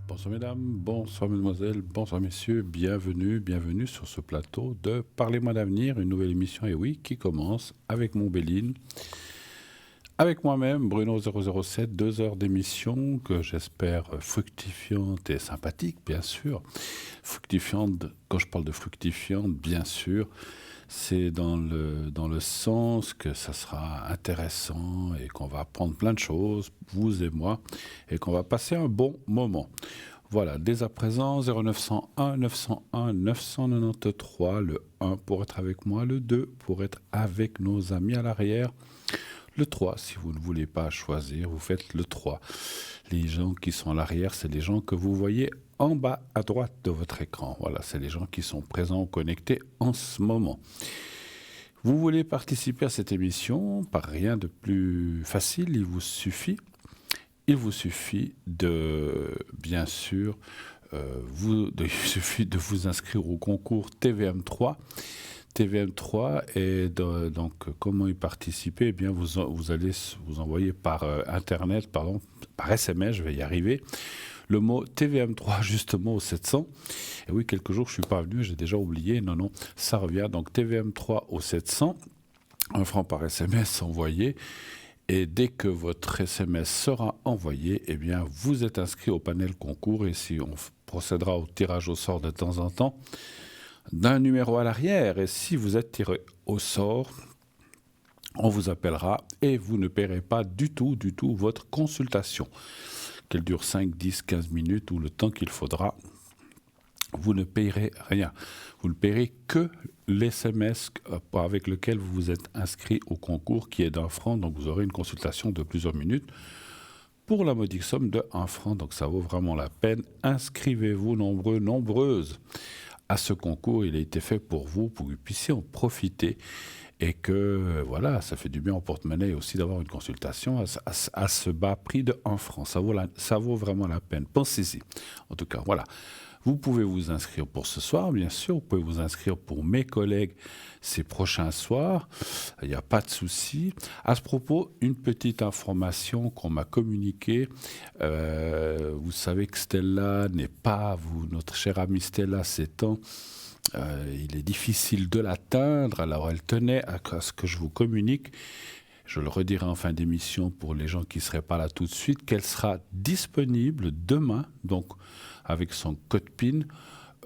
Bonsoir mesdames, bonsoir mesdemoiselles, bonsoir messieurs, bienvenue sur ce plateau de Parlez-moi d'avenir, une nouvelle émission, et oui, qui commence avec mon Béline, avec moi-même, Bruno007, 2 heures d'émission que j'espère fructifiante et sympathique, bien sûr. Fructifiante, quand je parle de fructifiante, bien sûr, c'est dans le sens que ça sera intéressant et qu'on va apprendre plein de choses, vous et moi, et qu'on va passer un bon moment. Voilà, dès à présent, 0901 901 993, le 1 pour être avec moi, le 2 pour être avec nos amis à l'arrière, le 3, si vous ne voulez pas choisir, vous faites le 3. Les gens qui sont à l'arrière, c'est les gens que vous voyez en bas à droite de votre écran. Voilà, c'est les gens qui sont présents ou connectés en ce moment. Vous voulez participer à cette émission par rien de plus facile, il vous suffit de, bien sûr, il suffit de vous inscrire au concours TVM3. TVM3 et donc comment y participer? Eh bien, vous allez vous envoyer par internet, pardon, par SMS, je vais y arriver, le mot TVM3 justement au 700. Et oui, quelques jours je suis pas venu, j'ai déjà oublié. Non, ça revient. Donc TVM3 au 700, 1 franc par SMS envoyé. Et dès que votre SMS sera envoyé, eh bien, vous êtes inscrit au panel concours. Et si on procédera au tirage au sort de temps en temps, d'un numéro à l'arrière, et si vous êtes tiré au sort, on vous appellera et vous ne paierez pas du tout votre consultation, qu'elle dure 5, 10, 15 minutes ou le temps qu'il faudra. Vous ne payerez rien. Vous ne payerez que l'SMS avec lequel vous vous êtes inscrit au concours, qui est d'1 franc, donc vous aurez une consultation de plusieurs minutes pour la modique somme de 1 franc, donc ça vaut vraiment la peine. Inscrivez-vous nombreux, nombreuses à ce concours. Il a été fait pour vous que vous puissiez en profiter et que, voilà, ça fait du bien au porte-monnaie aussi d'avoir une consultation à ce bas prix de 1 franc. Ça vaut vraiment la peine. Pensez-y. En tout cas, voilà. Vous pouvez vous inscrire pour ce soir, bien sûr. Vous pouvez vous inscrire pour mes collègues ces prochains soirs. Il n'y a pas de souci. À ce propos, une petite information qu'on m'a communiquée. Vous savez que Stella n'est pas, notre chère amie Stella s'étend. Il est difficile de l'atteindre. Alors elle tenait à ce que je vous communique. Je le redirai en fin d'émission pour les gens qui ne seraient pas là tout de suite, qu'elle sera disponible demain, donc avec son code PIN.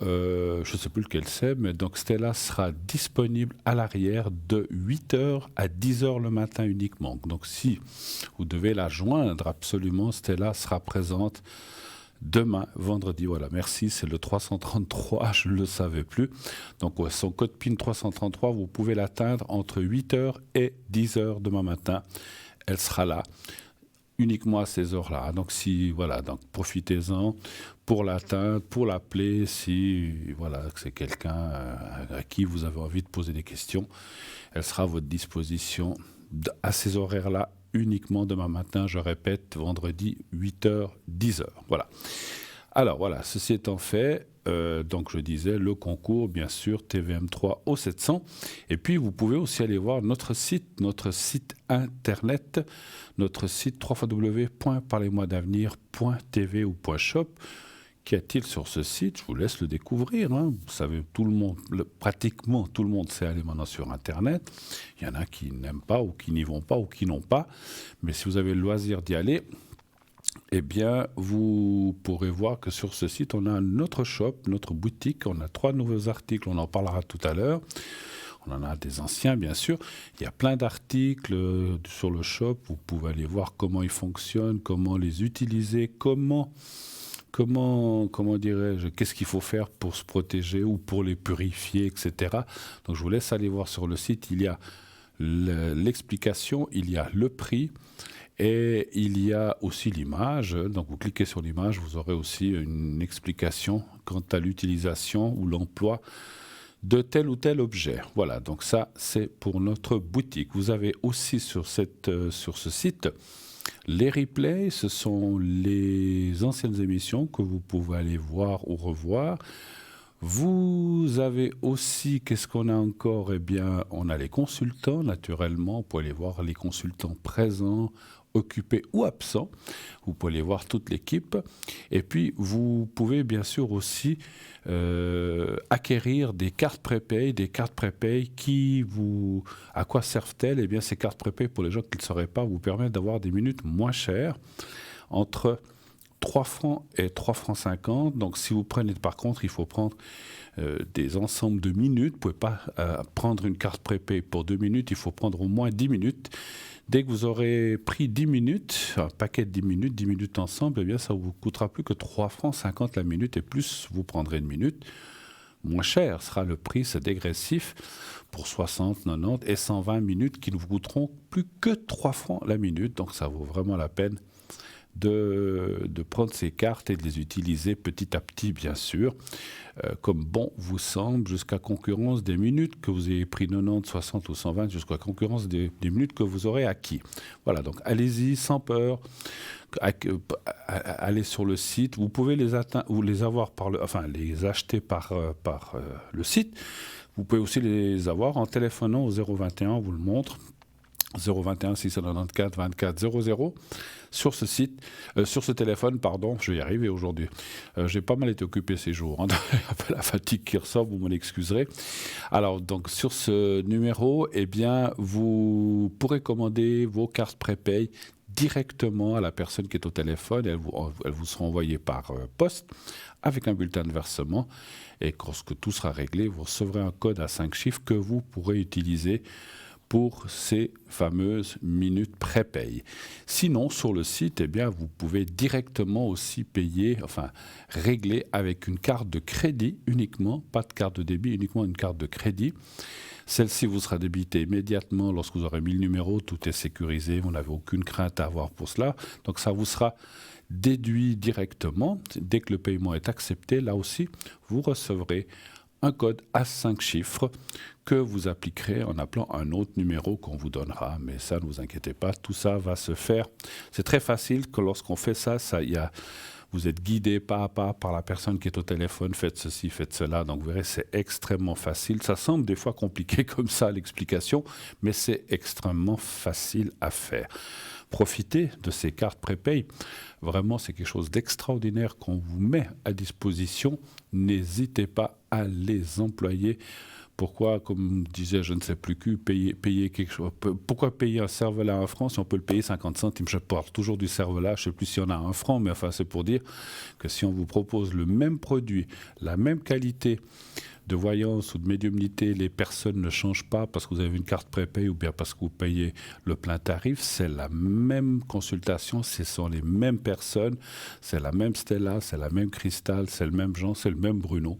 Je ne sais plus lequel c'est, mais donc Stella sera disponible à l'arrière de 8h à 10h le matin uniquement. Donc si vous devez la joindre absolument, Stella sera présente demain, vendredi. Voilà, merci, c'est le 333, je ne le savais plus. Donc ouais, son code PIN 333, vous pouvez l'atteindre entre 8h et 10h demain matin. Elle sera là uniquement à ces heures-là. Donc si, voilà, donc profitez-en pour l'atteindre, pour l'appeler, si voilà, c'est quelqu'un à qui vous avez envie de poser des questions. Elle sera à votre disposition à ces horaires-là uniquement demain matin, je répète, vendredi 8h, 10h. Voilà. Alors voilà, ceci étant fait, donc je disais, le concours, bien sûr, TVM3 au 700. Et puis, vous pouvez aussi aller voir notre site internet, notre site www.parlez-moi-d'avenir.tv ou .shop. Qu'y a-t-il sur ce site? Je vous laisse le découvrir. Hein. Vous savez, pratiquement tout le monde sait aller maintenant sur Internet. Il y en a qui n'aiment pas ou qui n'y vont pas ou qui n'ont pas. Mais si vous avez le loisir d'y aller, eh bien, vous pourrez voir que sur ce site, on a notre shop, notre boutique. On a 3 nouveaux articles, on en parlera tout à l'heure. On en a des anciens, bien sûr. Il y a plein d'articles sur le shop. Vous pouvez aller voir comment ils fonctionnent, comment les utiliser, comment dirais-je, qu'est-ce qu'il faut faire pour se protéger ou pour les purifier, etc. Donc je vous laisse aller voir sur le site, il y a l'explication, il y a le prix et il y a aussi l'image. Donc vous cliquez sur l'image, vous aurez aussi une explication quant à l'utilisation ou l'emploi de tel ou tel objet. Voilà, donc ça c'est pour notre boutique. Vous avez aussi sur ce site les replays, ce sont les anciennes émissions que vous pouvez aller voir ou revoir. Vous avez aussi, qu'est-ce qu'on a encore? Eh bien, on a les consultants, naturellement. Vous pouvez aller voir les consultants présents, occupés ou absents. Vous pouvez aller voir toute l'équipe. Et puis, vous pouvez bien sûr aussi acquérir des cartes prépay. Des cartes prépay qui vous... À quoi servent-elles? Eh bien, ces cartes prépay, pour les gens qui ne le sauraient pas, vous permettent d'avoir des minutes moins chères, entre 3 francs et 3 francs 50. Donc, si vous prenez, par contre, il faut prendre des ensembles de minutes. Vous ne pouvez pas prendre une carte prépay pour 2 minutes. Il faut prendre au moins 10 minutes. Dès que vous aurez pris 10 minutes, un paquet de 10 minutes ensemble, eh bien, ça ne vous coûtera plus que 3 francs 50 la minute. Et plus vous prendrez une minute, moins cher sera le prix, c'est dégressif pour 60, 90 et 120 minutes qui ne vous coûteront plus que 3 francs la minute. Donc, ça vaut vraiment la peine de prendre ces cartes et de les utiliser petit à petit, bien sûr, comme bon vous semble, jusqu'à concurrence des minutes que vous ayez pris 90, 60 ou 120, jusqu'à concurrence des minutes que vous aurez acquis. Voilà, donc allez-y sans peur, allez sur le site. Vous pouvez les atteindre ou les avoir les acheter par le site. Vous pouvez aussi les avoir en téléphonant au 021, on vous le montre. 021 694 24 00 sur ce site, sur ce téléphone, pardon, je vais y arriver aujourd'hui. J'ai pas mal été occupé ces jours, hein, un peu la fatigue qui ressort, vous m'en excuserez. Alors, donc, sur ce numéro, eh bien, vous pourrez commander vos cartes prépay directement à la personne qui est au téléphone. Elles vous seront envoyées par poste avec un bulletin de versement. Et lorsque tout sera réglé, vous recevrez un code à 5 chiffres que vous pourrez utiliser pour ces fameuses minutes prépay. Sinon, sur le site, eh bien, vous pouvez directement aussi payer, régler avec une carte de crédit uniquement, pas de carte de débit, uniquement une carte de crédit. Celle-ci vous sera débitée immédiatement lorsque vous aurez mis le numéro, tout est sécurisé, vous n'avez aucune crainte à avoir pour cela. Donc ça vous sera déduit directement. Dès que le paiement est accepté, là aussi, vous recevrez un code à 5 chiffres que vous appliquerez en appelant un autre numéro qu'on vous donnera. Mais ça, ne vous inquiétez pas, tout ça va se faire. C'est très facile que lorsqu'on fait ça, vous êtes guidé pas à pas par la personne qui est au téléphone, faites ceci, faites cela. Donc vous verrez, c'est extrêmement facile. Ça semble des fois compliqué comme ça, l'explication, mais c'est extrêmement facile à faire. Profitez de ces cartes prépay. Vraiment, c'est quelque chose d'extraordinaire qu'on vous met à disposition. N'hésitez pas à les employer. Pourquoi, comme disait je ne sais plus qui, payer quelque chose. Pourquoi payer un cervelas à 1 franc si on peut le payer 50 centimes? Je porte toujours du cervelas, je ne sais plus s'il y en a 1 franc, mais c'est pour dire que si on vous propose le même produit, la même qualité de voyance ou de médiumnité, les personnes ne changent pas parce que vous avez une carte prépay ou bien parce que vous payez le plein tarif. C'est la même consultation, ce sont les mêmes personnes, c'est la même Stella, c'est la même Cristal, c'est le même Jean, c'est le même Bruno.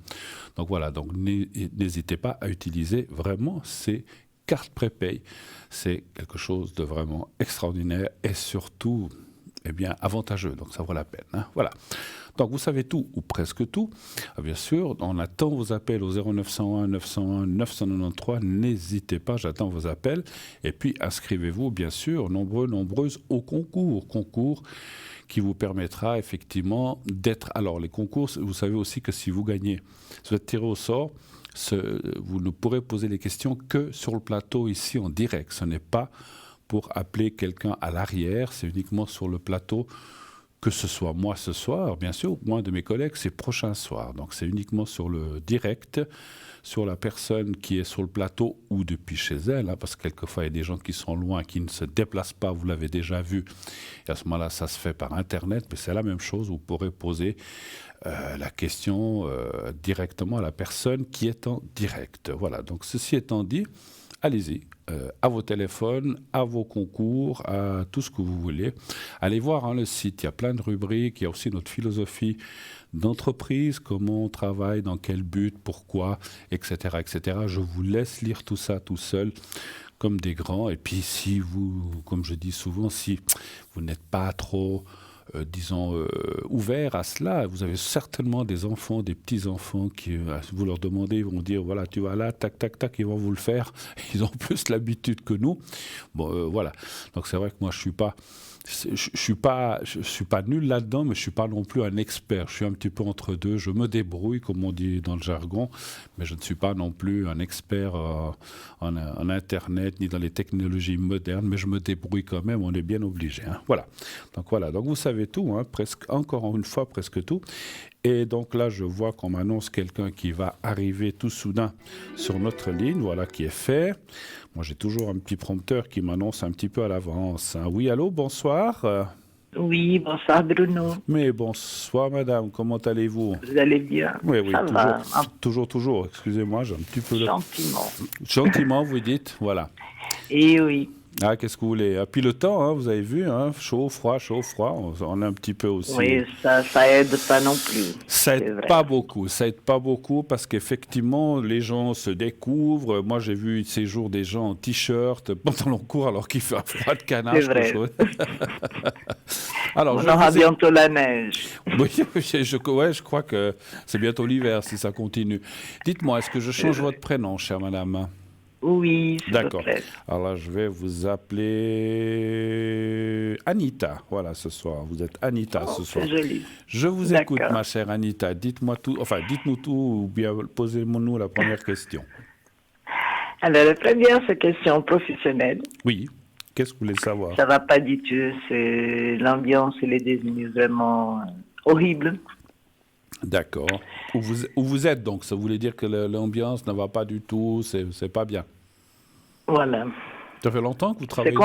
Donc voilà, donc n'hésitez pas à utiliser vraiment ces cartes prépay. C'est quelque chose de vraiment extraordinaire et surtout avantageux, donc ça vaut la peine. Hein. Voilà. Donc vous savez tout, ou presque tout. Bien sûr, on attend vos appels au 0901 901 993. N'hésitez pas, j'attends vos appels. Et puis inscrivez-vous, bien sûr, nombreuses au concours qui vous permettra effectivement d'être... Alors les concours, vous savez aussi que si vous gagnez, si vous êtes tiré au sort, vous ne pourrez poser les questions que sur le plateau ici en direct. Ce n'est pas pour appeler quelqu'un à l'arrière, c'est uniquement sur le plateau, que ce soit moi ce soir, bien sûr, ou un de mes collègues, c'est prochain soir. Donc c'est uniquement sur le direct, sur la personne qui est sur le plateau ou depuis chez elle, hein, parce que quelquefois il y a des gens qui sont loin, qui ne se déplacent pas, vous l'avez déjà vu, et à ce moment-là ça se fait par Internet, mais c'est la même chose, vous pourrez poser la question directement à la personne qui est en direct. Voilà, donc ceci étant dit, allez-y, à vos téléphones, à vos concours, à tout ce que vous voulez. Allez voir le site, il y a plein de rubriques, il y a aussi notre philosophie d'entreprise, comment on travaille, dans quel but, pourquoi, etc., etc. Je vous laisse lire tout ça tout seul, comme des grands. Et puis si vous, comme je dis souvent, si vous n'êtes pas trop disons, ouverts à cela. Vous avez certainement des enfants, des petits-enfants qui, vous leur demandez, ils vont dire, voilà, tu vas là, tac, tac, tac, ils vont vous le faire. Ils ont plus l'habitude que nous. Bon, voilà. Donc c'est vrai que moi, je suis pas nul là-dedans, mais je suis pas non plus un expert. Je suis un petit peu entre deux. Je me débrouille, comme on dit dans le jargon, mais je ne suis pas non plus un expert en Internet ni dans les technologies modernes. Mais je me débrouille quand même. On est bien obligé. Hein. Voilà. Donc vous savez tout, hein, presque encore une fois presque tout. Et donc là, je vois qu'on m'annonce quelqu'un qui va arriver tout soudain sur notre ligne. Voilà qui est fait. Moi, j'ai toujours un petit prompteur qui m'annonce un petit peu à l'avance. Hein. Oui, allô, bonsoir. Oui, bonsoir Bruno. Mais bonsoir, madame. Comment allez-vous? Vous allez bien? Oui, Ça va, toujours. Excusez-moi, j'ai un petit peu... gentiment. Gentiment, vous dites, voilà. Et oui. Ah, qu'est-ce que vous voulez? Ah, puis le temps, hein, vous avez vu, hein, chaud, froid, on est un petit peu aussi... Oui, ça aide pas non plus. Ça aide pas beaucoup parce qu'effectivement, les gens se découvrent. Moi, j'ai vu ces jours des gens en t-shirt, pantalon court, alors qu'il fait un froid de canard. C'est vrai. Alors, on aura bientôt la neige. Oui, je crois que c'est bientôt l'hiver si ça continue. Dites-moi, est-ce que je change votre prénom, chère madame? Oui, s'il vous D'accord. plaît. Alors là, je vais vous appeler Anita. Voilà, ce soir. Vous êtes Anita ce soir. C'est joli. Je vous écoute, ma chère Anita. Dites-nous tout, ou bien posez-nous la première question. Alors, la première, c'est question professionnelle. Oui. Qu'est-ce que vous voulez savoir? Ça va pas du tout. C'est l'ambiance et les désignés vraiment horribles. D'accord. Où vous êtes donc? Ça voulait dire que l'ambiance ne va pas du tout, c'est pas bien. Voilà. Ça fait longtemps que vous travaillez?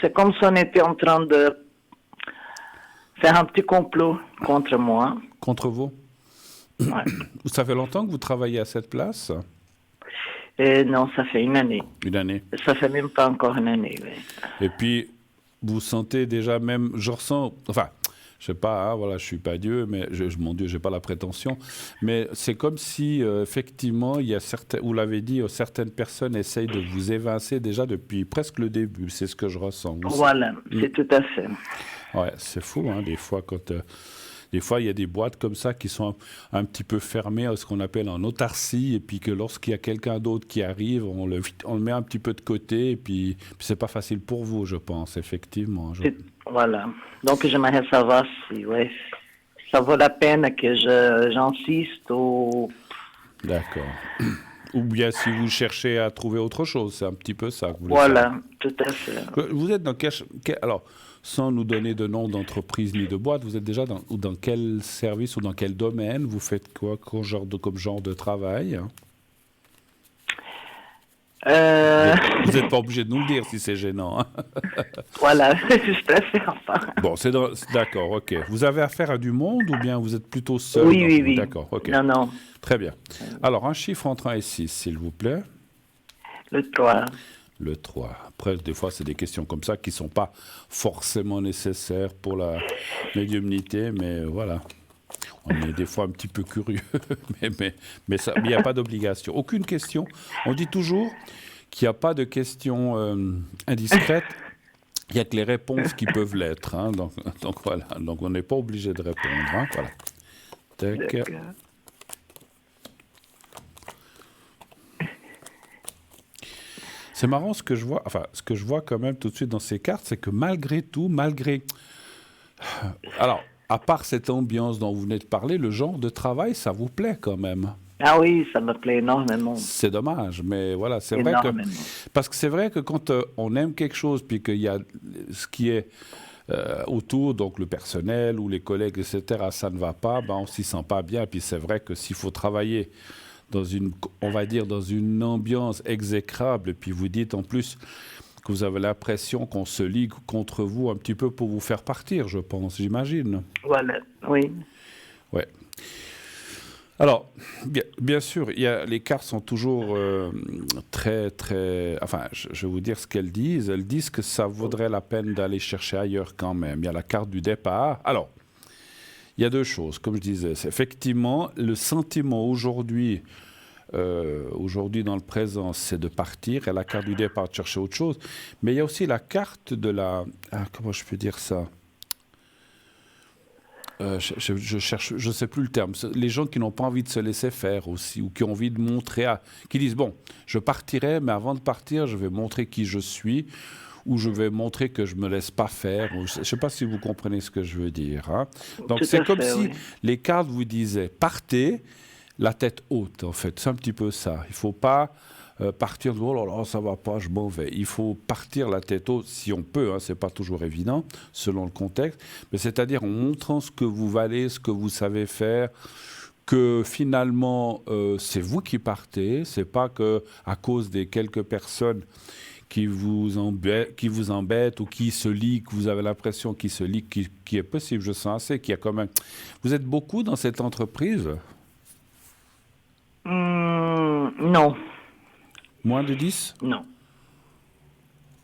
C'est comme si on était en train de faire un petit complot contre moi. Contre vous? Ouais. Ça fait longtemps que vous travaillez à cette place? Non, ça fait une année. Une année. Ça fait même pas encore une année. Oui. Et puis, vous sentez déjà même, je ressens, enfin, je sais pas, hein, voilà, je suis pas Dieu, mais mon Dieu, j'ai pas la prétention, mais c'est comme si effectivement, il y a vous l'avez dit, certaines personnes essayent de vous évincer déjà depuis presque le début. C'est ce que je ressens. Voilà, c'est tout à fait. Ouais, c'est fou, hein, des fois quand. Des fois, il y a des boîtes comme ça qui sont un petit peu fermées à ce qu'on appelle en autarcie, et puis que lorsqu'il y a quelqu'un d'autre qui arrive, on le met un petit peu de côté, et puis c'est pas facile pour vous, je pense, effectivement. Voilà. Donc, j'aimerais savoir si ça vaut la peine que j'insiste ou... D'accord. Ou bien si vous cherchez à trouver autre chose, c'est un petit peu ça que vous voulez Voilà, savoir. tout à fait. Vous êtes dans alors, sans nous donner de nom d'entreprise ni de boîte, vous êtes déjà dans quel service ou dans quel domaine? Vous faites quoi comme genre de travail? Vous n'êtes pas obligé de nous le dire si c'est gênant. Hein. Voilà, je préfère pas. Bon, d'accord, ok. Vous avez affaire à du monde ou bien vous êtes plutôt seul? Oui. D'accord, ok. Non. Très bien. Alors, un chiffre entre 1 et 6, s'il vous plaît. Le 3. Le 3. Après, des fois, c'est des questions comme ça qui ne sont pas forcément nécessaires pour la médiumnité, mais voilà. On est des fois un petit peu curieux, mais il n'y a pas d'obligation. Aucune question. On dit toujours qu'il n'y a pas de questions indiscrètes. Il n'y a que les réponses qui peuvent l'être. Hein. Donc voilà. Donc on n'est pas obligé de répondre. Hein. Voilà. Tac. C'est marrant ce que je vois quand même tout de suite dans ces cartes, c'est que malgré tout, alors, à part cette ambiance dont vous venez de parler, le genre de travail, ça vous plaît quand même? Ah oui, ça me plaît énormément. C'est dommage, mais voilà, c'est vrai que... Parce que c'est vrai que quand on aime quelque chose, puis qu'il y a ce qui est autour, donc le personnel ou les collègues, etc., ça ne va pas, ben on s'y sent pas bien. Puis c'est vrai que s'il faut travailler dans une ambiance exécrable, et puis vous dites en plus que vous avez l'impression qu'on se ligue contre vous un petit peu pour vous faire partir, je pense, j'imagine. Voilà, oui. Ouais. Alors, bien sûr, les cartes sont toujours très... Enfin, je vais vous dire ce qu'elles disent. Elles disent que ça vaudrait la peine d'aller chercher ailleurs quand même. Il y a la carte du départ. Alors, il y a deux choses, comme je disais. C'est effectivement, le sentiment aujourd'hui dans le présent, c'est de partir. Et la carte du départ, de chercher autre chose. Mais il y a aussi la carte de la... comment je peux dire ça? je cherche, je sais plus le terme. Les gens qui n'ont pas envie de se laisser faire aussi, ou qui ont envie de montrer, qui disent bon, je partirai, mais avant de partir, je vais montrer qui je suis, ou je vais montrer que je me laisse pas faire. Je ne sais pas si vous comprenez ce que je veux dire. Hein. Donc c'est comme si les cartes vous disaient partez, la tête haute en fait. C'est un petit peu ça. Il faut pas partir de oh là là, ça va pas, je m'en vais. Il faut partir la tête haute si on peut, hein, c'est pas toujours évident selon le contexte, mais c'est-à-dire en montrant ce que vous valez, ce que vous savez faire, que finalement c'est vous qui partez, c'est pas que à cause des quelques personnes qui vous embêtent ou qui se lient, que vous avez l'impression qu'ils se lient, qui est possible, je sens assez, qu'il y a quand même. Vous êtes beaucoup dans cette entreprise? Non. Moins de 10? Non.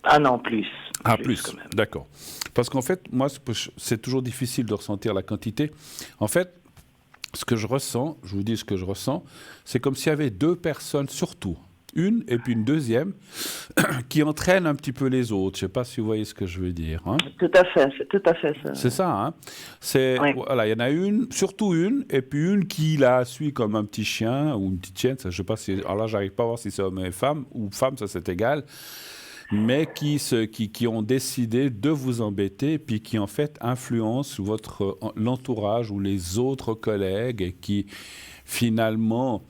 Ah non, plus. Ah, plus, d'accord. Parce qu'en fait, moi, c'est toujours difficile de ressentir la quantité. En fait, ce que je ressens, je vous dis ce que je ressens, c'est comme s'il y avait deux personnes, surtout, une et puis une deuxième, qui entraînent un petit peu les autres. Je ne sais pas si vous voyez ce que je veux dire. Hein. Tout à fait, c'est tout à fait ça. C'est ça, hein. Voilà, il y en a une, surtout une, et puis une qui la suit comme un petit chien ou une petite chienne. Ça, je sais pas si. Alors là, j'arrive pas à voir si c'est homme et femme ou femme, ça c'est égal. Mais qui ont décidé de vous embêter, puis qui en fait influencent l'entourage ou les autres collègues, et qui finalement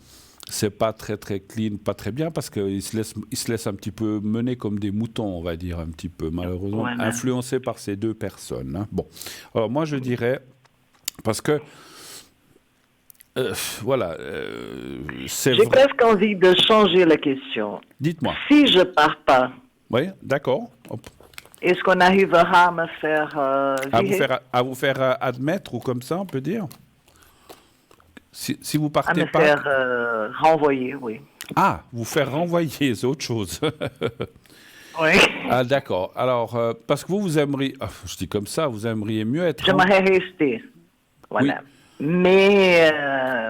c'est pas très très clean, pas très bien, parce qu'ils se laissent un petit peu mener comme des moutons, on va dire, un petit peu, malheureusement, influencés par ces deux personnes. Hein. Bon, alors moi je dirais, parce que, voilà, c'est J'ai presque envie de changer la question. Dites-moi. Si je pars pas, oui, d'accord. Est-ce qu'on arrivera à me faire virer? À vous faire admettre, ou comme ça, on peut dire? Si vous partez à me faire renvoyer, oui. Ah, vous faire renvoyer, c'est autre chose. Oui. Ah, d'accord. Alors, parce que vous aimeriez, je dis comme ça, vous aimeriez mieux être... J'aimerais rester, voilà. Oui. Mais,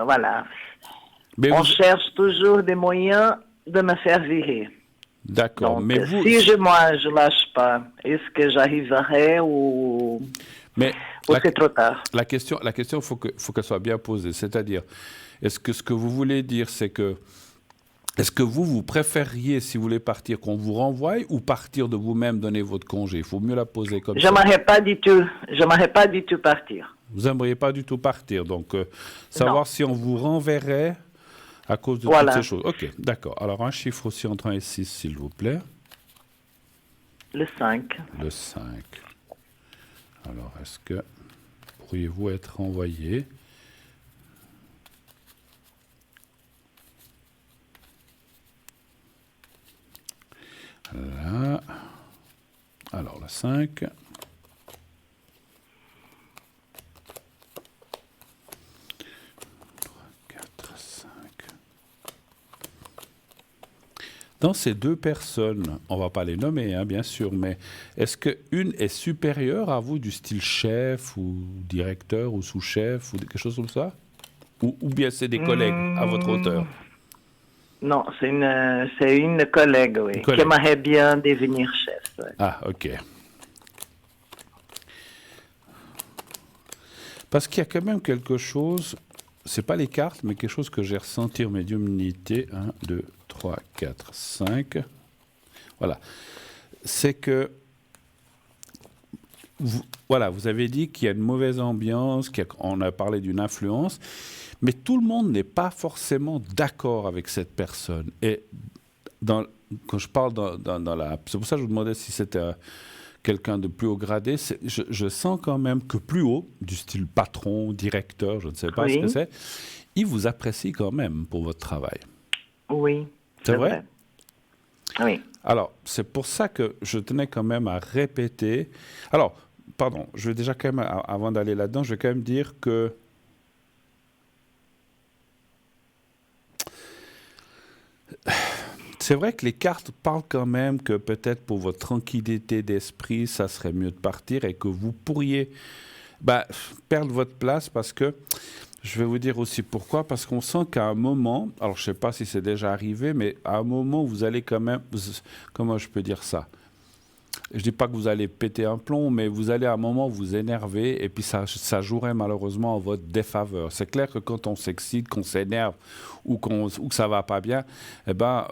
voilà, on cherche toujours des moyens de me faire virer. D'accord, donc, mais vous... Si je lâche pas, est-ce que j'arriverai ou c'est trop tard? La question, faut qu'elle soit bien posée. C'est-à-dire, est-ce que ce que vous voulez dire, c'est que... Est-ce que vous préfériez, si vous voulez partir, qu'on vous renvoie ou partir de vous-même, donner votre congé? Il faut mieux la poser comme ça. J'aimerais pas du tout partir. Vous n'aimeriez pas du tout partir. Donc, savoir si on vous renverrait à cause de toutes ces choses. OK, d'accord. Alors, un chiffre aussi entre 1 et 6, s'il vous plaît. Le 5. Le 5. Alors, est-ce que pourriez-vous être renvoyé? Là. Alors, le 5. Dans ces deux personnes, on ne va pas les nommer, hein, bien sûr, mais est-ce qu'une est supérieure à vous, du style chef ou directeur ou sous-chef ou quelque chose comme ça? Ou bien c'est des collègues à votre hauteur? Non, c'est une collègue, oui, qui aimerait bien devenir chef. Ouais. Ah, OK. Parce qu'il y a quand même quelque chose, c'est pas les cartes, mais quelque chose que j'ai ressenti en médiumnité. 1, 2, 3, 4, 5. Voilà. C'est que, vous avez dit qu'il y a une mauvaise ambiance, on a parlé d'une influence, mais tout le monde n'est pas forcément d'accord avec cette personne. Et quand je parle c'est pour ça que je vous demandais si c'était quelqu'un de plus haut gradé, je sens quand même que plus haut, du style patron, directeur, je ne sais pas ce que c'est, il vous apprécie quand même pour votre travail. Oui. C'est vrai? Oui. Alors, c'est pour ça que je tenais quand même à répéter. Alors, pardon, je vais déjà quand même, avant d'aller là-dedans, je vais quand même dire que c'est vrai que les cartes parlent quand même que peut-être pour votre tranquillité d'esprit, ça serait mieux de partir et que vous pourriez perdre votre place parce que, je vais vous dire aussi pourquoi, parce qu'on sent qu'à un moment, alors je ne sais pas si c'est déjà arrivé, mais à un moment, vous allez quand même, comment je peux dire ça? je dis pas que vous allez péter un plomb, mais vous allez à un moment vous énerver et puis ça jouerait malheureusement en votre défaveur. C'est clair que quand on s'excite, qu'on s'énerve ou que ça va pas bien, eh ben,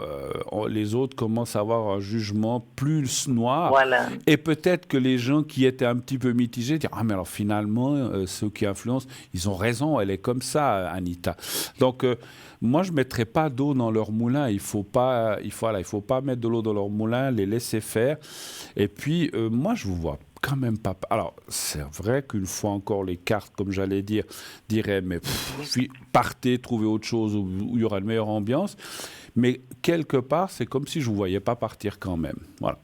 les autres commencent à avoir un jugement plus noir. Voilà. Et peut-être que les gens qui étaient un petit peu mitigés disent ah mais alors finalement ceux qui influencent, ils ont raison, elle est comme ça, Anita. Donc moi, je ne mettrai pas d'eau dans leur moulin. Il faut pas mettre de l'eau dans leur moulin, les laisser faire. Et puis, moi, je vous vois quand même pas... Alors, c'est vrai qu'une fois encore, les cartes, comme j'allais dire, diraient, mais partez, trouvez autre chose où il y aura une meilleure ambiance. Mais quelque part, c'est comme si je ne vous voyais pas partir quand même. Voilà.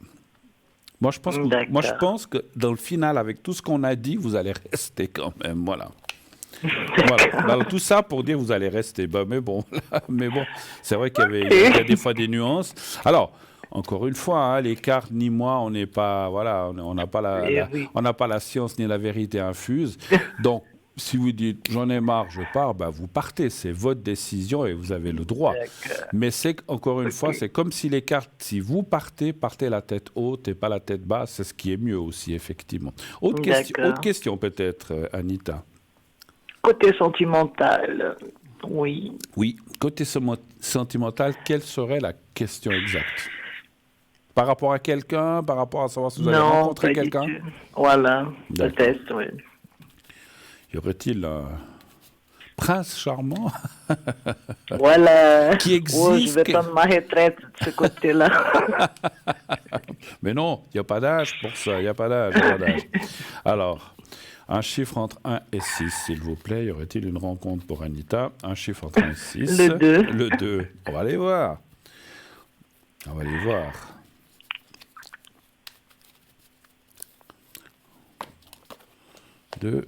Moi, je pense que dans le final, avec tout ce qu'on a dit, vous allez rester quand même. Voilà. Voilà. Alors, tout ça pour dire vous allez rester. Mais bon, c'est vrai qu'il y a des fois des nuances. Alors, encore une fois, hein, les cartes, ni moi, on n'est pas, voilà, on n'a pas la science ni la vérité infuse. Donc, si vous dites j'en ai marre, je pars, ben vous partez. C'est votre décision et vous avez le droit. Mais encore une fois, c'est comme si les cartes, si vous partez la tête haute et pas la tête basse. C'est ce qui est mieux aussi, effectivement. Autre question peut-être, Anita. Côté sentimental, oui. Oui, côté sentimental, quelle serait la question exacte? Par rapport à quelqu'un, par rapport à savoir si vous allez rencontrer quelqu'un? Voilà, peut-être, oui. Y aurait-il un prince charmant voilà. qui existe? Oh, je vais prendre ma retraite de ce côté-là. Mais non, il n'y a pas d'âge pour ça, il n'y a pas d'âge. Alors... un chiffre entre 1 et 6, s'il vous plaît. Y aurait-il une rencontre pour Anita? Un chiffre entre 1 et 6. Le 2. Le 2. On va aller voir. 2.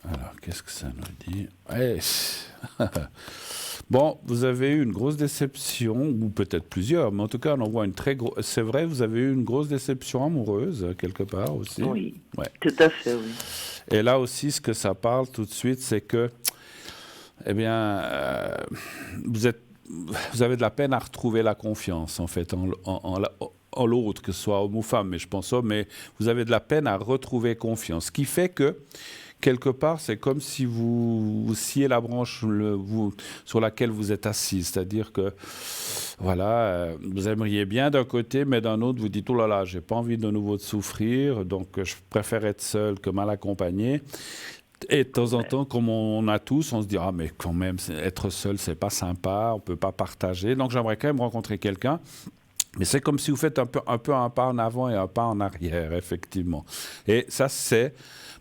Alors, qu'est-ce que ça nous dit? Bon, vous avez eu une grosse déception, ou peut-être plusieurs, mais en tout cas, on en voit une très grosse... C'est vrai, vous avez eu une grosse déception amoureuse, quelque part aussi. Oui, tout à fait, oui. Et là aussi, ce que ça parle tout de suite, c'est que, eh bien, vous avez de la peine à retrouver la confiance, en fait, en l'autre, que ce soit homme ou femme, mais je pense homme, mais vous avez de la peine à retrouver confiance. Ce qui fait que, quelque part, c'est comme si vous sciez la branche sur laquelle vous êtes assis. C'est-à-dire que, voilà, vous aimeriez bien d'un côté, mais d'un autre, vous dites, oh là là, j'ai pas envie de nouveau de souffrir, donc je préfère être seul que mal accompagné. Et de temps en temps, comme on a tous, on se dit, ah, mais quand même, être seul, c'est pas sympa, on peut pas partager. Donc, j'aimerais quand même rencontrer quelqu'un. Mais c'est comme si vous faites un peu un pas en avant et un pas en arrière, effectivement. Et ça, c'est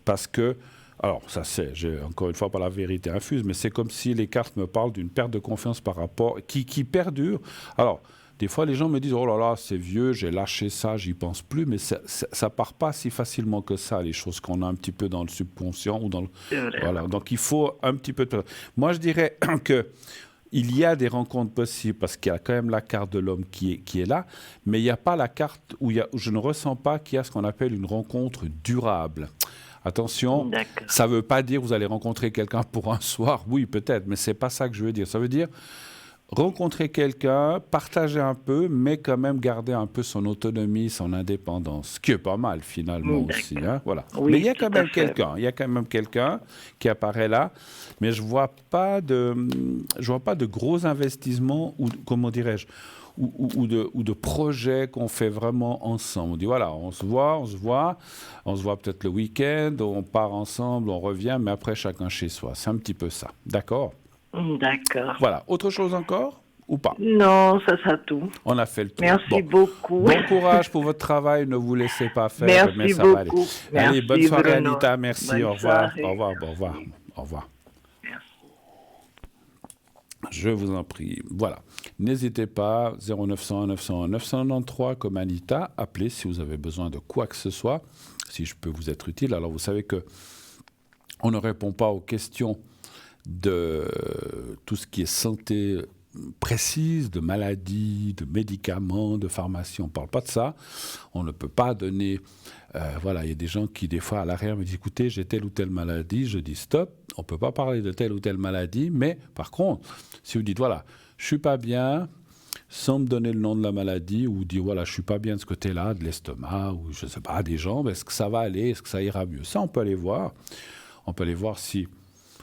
parce que... Alors, ça c'est, j'ai encore une fois pas la vérité infuse, mais c'est comme si les cartes me parlent d'une perte de confiance par rapport, qui perdure. Alors, des fois, les gens me disent « Oh là là, c'est vieux, j'ai lâché ça, j'y pense plus », mais ça part pas si facilement que ça, les choses qu'on a un petit peu dans le subconscient ou dans le... Voilà, donc il faut un petit peu de... Moi, je dirais que il y a des rencontres possibles parce qu'il y a quand même la carte de l'homme qui est là, mais il n'y a pas la carte où je ne ressens pas qu'il y a ce qu'on appelle une rencontre durable. Attention, ça ne veut pas dire que vous allez rencontrer quelqu'un pour un soir. Oui, peut-être, mais ce n'est pas ça que je veux dire. Ça veut dire rencontrer quelqu'un, partager un peu, mais quand même garder un peu son autonomie, son indépendance, ce qui est pas mal finalement aussi. Hein, voilà. Oui, mais il y a quand même quelqu'un qui apparaît là, mais je ne vois pas de gros investissements ou, comment dirais-je, ou de projets qu'on fait vraiment ensemble. On dit voilà, on se voit peut-être le week-end, on part ensemble, on revient, mais après chacun chez soi. C'est un petit peu ça. D'accord? D'accord. Voilà. Autre chose encore ou pas? Non, ça sera tout. On a fait le tour. Merci beaucoup. Bon courage pour votre travail, ne vous laissez pas faire. Merci mais ça beaucoup. Va aller. Merci, allez, bonne soirée Bruno. Anita, merci, Bonne au revoir. soirée. Au revoir, au revoir, au revoir. Je vous en prie. Voilà. N'hésitez pas, 0901 901 993 comme Anita, appelez si vous avez besoin de quoi que ce soit, si je peux vous être utile. Alors vous savez que on ne répond pas aux questions de tout ce qui est santé précises de maladies, de médicaments, de pharmacie. On ne parle pas de ça. On ne peut pas donner... voilà, il y a des gens qui, des fois, à l'arrière, me disent, écoutez, j'ai telle ou telle maladie. Je dis, stop, on ne peut pas parler de telle ou telle maladie. Mais par contre, si vous dites, voilà, je ne suis pas bien, sans me donner le nom de la maladie, ou dire, voilà, je ne suis pas bien de ce côté-là, de l'estomac, ou je ne sais pas, des jambes, est-ce que ça va aller, est-ce que ça ira mieux? Ça, on peut aller voir. On peut aller voir si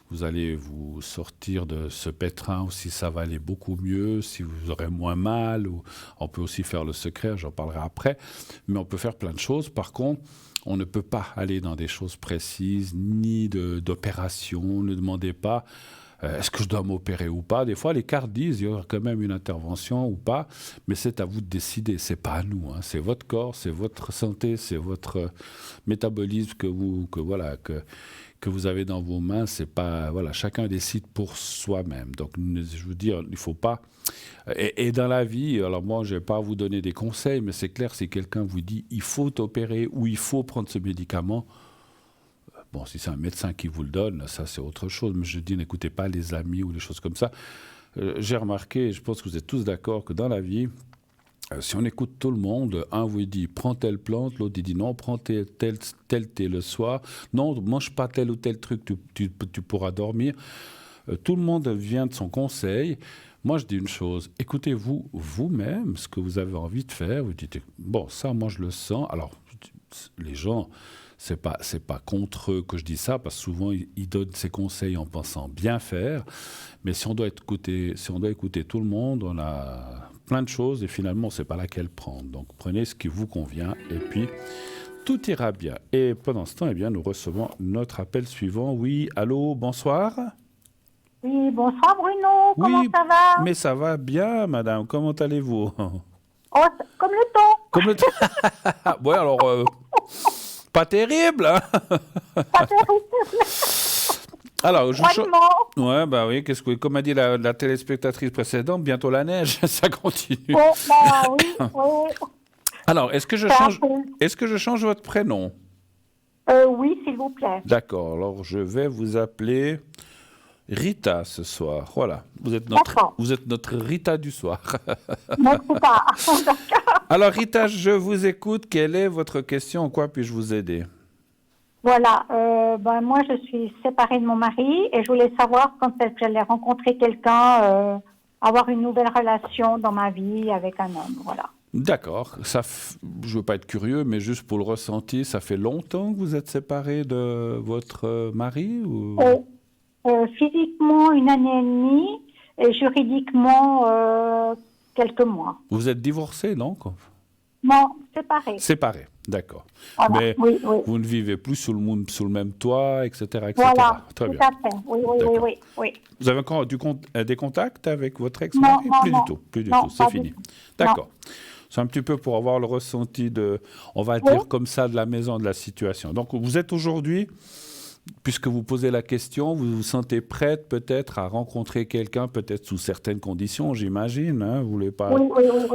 vous allez vous sortir de ce pétrin, ou si ça va aller beaucoup mieux, si vous aurez moins mal. Ou on peut aussi faire le secret, j'en parlerai après. Mais on peut faire plein de choses. Par contre, on ne peut pas aller dans des choses précises, ni d'opération. Ne demandez pas est-ce que je dois m'opérer ou pas. Des fois, les cartes disent il y aura quand même une intervention ou pas, mais c'est à vous de décider. C'est pas à nous. Hein. C'est votre corps, c'est votre santé, c'est votre métabolisme que vous avez dans vos mains. C'est pas voilà, chacun décide pour soi-même. Donc, je veux dire, il faut pas. Et dans la vie, alors moi, je vais pas vous donner des conseils, mais c'est clair, si quelqu'un vous dit il faut t'opérer ou il faut prendre ce médicament. Bon, si c'est un médecin qui vous le donne, ça c'est autre chose. Mais je dis, n'écoutez pas les amis ou les choses comme ça. J'ai remarqué, et je pense que vous êtes tous d'accord, que dans la vie, si on écoute tout le monde, un vous dit prends telle plante, l'autre il dit non, prends tel thé le soir, non, mange pas tel ou tel truc, tu pourras dormir. Tout le monde vient de son conseil. Moi, je dis une chose, écoutez-vous vous-même ce que vous avez envie de faire. Vous dites, bon, ça, moi, je le sens. Alors, les gens... C'est pas contre eux que je dis ça, parce que souvent, ils donnent ces conseils en pensant bien faire. Mais si on doit écouter tout le monde, on a plein de choses et finalement, on ne sait pas laquelle prendre. Donc, prenez ce qui vous convient et puis tout ira bien. Et pendant ce temps, eh bien, nous recevons notre appel suivant. Oui, allô, bonsoir. Oui, bonsoir Bruno, comment ça va? Mais ça va bien, madame. Comment allez-vous? Oh, comme le temps. Comme le temps. Ouais, alors... Pas terrible, hein. Pas terrible. Alors, ouais, bah oui, comme a dit la téléspectatrice précédente, bientôt la neige, ça continue. Oh, bah oui, oui. Alors, est-ce que je change votre prénom? Oui, s'il vous plaît. D'accord, alors je vais vous appeler Rita ce soir. Voilà, vous êtes notre Rita du soir. Merci pas. Alors Rita, je vous écoute. Quelle est votre question? En quoi puis-je vous aider? Voilà, moi je suis séparée de mon mari et je voulais savoir quand est-ce que j'allais rencontrer quelqu'un, avoir une nouvelle relation dans ma vie avec un homme, voilà. D'accord, je ne veux pas être curieux, mais juste pour le ressenti, ça fait longtemps que vous êtes séparée de votre mari ou... Physiquement, 1 année et demie, et juridiquement, quelques mois. Vous êtes divorcée, non? Non, séparée. Séparée, d'accord. Voilà, mais oui. Vous ne vivez plus sous le même toit, etc. etc. Voilà, très tout bien. À fait. Oui. Vous avez encore des contacts avec votre ex-mari? Plus du tout, c'est fini. D'accord. C'est un petit peu pour avoir le ressenti on va dire comme ça, de la maison, de la situation. Donc, vous êtes aujourd'hui... Puisque vous posez la question, vous vous sentez prête peut-être à rencontrer quelqu'un, peut-être sous certaines conditions, j'imagine. Hein, vous voulez pas. Oui.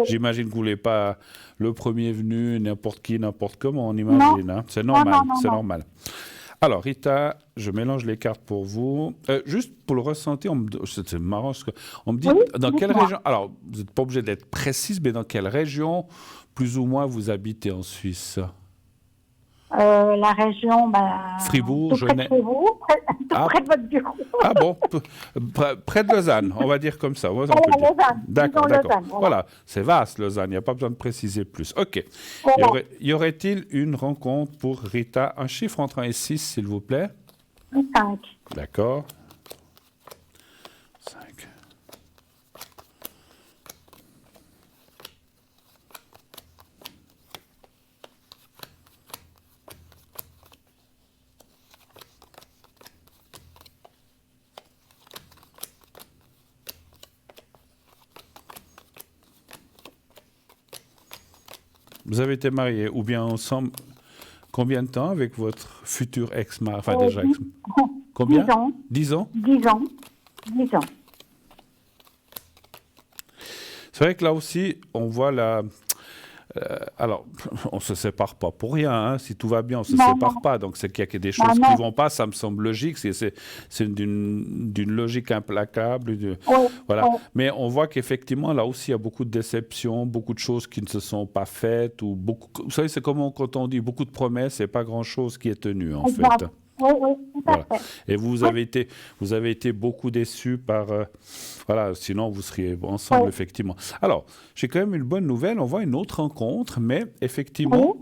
J'imagine que vous voulez pas le premier venu, n'importe qui, n'importe comment, on imagine. Hein. C'est normal, c'est normal. Alors Rita, je mélange les cartes pour vous. Juste pour le ressenti, c'est marrant, parce qu'on me dit dans quelle région. Alors vous n'êtes pas obligé d'être précise, mais dans quelle région, plus ou moins, vous habitez en Suisse? La région, Fribourg, Genève. Près de votre bureau. Ah bon, près de Lausanne, on va dire comme ça. Lausanne. D'accord. Lausanne, voilà, c'est vaste Lausanne, il n'y a pas besoin de préciser plus. Ok. Voilà. Y aurait-il une rencontre pour Rita? Un chiffre entre 1 et 6, s'il vous plaît? 5. D'accord. 5. Vous avez été marié ou bien ensemble combien de temps avec votre futur ex-mari? Enfin, déjà ex-mari. Combien? 10 ans. 10 ans? 10 ans. 10 ans. C'est vrai que là aussi, on voit Alors, on ne se sépare pas pour rien. Hein. Si tout va bien, on ne se sépare pas. Donc, c'est qu'il y a des choses qui ne vont pas. Ça me semble logique. C'est d'une logique implacable. Voilà. Mais on voit qu'effectivement, là aussi, il y a beaucoup de déceptions, beaucoup de choses qui ne se sont pas faites. Vous savez, c'est comme quand on dit beaucoup de promesses et pas grand-chose qui est tenu, en fait. Oui, tout à fait. Et vous avez été beaucoup déçus par... voilà, sinon vous seriez ensemble, effectivement. Alors, j'ai quand même une bonne nouvelle. On voit une autre rencontre, mais effectivement...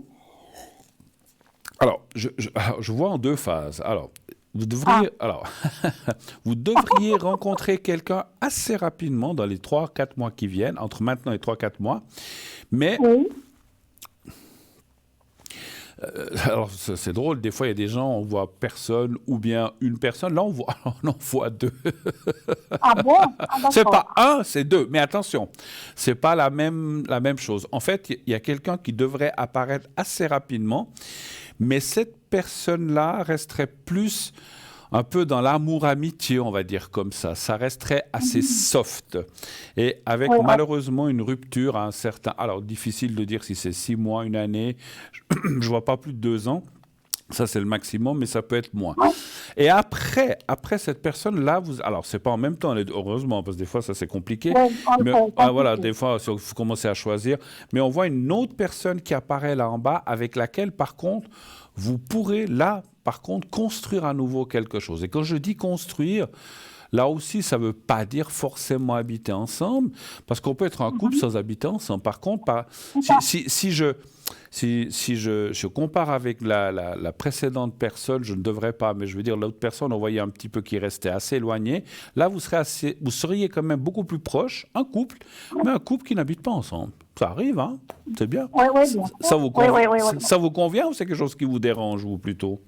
Alors, je vois en deux phases. Alors, vous devriez rencontrer quelqu'un assez rapidement dans les 3-4 mois qui viennent, entre maintenant et 3-4 mois. Mais... alors, c'est drôle, des fois, il y a des gens, on voit personne ou bien une personne. Là, on en voit deux. Ah bon? C'est pas un, c'est deux. Mais attention, c'est pas la même chose. En fait, il y a quelqu'un qui devrait apparaître assez rapidement, mais cette personne-là resterait plus un peu dans l'amour-amitié, on va dire comme ça. Ça resterait assez soft. Et avec malheureusement une rupture à un certain... Alors, difficile de dire si c'est 6 mois, une année. Je ne vois pas plus de 2 ans. Ça, c'est le maximum, mais ça peut être moins. Et après cette personne-là, alors, c'est pas en même temps, heureusement, parce que des fois, ça, c'est compliqué. Mais, voilà, des fois, il faut commencer à choisir. Mais on voit une autre personne qui apparaît là en bas, avec laquelle, par contre, vous pourrez, là, par contre, construire à nouveau quelque chose. Et quand je dis construire, là aussi, ça ne veut pas dire forcément habiter ensemble, parce qu'on peut être un couple sans habiter ensemble. Par contre, si je compare avec la précédente personne, je ne devrais pas, mais je veux dire, l'autre personne, on voyait un petit peu qui restait assez éloigné. Là, vous seriez quand même beaucoup plus proche, un couple, mais un couple qui n'habite pas ensemble. Ça arrive, hein? C'est bien. Ça vous convient ou c'est quelque chose qui vous dérange, vous, plutôt?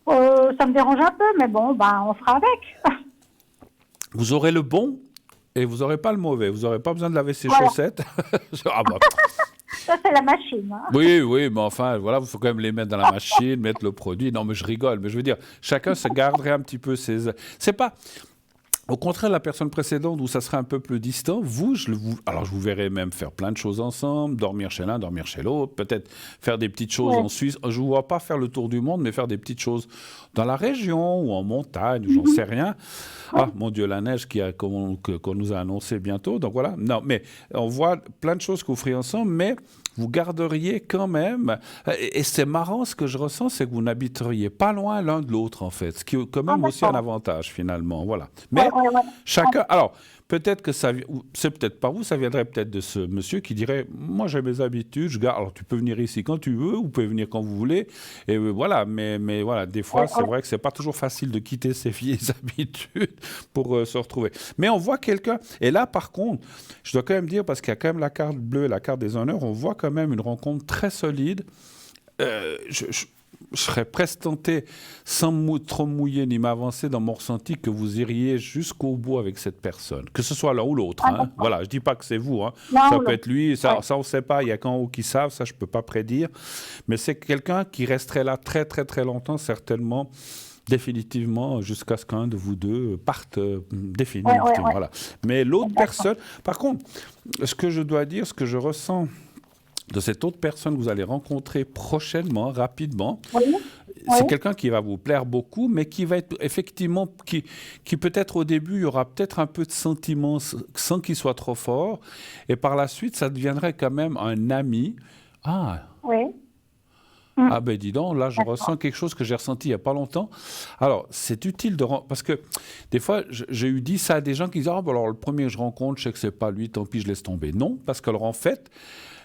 Ça me dérange un peu, mais bon, on fera avec. Vous aurez le bon et vous n'aurez pas le mauvais. Vous n'aurez pas besoin de laver ses chaussettes. Ça, c'est la machine. Hein. Oui, mais enfin, voilà, il faut quand même les mettre dans la machine, mettre le produit. Non, mais je rigole. Mais je veux dire, chacun se garderait un petit peu ses... C'est pas... Au contraire, la personne précédente où ça serait un peu plus distant, alors je vous verrai même faire plein de choses ensemble, dormir chez l'un, dormir chez l'autre, peut-être faire des petites choses en Suisse. Je ne vous vois pas faire le tour du monde, mais faire des petites choses dans la région ou en montagne, j'en sais rien. Ah, mon Dieu, la neige qu'on nous a annoncé bientôt. Donc voilà. Non, mais on voit plein de choses que vous feriez ensemble, mais vous garderiez quand même... Et c'est marrant, ce que je ressens, c'est que vous n'habiteriez pas loin l'un de l'autre, en fait. Ce qui est quand même aussi un avantage, finalement. Voilà. Mais chacun... Alors, peut-être que c'est peut-être pas vous, ça viendrait peut-être de ce monsieur qui dirait « Moi, j'ai mes habitudes, je garde... Alors, tu peux venir ici quand tu veux, ou vous pouvez venir quand vous voulez. » Et voilà, mais voilà, des fois, c'est vrai que c'est pas toujours facile de quitter ses vieilles habitudes pour se retrouver. Mais on voit quelqu'un... Et là, par contre, je dois quand même dire, parce qu'il y a quand même la carte bleue et la carte des honneurs, on voit quand même une rencontre très solide. Je serais presque tenté, sans trop mouiller ni m'avancer dans mon ressenti, que vous iriez jusqu'au bout avec cette personne, que ce soit l'un ou l'autre. Hein. Voilà, je ne dis pas que c'est vous. Hein. Ça peut être lui, ça on ne sait pas, il y a qu'en haut qui savent, ça je ne peux pas prédire. Mais c'est quelqu'un qui resterait là très très très longtemps, certainement, définitivement, jusqu'à ce qu'un de vous deux parte définitivement. Voilà. Mais l'autre personne, par contre, ce que je dois dire, ce que je ressens de cette autre personne que vous allez rencontrer prochainement, rapidement, c'est quelqu'un qui va vous plaire beaucoup, mais qui va être effectivement, qui peut-être au début, il y aura peut-être un peu de sentiments sans qu'il soit trop fort, et par la suite, ça deviendrait quand même un ami. Ah ben dis donc, là je ressens quelque chose que j'ai ressenti il n'y a pas longtemps. Alors, c'est utile parce que des fois, j'ai dit ça à des gens qui disent « Ah ben alors le premier que je rencontre, je sais que c'est pas lui, tant pis, je laisse tomber. » Non, parce que alors en fait,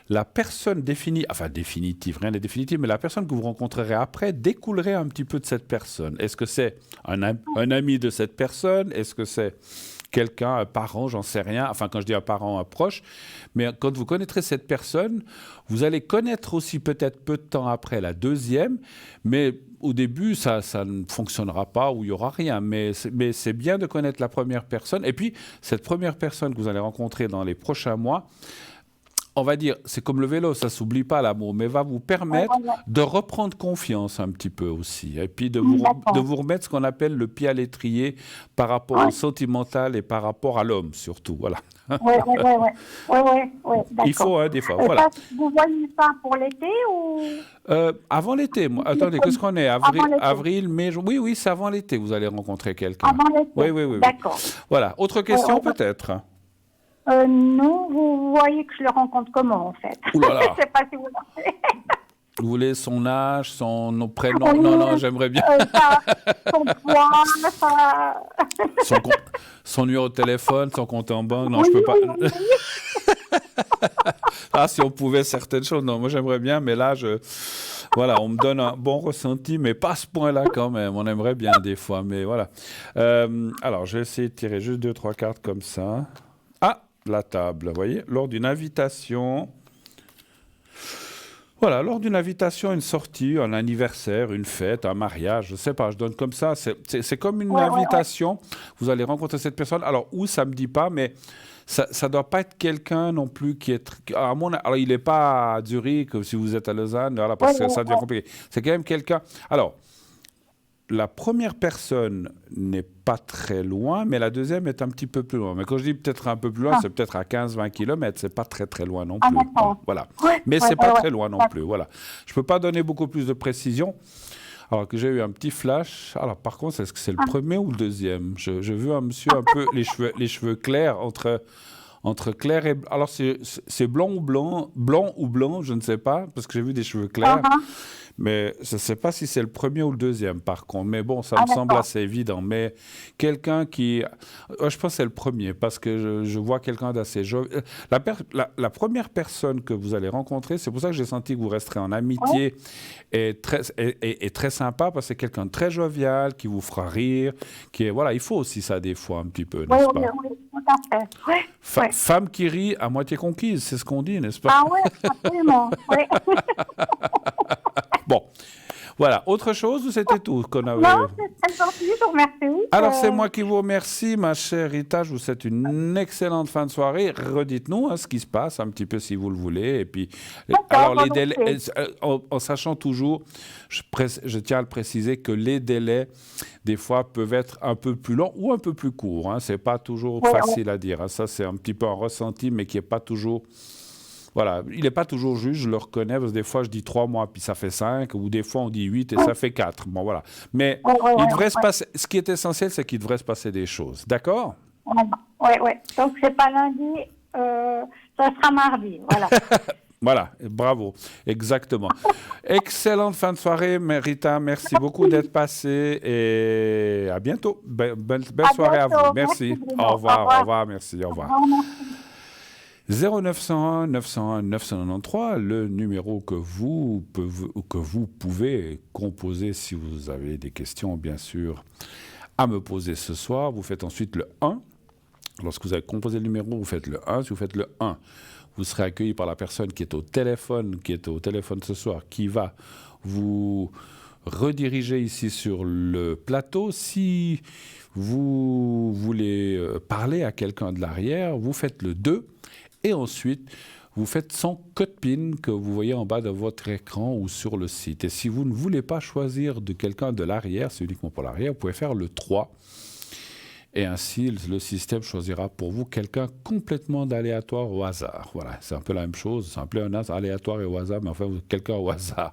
la personne définitive, rien n'est définitif, mais la personne que vous rencontrerez après découlerait un petit peu de cette personne. Est-ce que c'est un ami de cette personne? Est-ce que c'est quelqu'un, un parent, j'en sais rien. Enfin, quand je dis un parent, un proche. Mais quand vous connaîtrez cette personne, vous allez connaître aussi peut-être peu de temps après la deuxième, mais au début, ça ne fonctionnera pas ou il n'y aura rien. Mais c'est bien de connaître la première personne. Et puis, cette première personne que vous allez rencontrer dans les prochains mois, on va dire, c'est comme le vélo, ça s'oublie pas l'amour, mais va vous permettre de reprendre confiance un petit peu aussi, et puis de vous remettre ce qu'on appelle le pied à l'étrier par rapport au sentimental et par rapport à l'homme surtout, voilà. Oui, d'accord. Il faut, hein, des fois, voilà. Vous voyez ça pour l'été ou avant l'été, attendez, qu'est-ce qu'on est? Avril, mai, oui, c'est avant l'été, vous allez rencontrer quelqu'un. Avant l'été, oui. D'accord. Voilà, autre question peut-être? Non, vous voyez que je le rencontre comment, en fait? Ouh là là. Je ne sais pas si vous en savez. Vous voulez son âge, son prénom? Non, j'aimerais bien. Son poids, son numéro de téléphone, son compte en banque. Non, je peux pas. Ah, si on pouvait certaines choses. Non, moi j'aimerais bien, mais là, voilà, on me donne un bon ressenti, mais pas à ce point-là quand même. On aimerait bien des fois, mais voilà. Alors, je vais essayer de tirer juste 2-3 cartes comme ça. Ah, la table, vous voyez, lors d'une invitation. Voilà, lors d'une invitation, une sortie, un anniversaire, une fête, un mariage, je ne sais pas, je donne comme ça. C'est comme une invitation. Vous allez rencontrer cette personne. Alors, où, ça ne me dit pas, mais ça ne doit pas être quelqu'un non plus qui est... Alors, il n'est pas à Zurich, si vous êtes à Lausanne, voilà, parce que ça devient compliqué. C'est quand même quelqu'un... Alors, la première personne n'est pas très loin, mais la deuxième est un petit peu plus loin. Mais quand je dis peut-être un peu plus loin, c'est peut-être à 15-20 km. C'est pas très très loin non plus. Voilà. Mais c'est pas très loin non plus. Voilà. Je peux pas donner beaucoup plus de précision. Alors que j'ai eu un petit flash. Alors par contre, est-ce que c'est le premier ou le deuxième? Je veux un monsieur un peu les cheveux clairs entre clair et... Alors c'est blanc ou blanc, je ne sais pas, parce que j'ai vu des cheveux clairs. Mais je ne sais pas si c'est le premier ou le deuxième, par contre. Mais bon, ça me semble assez évident. Mais quelqu'un qui... je pense que c'est le premier, parce que je vois quelqu'un d'assez jovial. La première personne que vous allez rencontrer, c'est pour ça que j'ai senti que vous resterez en amitié et très sympa, parce que c'est quelqu'un de très jovial, qui vous fera rire, qui est... Voilà, il faut aussi ça des fois, un petit peu, n'est-ce pas? Oui, tout à fait. Femme qui rit à moitié conquise, c'est ce qu'on dit, n'est-ce pas? Ah oui, absolument, oui. Bon, voilà. Autre chose ou c'était tout qu'on avait? Non, c'est très gentil, je vous remercie. Alors, c'est moi qui vous remercie, ma chère Rita. Je vous souhaite une excellente fin de soirée. Redites-nous ce qui se passe un petit peu si vous le voulez. Et puis, alors, les délais, en sachant toujours, je tiens à le préciser, que les délais, des fois, peuvent être un peu plus longs ou un peu plus courts. Ce n'est pas toujours facile à dire. Ça, c'est un petit peu un ressenti, mais qui n'est pas toujours... Voilà, il n'est pas toujours juste, je le reconnais, parce que des fois je dis 3 mois, puis ça fait 5, ou des fois on dit 8 et ça fait 4. Bon, voilà. Mais il devrait se passer, ce qui est essentiel, c'est qu'il devrait se passer des choses. D'accord? Oui. Donc c'est pas lundi, ça sera mardi. Voilà. Voilà, bravo, exactement. Excellente fin de soirée, Rita. Merci beaucoup d'être passée et à bientôt. Belle soirée à vous. Merci. Au revoir, merci, au revoir. 0901 901 993, le numéro que vous pouvez composer si vous avez des questions, bien sûr, à me poser ce soir. Vous faites ensuite le 1. Lorsque vous avez composé le numéro, vous faites le 1. Si vous faites le 1, vous serez accueilli par la personne qui est au téléphone ce soir, qui va vous rediriger ici sur le plateau. Si vous voulez parler à quelqu'un de l'arrière, vous faites le 2. Et ensuite, vous faites son code PIN que vous voyez en bas de votre écran ou sur le site. Et si vous ne voulez pas choisir de quelqu'un de l'arrière, c'est uniquement pour l'arrière, vous pouvez faire le 3. Et ainsi, le système choisira pour vous quelqu'un complètement d'aléatoire au hasard. Voilà, c'est un peu la même chose. C'est un peu un aléatoire et au hasard, mais enfin, quelqu'un au hasard.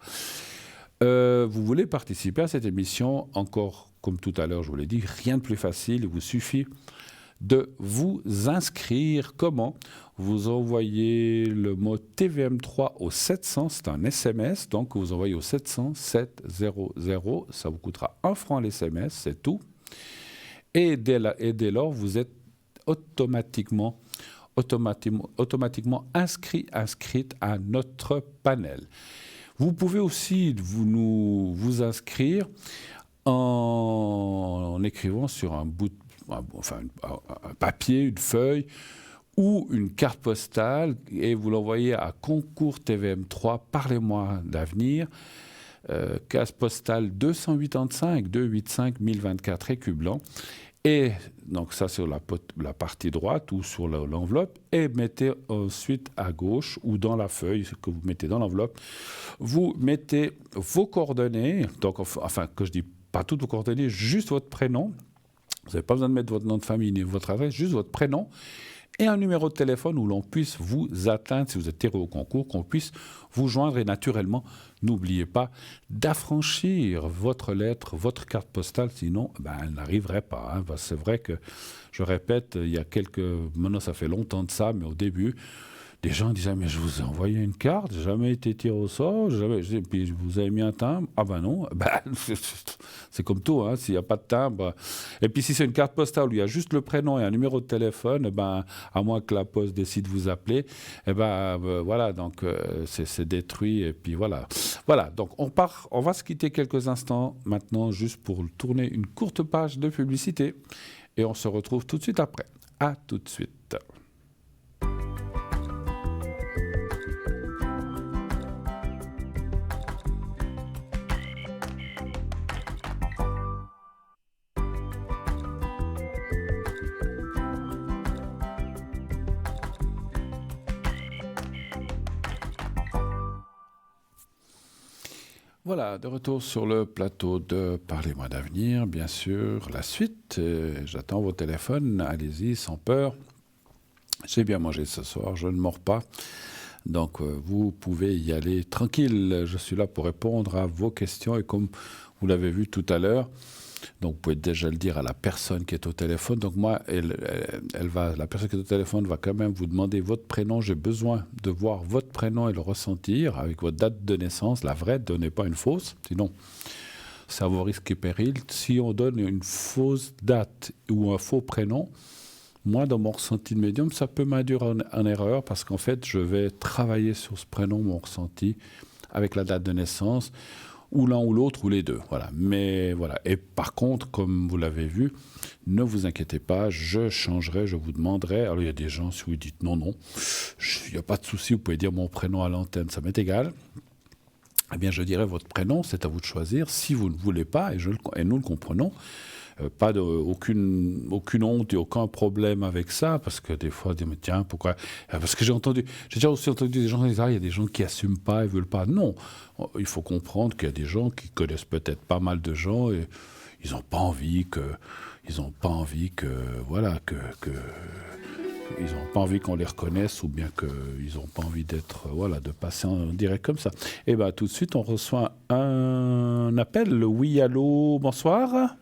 Vous voulez participer à cette émission, encore comme tout à l'heure, je vous l'ai dit, rien de plus facile. Il vous suffit de vous inscrire. Comment? Vous envoyez le mot TVM3 au 700, c'est un SMS, donc vous envoyez au 700 700, ça vous coûtera 1 franc l'SMS, c'est tout. Et dès lors, vous êtes automatiquement inscrite à notre panel. Vous pouvez aussi vous inscrire en écrivant sur un papier, une feuille ou une carte postale et vous l'envoyez à Concours TVM3, Parlez-moi d'avenir, case postale 285 285 1024 Écublens. Et donc ça sur la partie droite ou sur l'enveloppe, et mettez ensuite à gauche ou dans la feuille que vous mettez dans l'enveloppe, vous mettez vos coordonnées, donc enfin que je dis pas toutes vos coordonnées, juste votre prénom. Vous n'avez pas besoin de mettre votre nom de famille ni votre adresse, juste votre prénom et un numéro de téléphone où l'on puisse vous atteindre si vous êtes tiré au concours, qu'on puisse vous joindre. Et naturellement, n'oubliez pas d'affranchir votre lettre, votre carte postale, sinon elle n'arriverait pas. Hein. C'est vrai que, je répète, il y a maintenant ça fait longtemps de ça, mais au début, des gens disaient, mais je vous ai envoyé une carte, j'ai jamais été tiré au sort, puis vous avez mis un timbre. Ah ben non, c'est comme tout, hein, s'il n'y a pas de timbre. Et puis si c'est une carte postale où il y a juste le prénom et un numéro de téléphone, à moins que la poste décide de vous appeler, voilà, donc c'est détruit. Et puis voilà. Voilà, donc on va se quitter quelques instants maintenant, juste pour tourner une courte page de publicité. Et on se retrouve tout de suite après. À tout de suite. Voilà, de retour sur le plateau de Parlez-moi d'avenir, bien sûr. La suite, j'attends vos téléphones, allez-y, sans peur. J'ai bien mangé ce soir, je ne mords pas. Donc, vous pouvez y aller tranquille. Je suis là pour répondre à vos questions. Et comme vous l'avez vu tout à l'heure, donc vous pouvez déjà le dire à la personne qui est au téléphone. Donc moi, la personne qui est au téléphone va quand même vous demander votre prénom. J'ai besoin de voir votre prénom et le ressentir avec votre date de naissance, la vraie, donnez pas une fausse. Sinon, c'est à vos risques et périls. Si on donne une fausse date ou un faux prénom, moi, dans mon ressenti de médium, ça peut m'induire en erreur parce qu'en fait, je vais travailler sur ce prénom, mon ressenti, avec la date de naissance, ou l'un ou l'autre, ou les deux. Voilà. Mais voilà. Et par contre, comme vous l'avez vu, ne vous inquiétez pas, je changerai, je vous demanderai. Alors, il y a des gens, si vous dites non, il n'y a pas de souci, vous pouvez dire mon prénom à l'antenne, ça m'est égal. Eh bien, je dirai votre prénom, c'est à vous de choisir. Si vous ne voulez pas, et nous le comprenons, aucune honte et aucun problème avec ça, parce que des fois, on dit, mais tiens, pourquoi? Parce que j'ai déjà aussi entendu des gens qui disent, il y a des gens qui n'assument pas, ils ne veulent pas. Non, il faut comprendre qu'il y a des gens qui connaissent peut-être pas mal de gens et ils n'ont pas envie ils n'ont pas envie qu'on les reconnaisse ou bien qu'ils n'ont pas envie de passer en direct comme ça. Et bien, tout de suite, on reçoit un appel. Oui, allô, bonsoir.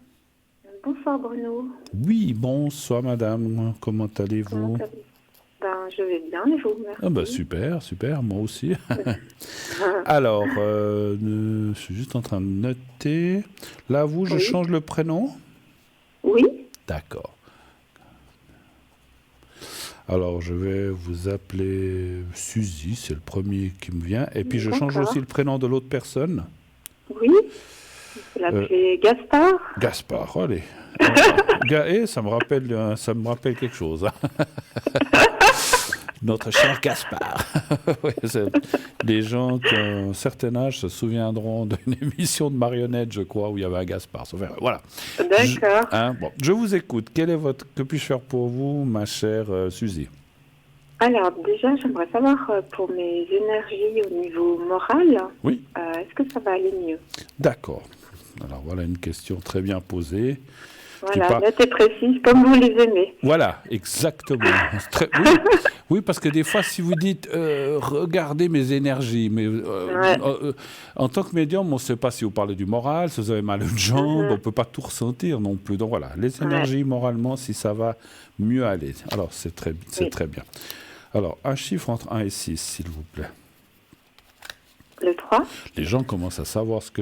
Bonsoir Bruno. Oui, bonsoir madame. Comment allez-vous? Je vais bien et vous? Merci. Super, moi aussi. Alors, je suis juste en train de noter. Là, je change le prénom? Oui. D'accord. Alors, je vais vous appeler Suzy, c'est le premier qui me vient. Et puis, je change aussi le prénom de l'autre personne. Oui. Vous l'appelez Gaspard? Gaspard, allez. Ça me rappelle quelque chose. Notre cher Gaspard. Oui, les gens qui ont un certain âge se souviendront d'une émission de marionnettes, je crois, où il y avait un Gaspard. Voilà. D'accord. Je vous écoute. Que puis-je faire pour vous, ma chère Suzy? Alors, déjà, j'aimerais savoir pour mes énergies au niveau moral, oui. Est-ce que ça va aller mieux? D'accord. Alors, voilà une question très bien posée. Voilà, nette et précise, comme vous les aimez. Voilà, exactement. Oui, parce que des fois, si vous dites regardez mes énergies, mais en tant que médium, on ne sait pas si vous parlez du moral, si vous avez mal à une jambe, on ne peut pas tout ressentir non plus. Donc voilà, les énergies moralement, si ça va mieux aller. Alors, c'est très bien. Alors, un chiffre entre 1 et 6, s'il vous plaît. Le 3. Les gens commencent à savoir ce que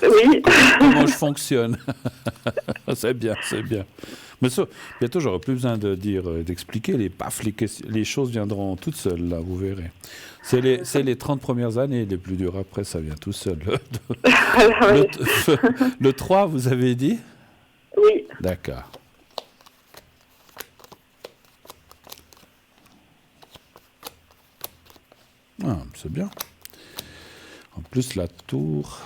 Oui. comment je fonctionne. C'est bien. Mais ça, bientôt, j'aurai plus besoin d'expliquer. Les choses viendront toutes seules, là, vous verrez. C'est les 30 premières années les plus dures. Après, ça vient tout seul. Le 3, vous avez dit? Oui. D'accord. Ah, c'est bien. En plus, la tour...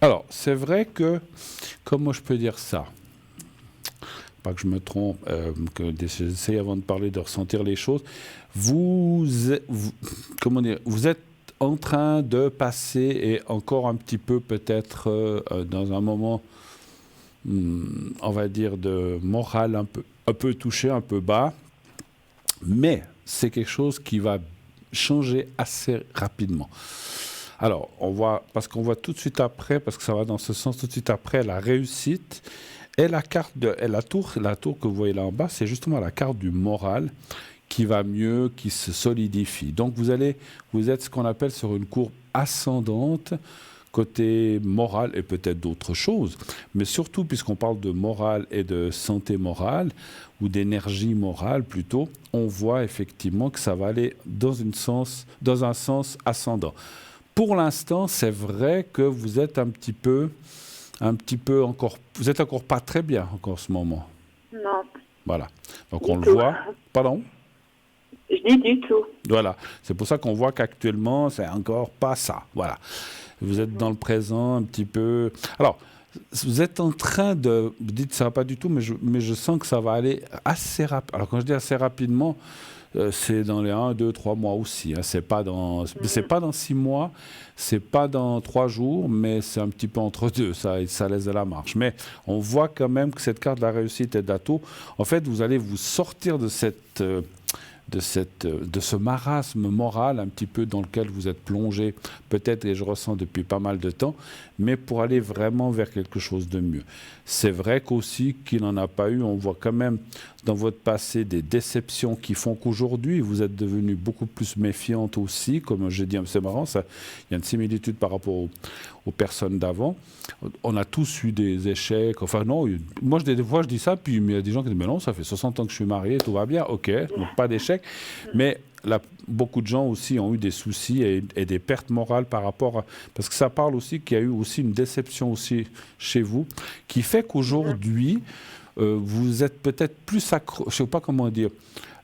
Alors, c'est vrai que, comment je peux dire ça? Pas que je me trompe, que j'essaie avant de parler de ressentir les choses. Comment dire, vous êtes en train de passer, et encore un petit peu peut-être dans un moment, on va dire, de morale un peu touché, un peu bas, mais c'est quelque chose qui va changer assez rapidement. Alors, parce qu'on voit tout de suite après, parce que ça va dans ce sens, tout de suite après, la réussite. Et la tour que vous voyez là en bas, c'est justement la carte du moral qui va mieux, qui se solidifie. Donc vous êtes ce qu'on appelle sur une courbe ascendante, côté moral et peut-être d'autres choses. Mais surtout, puisqu'on parle de morale et de santé morale, ou d'énergie morale plutôt, on voit effectivement que ça va aller dans un sens ascendant. Pour l'instant, c'est vrai que vous êtes un petit peu encore, vous êtes encore pas très bien encore en ce moment. Non. Voilà. Donc on le voit. Pardon? Je dis du tout. Voilà. C'est pour ça qu'on voit qu'actuellement, c'est encore pas ça. Voilà. Vous êtes dans le présent un petit peu. Alors, vous êtes en train de. Vous dites que ça va pas du tout, mais je sens que ça va aller assez rapidement. Alors quand je dis assez rapidement, c'est dans les 1, 2, 3 mois aussi. Hein. C'est pas dans 6 mois, c'est pas dans 3 jours, mais c'est un petit peu entre deux. Ça laisse de la marche. Mais on voit quand même que cette carte de la réussite et d'Ato, en fait, vous allez vous sortir de ce marasme moral un petit peu dans lequel vous êtes plongé, peut-être, et je ressens depuis pas mal de temps, mais pour aller vraiment vers quelque chose de mieux. C'est vrai qu'aussi qu'il n'en a pas eu, on voit quand même dans votre passé des déceptions qui font qu'aujourd'hui, vous êtes devenue beaucoup plus méfiante aussi, comme j'ai dit, c'est marrant, il y a une similitude par rapport aux personnes d'avant. On a tous eu des échecs, enfin non, moi des fois je dis ça, puis il y a des gens qui disent, mais non, ça fait 60 ans que je suis marié, tout va bien, ok, donc pas d'échec, mais beaucoup de gens aussi ont eu des soucis et des pertes morales par rapport à... Parce que ça parle aussi qu'il y a eu aussi une déception aussi chez vous, qui fait qu'aujourd'hui, vous êtes peut-être plus accroché, je ne sais pas comment dire,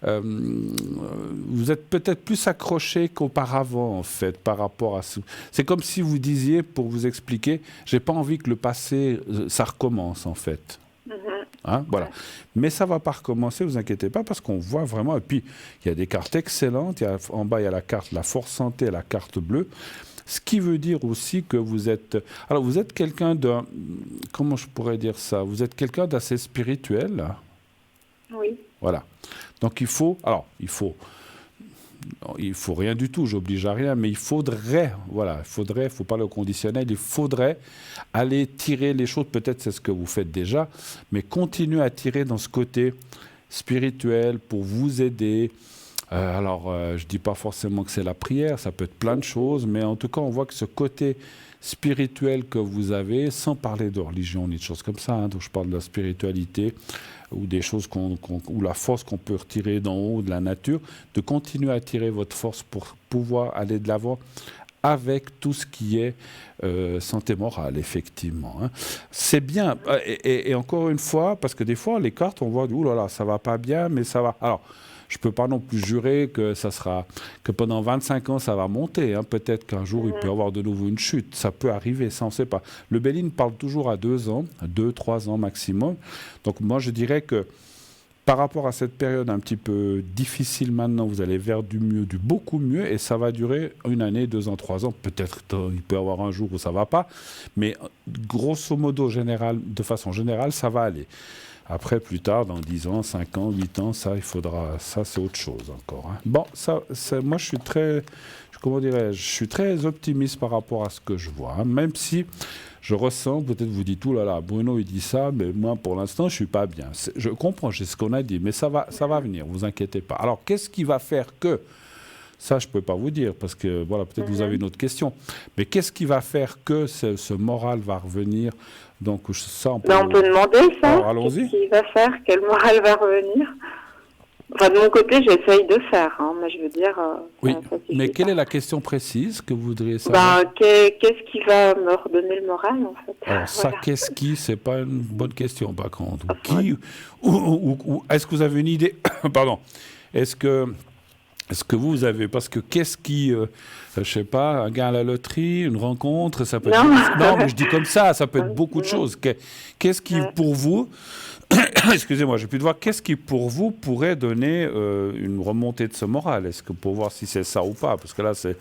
vous êtes peut-être plus accroché qu'auparavant, en fait, par rapport à ça. C'est comme si vous disiez, pour vous expliquer, j'ai pas envie que le passé, ça recommence, en fait. Hein, voilà. Mais ça ne va pas recommencer, vous inquiétez pas, parce qu'on voit vraiment... Et puis, il y a des cartes excellentes. En bas, il y a la carte La Force Santé et la carte bleue. Ce qui veut dire aussi que vous êtes... Alors, vous êtes quelqu'un de... Comment je pourrais dire ça? Vous êtes quelqu'un d'assez spirituel. Oui. Voilà. Donc, il faut rien du tout, j'oblige à rien, mais il faudrait, faut parler au conditionnel, il faudrait aller tirer les choses, peut-être c'est ce que vous faites déjà, mais continuer à tirer dans ce côté spirituel pour vous aider. Je ne dis pas forcément que c'est la prière, ça peut être plein de choses, mais en tout cas, on voit que ce côté spirituel que vous avez, sans parler de religion ni de choses comme ça, hein, donc je parle de la spiritualité, ou des choses ou la force qu'on peut retirer d'en haut de la nature, de continuer à tirer votre force pour pouvoir aller de l'avant avec tout ce qui est santé morale, effectivement. Hein. C'est bien, et encore une fois, parce que des fois, les cartes, on voit, ouh là là, ça va pas bien, mais ça va... Alors, je ne peux pas non plus jurer que pendant 25 ans, ça va monter. Hein. Peut-être qu'un jour, il peut y avoir de nouveau une chute. Ça peut arriver, ça, on ne sait pas. Le Béline parle toujours à 2 ans, 2-3 ans maximum. Donc moi, je dirais que par rapport à cette période un petit peu difficile maintenant, vous allez vers du mieux, du beaucoup mieux, et ça va durer 1 année, 2 ans, 3 ans. Peut-être il peut y avoir un jour où ça ne va pas, mais grosso modo, de façon générale, ça va aller. Après, plus tard, dans 10 ans, 5 ans, 8 ans, ça c'est autre chose encore. Hein. Bon, moi, je suis très optimiste par rapport à ce que je vois. Hein. Même si je ressens, peut-être vous dites, là là, Bruno, il dit ça, mais moi, pour l'instant, je ne suis pas bien. Je comprends, c'est ce qu'on a dit, mais ça va venir, vous inquiétez pas. Alors, qu'est-ce qui va faire que... Ça, je ne peux pas vous dire, parce que, voilà, peut-être vous avez une autre question. Mais qu'est-ce qui va faire que ce moral va revenir? Donc, ça, on peut demander ça. Alors, allons-y. Qu'est-ce qui va faire? Quel moral va revenir? Enfin, de mon côté, j'essaye de faire, hein, mais je veux dire... oui, mais quelle est la question précise que vous voudriez savoir? Qu'est-ce qui va me redonner le moral, en fait? Alors, ça, c'est pas une bonne question, par contre. Qui, ou est-ce que vous avez une idée? Pardon. Est-ce que Est-ce que vous avez... Parce que qu'est-ce qui... je sais pas, un gain à la loterie, une rencontre, ça peut être... Non, mais je dis comme ça peut être beaucoup de choses. Qu'est-ce qui, pour vous... Excusez-moi, j'ai pu te voir. Qu'est-ce qui, pour vous, pourrait donner une remontée de ce moral? Est-ce que pour voir si c'est ça ou pas? Parce que là, c'est...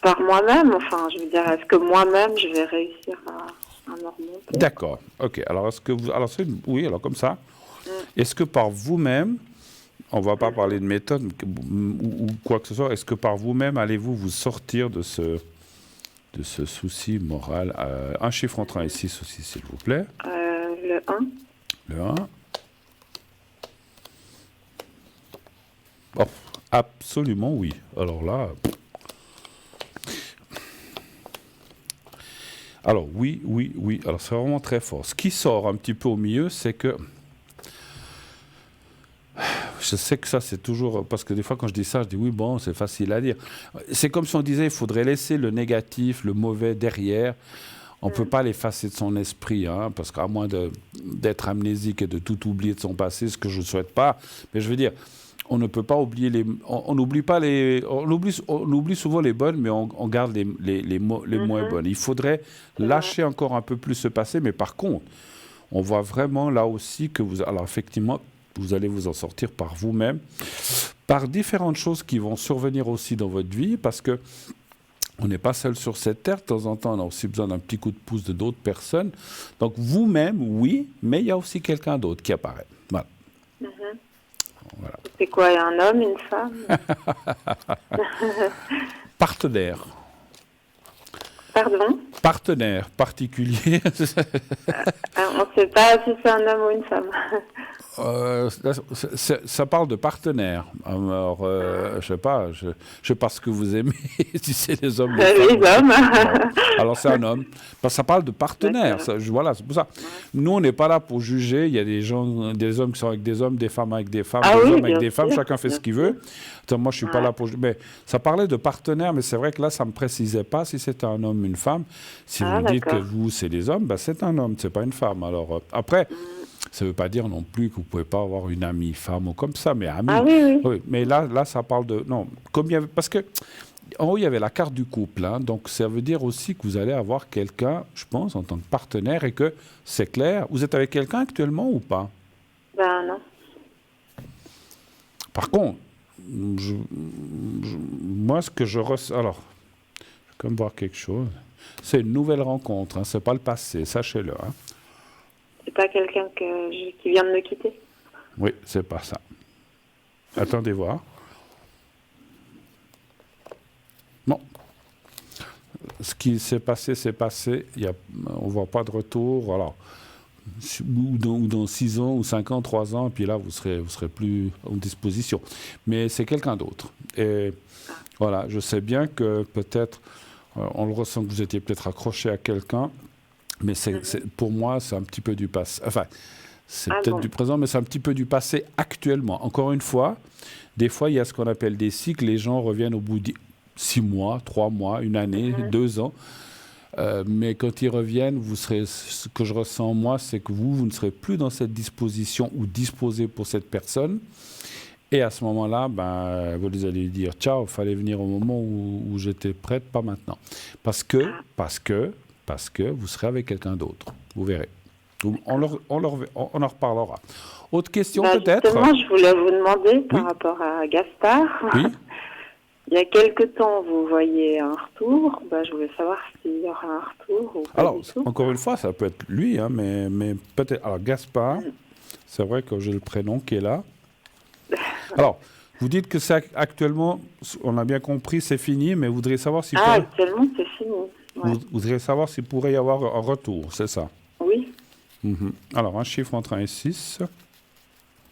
Par moi-même, enfin, je veux dire, est-ce que moi-même, je vais réussir à me remonter? D'accord, ok. Alors, est-ce que vous... Alors, oui, alors comme ça. Est-ce que par vous-même, on ne va pas parler de méthode ou quoi que ce soit, est-ce que par vous-même, allez-vous vous sortir de ce souci moral? Un chiffre entre 1 et 6 aussi, s'il vous plaît. Le 1. Le 1. Oh, absolument oui. Alors là... Alors oui. Alors c'est vraiment très fort. Ce qui sort un petit peu au milieu, c'est que... Je sais que ça, c'est toujours... Parce que des fois, quand je dis ça, je dis oui, bon, c'est facile à dire. C'est comme si on disait, il faudrait laisser le négatif, le mauvais derrière. On ne peut pas l'effacer de son esprit, hein, parce qu'à moins d'être amnésique et de tout oublier de son passé, ce que je ne souhaite pas. Mais je veux dire, on ne peut pas oublier les... On n'oublie pas les... On oublie souvent les bonnes, mais on garde les moins bonnes. Il faudrait lâcher encore un peu plus ce passé, mais par contre, on voit vraiment là aussi que vous... Alors effectivement, vous allez vous en sortir par vous-même, par différentes choses qui vont survenir aussi dans votre vie, parce que on n'est pas seul sur cette terre. De temps en temps, on a aussi besoin d'un petit coup de pouce de d'autres personnes. Donc vous-même, oui, mais il y a aussi quelqu'un d'autre qui apparaît. Voilà. Voilà. C'est quoi, un homme, une femme? Partenaire. Pardon? Partenaire particulier. On ne sait pas si c'est un homme ou une femme. Ça parle de partenaire. Alors, je sais pas ce que vous aimez, si c'est les hommes. Les hommes. Alors, c'est un homme. Ça parle de partenaire. Voilà, c'est pour ça. Nous, on n'est pas là pour juger. Il y a des hommes qui sont avec des hommes, des femmes avec des femmes, des hommes avec des femmes. Chacun fait ce qu'il veut. Moi, je suis pas là pour juger. Mais ça parlait de partenaire, mais c'est vrai que là, ça me précisait pas si c'était un homme ou une femme. Si vous dites que vous, c'est des hommes, ben, c'est un homme, c'est pas une femme. Alors, après... Ça ne veut pas dire non plus que vous ne pouvez pas avoir une amie femme ou comme ça, mais amie. Ah oui. Oui, mais là, ça parle de... Non, comme il y avait, parce que en haut, il y avait la carte du couple. Hein, donc, ça veut dire aussi que vous allez avoir quelqu'un, je pense, en tant que partenaire, et que c'est clair. Vous êtes avec quelqu'un actuellement ou pas? Ben non. Par contre, moi, ce que je ressens... Alors, je vais comme voir quelque chose. C'est une nouvelle rencontre, hein, ce n'est pas le passé, sachez-le. Hein. C'est pas quelqu'un qui vient de me quitter? Oui, c'est pas ça. Attendez voir. Bon. Ce qui s'est passé, c'est passé. On ne voit pas de retour. Alors, ou dans 6 ans, ou 5 ans, 3 ans, et puis là, vous serez plus en disposition. Mais c'est quelqu'un d'autre. Et voilà, je sais bien que peut-être, on le ressent que vous étiez peut-être accroché à quelqu'un. Mais pour moi, c'est un petit peu du passé. Enfin, c'est peut-être du présent, mais c'est un petit peu du passé actuellement. Encore une fois, des fois, il y a ce qu'on appelle des cycles. Les gens reviennent au bout de 6 mois, 3 mois, 1 année, 2 ans. Mais quand ils reviennent, ce que je ressens moi, c'est que vous ne serez plus dans cette disposition ou disposé pour cette personne. Et à ce moment-là, vous allez lui dire « Ciao, il fallait venir au moment où j'étais prête, pas maintenant. » Parce que vous serez avec quelqu'un d'autre. Vous verrez. On en reparlera. Autre question peut-être? Justement, je voulais vous demander par rapport à Gaspard. Oui. Il y a quelque temps, vous voyez un retour. Je voulais savoir s'il y aura un retour ou pas. Alors, du tout. encore une fois, ça peut être lui, hein, mais peut-être... Alors, Gaspard, c'est vrai que j'ai le prénom qui est là. Alors, vous dites que c'est actuellement, on a bien compris, c'est fini, mais vous voudriez savoir si... actuellement, c'est fini. Ouais. Vous voudriez savoir s'il pourrait y avoir un retour, c'est ça? Oui. Alors, un chiffre entre 1 et 6.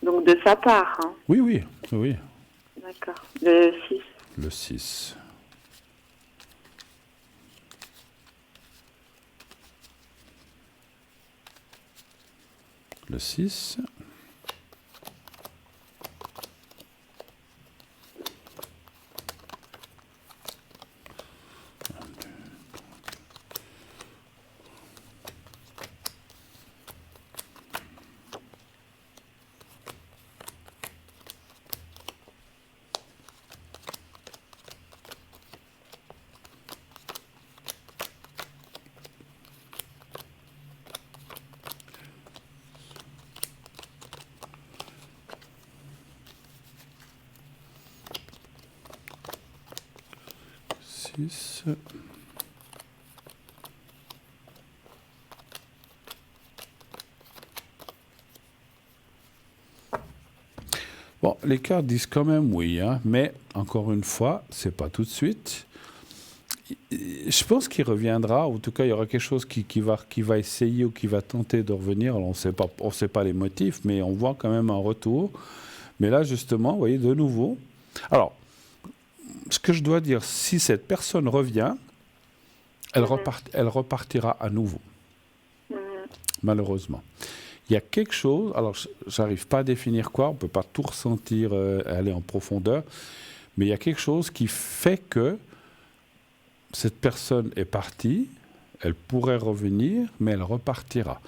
Donc, de sa part. Hein. Oui. D'accord. Le 6. Le 6. Le 6. 6. Bon, les cartes disent quand même oui, hein, mais encore une fois, c'est pas tout de suite. Je pense qu'il reviendra, en tout cas, il y aura quelque chose qui va essayer ou qui va tenter de revenir. Alors, on ne sait pas les motifs, mais on voit quand même un retour. Mais là, justement, vous voyez, de nouveau. Alors, ce que je dois dire, si cette personne revient, elle repartira à nouveau, malheureusement. Il y a quelque chose, alors j'arrive pas à définir quoi, on ne peut pas tout ressentir, aller en profondeur, mais il y a quelque chose qui fait que cette personne est partie, elle pourrait revenir, mais elle repartira.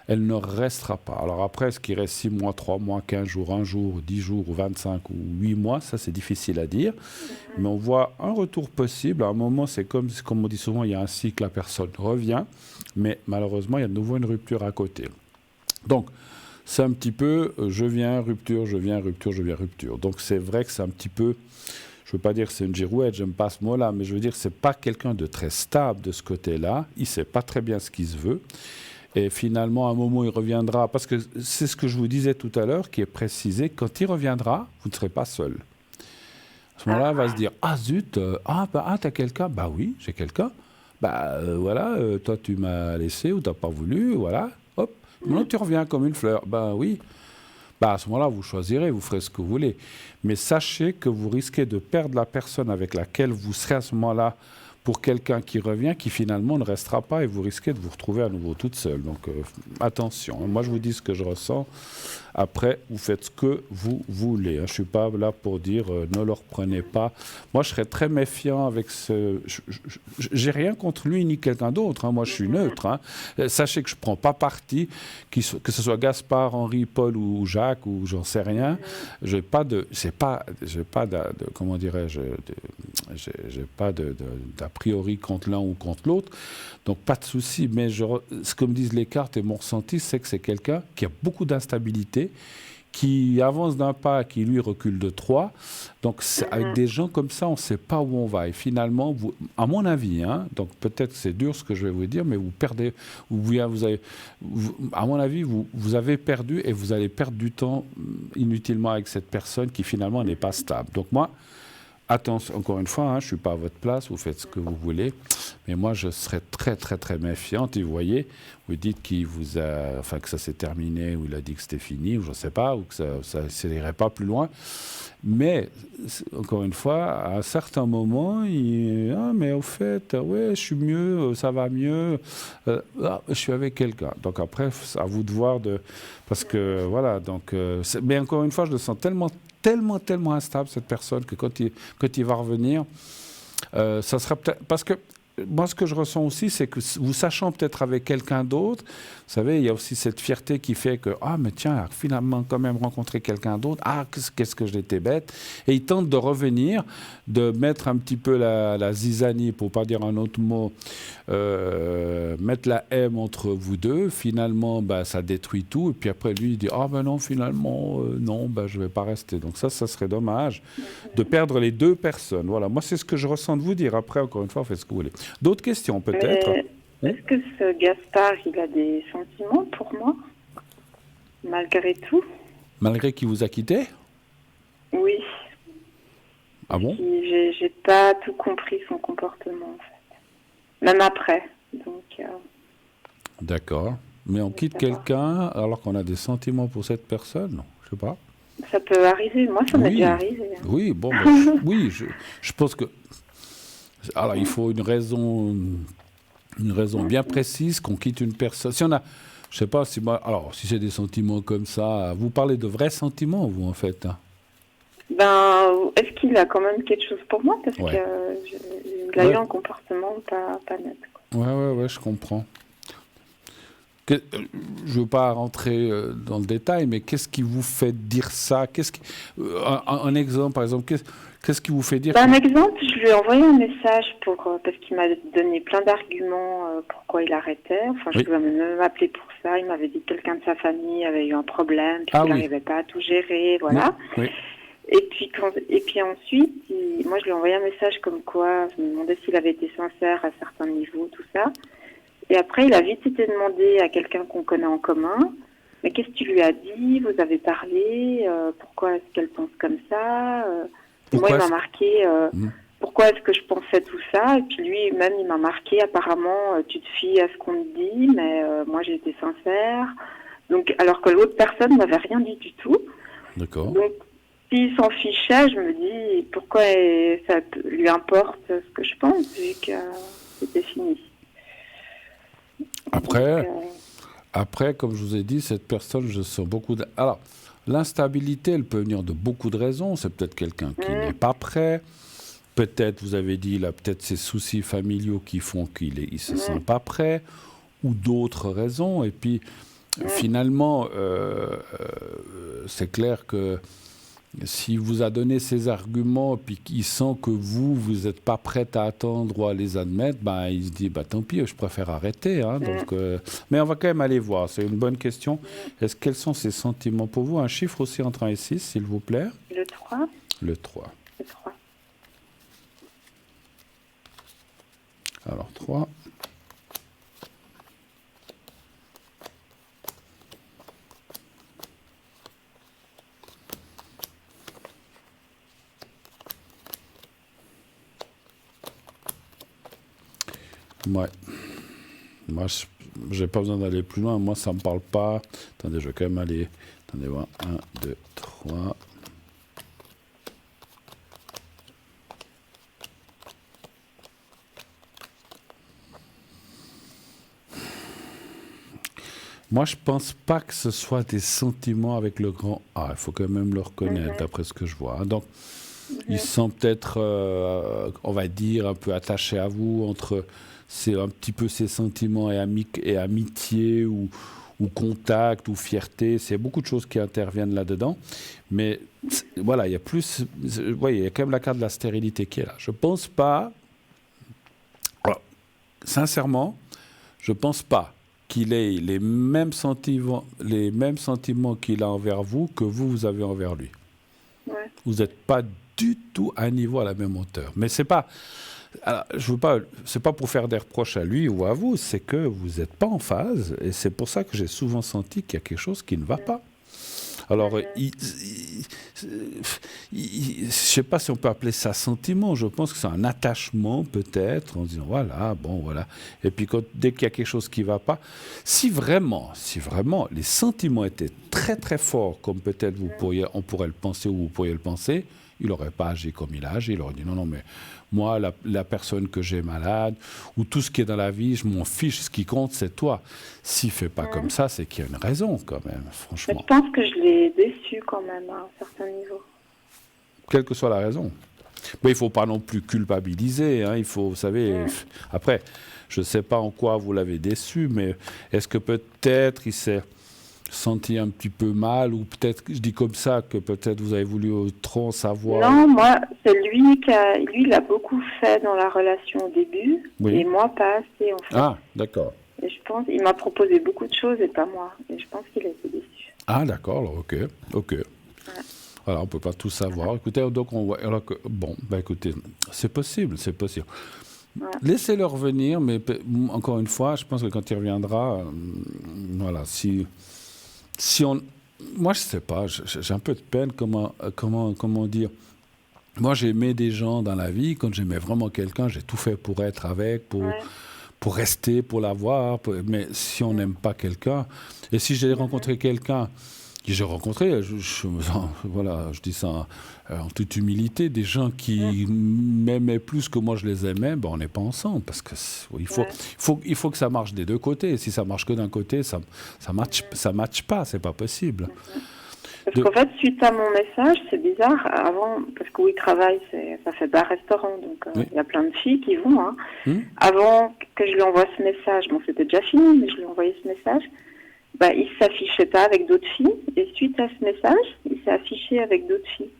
Elle ne restera pas. Alors après, est-ce qu'il reste 6 mois, 3 mois, 15 jours, 1 jour, 10 jours, ou 25 ou 8 mois, ça c'est difficile à dire. Mais on voit un retour possible. À un moment, c'est comme on dit souvent, il y a un cycle, la personne revient, mais malheureusement, il y a de nouveau une rupture à côté. Donc, c'est un petit peu, je viens, rupture, je viens, rupture, je viens, rupture. Donc, c'est vrai que c'est un petit peu, je ne veux pas dire que c'est une girouette, j'aime pas ce mot-là, mais je veux dire que ce n'est pas quelqu'un de très stable de ce côté-là. Il ne sait pas très bien ce qu'il se veut. Et finalement, à un moment, il reviendra, parce que c'est ce que je vous disais tout à l'heure, qui est précisé, quand il reviendra, vous ne serez pas seul. À ce moment-là, il va se dire, ah zut, t'as quelqu'un ? Bah oui, j'ai quelqu'un. Voilà, toi tu m'as laissé ou tu n'as pas voulu, voilà. Maintenant, tu reviens comme une fleur. Ben oui. À ce moment-là, vous choisirez, vous ferez ce que vous voulez. Mais sachez que vous risquez de perdre la personne avec laquelle vous serez à ce moment-là pour quelqu'un qui revient, qui finalement ne restera pas et vous risquez de vous retrouver à nouveau toute seule. Donc, attention. Moi, je vous dis ce que je ressens. Après, vous faites ce que vous voulez. Je ne suis pas là pour dire ne le reprenez pas. Moi, je serais très méfiant avec ce... J'ai rien contre lui ni quelqu'un d'autre. Moi, je suis neutre. Sachez que je ne prends pas parti, que ce soit Gaspard, Henri, Paul ou Jacques ou j'en sais rien. J'ai pas de... comment dirais-je... J'ai pas d'a priori contre l'un ou contre l'autre. Donc, pas de souci. Mais ce que me disent les cartes et mon ressenti, c'est que c'est quelqu'un qui a beaucoup d'instabilité, qui avance d'un pas, qui lui recule de 3. Donc, avec des gens comme ça, on ne sait pas où on va. Et finalement, vous, à mon avis, donc peut-être c'est dur ce que je vais vous dire, mais vous perdez, à mon avis, vous avez perdu et vous allez perdre du temps inutilement avec cette personne qui finalement n'est pas stable. Donc moi, attention, encore une fois, je ne suis pas à votre place, vous faites ce que vous voulez, mais moi je serais très très très méfiante. Et vous voyez, vous dites que ça s'est terminé, ou il a dit que c'était fini, ou je ne sais pas, ou que ça n'irait pas plus loin. Mais, encore une fois, à un certain moment, mais au fait, ouais, je suis mieux, ça va mieux, je suis avec quelqu'un. Donc après, c'est à vous de voir, parce que voilà, donc, mais encore une fois, je le sens tellement instable, cette personne, que quand il va revenir, ça sera peut-être... Parce que moi, ce que je ressens aussi, c'est que vous sachant peut-être avec quelqu'un d'autre, vous savez, il y a aussi cette fierté qui fait que « Ah, mais tiens, finalement, quand même rencontrer quelqu'un d'autre. Ah, qu'est-ce que j'étais bête. » Et il tente de revenir, de mettre un petit peu la zizanie, pour ne pas dire un autre mot, mettre la haine entre vous deux. Finalement, ça détruit tout. Et puis après, lui, il dit « Ah, ben non, finalement, non, je ne vais pas rester. » Donc ça serait dommage de perdre les deux personnes. Voilà, moi, c'est ce que je ressens de vous dire. Après, encore une fois, faites ce que vous voulez. D'autres questions, peut-être? Est-ce que ce Gaspard, il a des sentiments pour moi, malgré tout? Malgré qu'il vous a quitté? Oui. Ah bon? J'ai pas tout compris son comportement, en fait. Même après. Donc, D'accord. Mais on quitte quelqu'un alors qu'on a des sentiments pour cette personne? Non, je sais pas. Ça peut arriver. Moi, ça m'est déjà arrivé. Oui, bon, je pense que... Alors, il faut une raison bien précise qu'on quitte une personne. Si on a, je sais pas, si c'est des sentiments comme ça, vous parlez de vrais sentiments, vous, en fait? Est-ce qu'il a quand même quelque chose pour moi? Parce qu'il a eu un comportement pas net. Ouais, je comprends. Je ne veux pas rentrer dans le détail, mais qu'est-ce qui vous fait dire ça? Un exemple, par exemple, qu'est-ce qui vous fait dire... Un exemple, je lui ai envoyé un message parce qu'il m'a donné plein d'arguments pourquoi il arrêtait. Enfin, je pouvais même m'appeler pour ça. Il m'avait dit que quelqu'un de sa famille avait eu un problème, puis qu'il n'arrivait pas à tout gérer, voilà. Oui. Et puis ensuite, moi je lui ai envoyé un message comme quoi, je me demandais s'il avait été sincère à certains niveaux, tout ça. Et après, il a vite été demandé à quelqu'un qu'on connaît en commun, mais qu'est-ce que tu lui as dit? Vous avez parlé? Pourquoi est-ce qu'elle pense comme ça? Moi, il m'a marqué, pourquoi est-ce que je pensais tout ça? Et puis lui-même, il m'a marqué, apparemment, tu te fies à ce qu'on te dit, mais moi j'ai été sincère. Donc, alors que l'autre personne n'avait rien dit du tout. D'accord. Donc, s'il s'en fichait, je me dis pourquoi ça lui importe ce que je pense, vu que c'était fini. Après, comme je vous ai dit, cette personne, je sens beaucoup de... Alors, l'instabilité, elle peut venir de beaucoup de raisons. C'est peut-être quelqu'un qui n'est pas prêt. Peut-être, vous avez dit, il a peut-être ses soucis familiaux qui font qu'il ne se sent pas prêt, ou d'autres raisons. Et puis, finalement, c'est clair que s'il vous a donné ces arguments, puis qu'il sent que vous n'êtes pas prête à attendre ou à les admettre, il se dit, tant pis, je préfère arrêter. Hein, donc, mais on va quand même aller voir, c'est une bonne question. Quels sont ces sentiments pour vous? Un chiffre aussi entre 1 et 6, s'il vous plaît. Le 3. Le 3. Le 3. Alors, 3. Ouais. Moi, j'ai pas besoin d'aller plus loin. Moi, ça me parle pas. Attendez, je vais quand même aller. Attendez, voir. 1, 2, 3. Moi, je pense pas que ce soit des sentiments avec le grand A. Il faut quand même le reconnaître, d'après ce que je vois. Donc, ils sont peut-être, on va dire, un peu attachés à vous, entre un petit peu ces sentiments et amitié ou contact ou fierté. C'est beaucoup de choses qui interviennent là-dedans. Mais voilà, il y a plus... Vous voyez, il y a quand même la carte de la stérilité qui est là. Je pense pas... Alors, sincèrement, je pense pas qu'il ait les mêmes sentiments qu'il a envers vous que vous avez envers lui. Ouais. Vous n'êtes pas du tout à un niveau à la même hauteur. Mais c'est pas... Alors, c'est pas pour faire des reproches à lui ou à vous, c'est que vous n'êtes pas en phase, et c'est pour ça que j'ai souvent senti qu'il y a quelque chose qui ne va pas. Alors, je ne sais pas si on peut appeler ça sentiment, je pense que c'est un attachement peut-être, en disant voilà. Et puis dès qu'il y a quelque chose qui ne va pas, si vraiment les sentiments étaient très très forts, comme peut-être on pourrait le penser ou vous pourriez le penser, il n'aurait pas agi comme il a agi, il aurait dit non, mais moi, la personne que j'ai malade, ou tout ce qui est dans la vie, je m'en fiche, ce qui compte, c'est toi. S'il ne fait pas comme ça, c'est qu'il y a une raison, quand même, franchement. Mais je pense que je l'ai déçu, quand même, à un certain niveau. Quelle que soit la raison. Mais il ne faut pas non plus culpabiliser, hein. Il faut, vous savez, après, je ne sais pas en quoi vous l'avez déçu, mais est-ce que peut-être il s'est senti un petit peu mal, ou peut-être, je dis comme ça, que peut-être vous avez voulu trop savoir. Non, moi, c'est lui il a beaucoup fait dans la relation au début, et moi pas assez en fait. Ah, d'accord. Et je pense, il m'a proposé beaucoup de choses et pas moi, et je pense qu'il a été déçu. Ah, d'accord, alors, ok. Ouais. Alors, on peut pas tout savoir. Écoutez, donc on voit, écoutez, c'est possible. Ouais. Laissez-le revenir, mais encore une fois, je pense que quand il reviendra, voilà, moi, je sais pas, j'ai un peu de peine, comment dire. Moi, j'ai aimé des gens dans la vie. Quand j'aimais vraiment quelqu'un, j'ai tout fait pour être avec, pour rester, pour l'avoir. Mais si on n'aime pas quelqu'un, et si j'ai rencontré quelqu'un que j'ai rencontré, je dis ça en toute humilité, des gens qui m'aimaient plus que moi je les aimais, on n'est pas ensemble, parce que il faut que ça marche des deux côtés. Si ça marche que d'un côté, ça matche pas, c'est pas possible. Parce qu'en fait, suite à mon message, c'est bizarre, avant, parce que où il travaille, ça fait bar-restaurant, donc il y a plein de filles qui vont. Hein. Avant que je lui envoie ce message, c'était déjà fini, mais je lui ai envoyé ce message, il ne s'affichait pas avec d'autres filles, et suite à ce message, il s'est affiché avec d'autres filles.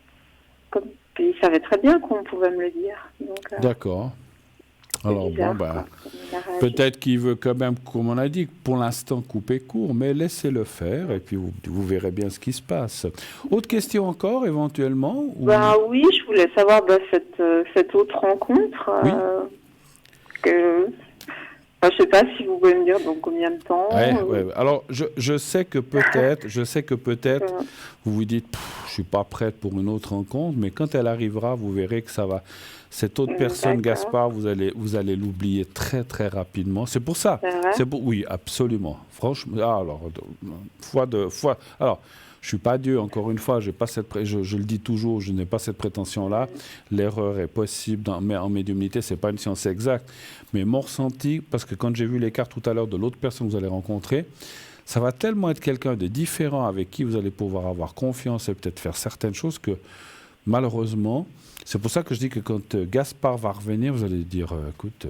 Il savait très bien qu'on pouvait me le dire. Donc, D'accord. Alors bizarre, bon, quoi, peut-être qu'il veut quand même, comme on a dit, pour l'instant couper court, mais laissez-le faire et puis vous verrez bien ce qui se passe. Autre question encore, éventuellement Oui, je voulais savoir cette autre rencontre. Oui. Je ne sais pas si vous pouvez me dire dans combien de temps. Ouais. Alors, je sais que peut-être, vous vous dites, je suis pas prête pour une autre rencontre, mais quand elle arrivera, vous verrez que ça va. Cette autre personne, Gaspard, vous allez l'oublier très très rapidement. C'est pour ça. Oui, absolument. Franchement, alors alors. Je suis pas Dieu, encore une fois, j'ai pas je le dis toujours, je n'ai pas cette prétention-là. L'erreur est possible en médiumnité, c'est pas une science exacte. Mais mon ressenti, parce que quand j'ai vu les cartes tout à l'heure de l'autre personne que vous allez rencontrer, ça va tellement être quelqu'un de différent avec qui vous allez pouvoir avoir confiance et peut-être faire certaines choses que, malheureusement, c'est pour ça que je dis que quand Gaspard va revenir, vous allez dire, écoute,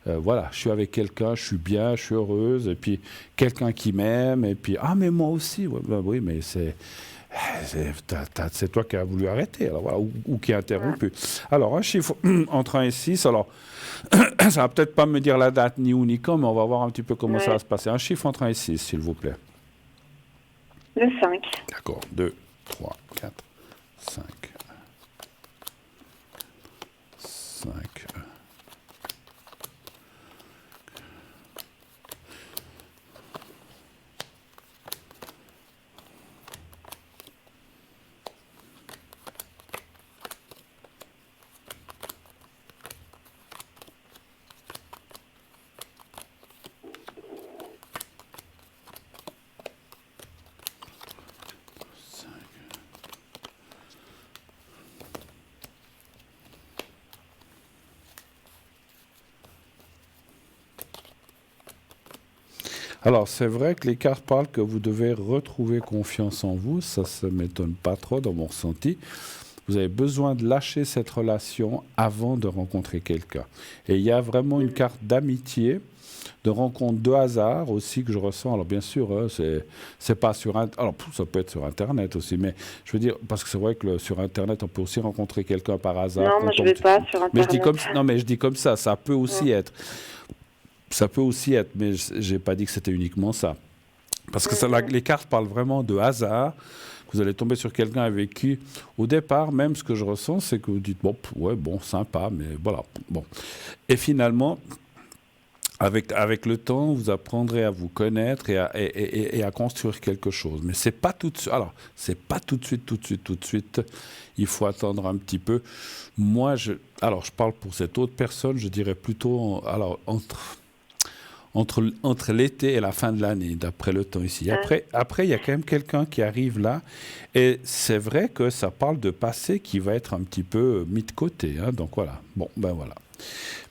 voilà, je suis avec quelqu'un, je suis bien, je suis heureuse, et puis quelqu'un qui m'aime, et puis, mais moi aussi, oui, mais c'est toi qui as voulu arrêter, alors voilà, ou qui a interrompu. Alors, un chiffre entre 1 et 6, alors, ça va peut-être pas me dire la date ni où ni quand, mais on va voir un petit peu comment ça va se passer. Un chiffre entre 1 et 6, s'il vous plaît. Le 5. D'accord, 2, 3, 4, 5. 5. Alors, c'est vrai que les cartes parlent que vous devez retrouver confiance en vous. Ça ne m'étonne pas trop dans mon ressenti. Vous avez besoin de lâcher cette relation avant de rencontrer quelqu'un. Et il y a vraiment une carte d'amitié, de rencontre de hasard aussi que je ressens. Alors, bien sûr, c'est pas sur... Alors, ça peut être sur Internet aussi, mais je veux dire, parce que c'est vrai que sur Internet, on peut aussi rencontrer quelqu'un par hasard. Non, moi, je ne vais pas sur Internet. Mais je dis comme ça, ça peut aussi être... Ça peut aussi être, mais je n'ai pas dit que c'était uniquement ça. Parce que les cartes parlent vraiment de hasard. Vous allez tomber sur quelqu'un avec qui, au départ, même ce que je ressens, c'est que vous dites, bon, sympa, mais voilà. Bon. Et finalement, avec le temps, vous apprendrez à vous connaître et à construire quelque chose. Mais c'est pas tout de suite. Alors, c'est pas tout de suite. Il faut attendre un petit peu. Moi, je parle pour cette autre personne, je dirais plutôt, entre l'été et la fin de l'année, d'après le temps ici. Après, il y a quand même quelqu'un qui arrive là, et c'est vrai que ça parle de passé qui va être un petit peu mis de côté. Hein, donc voilà. Bon, ben voilà.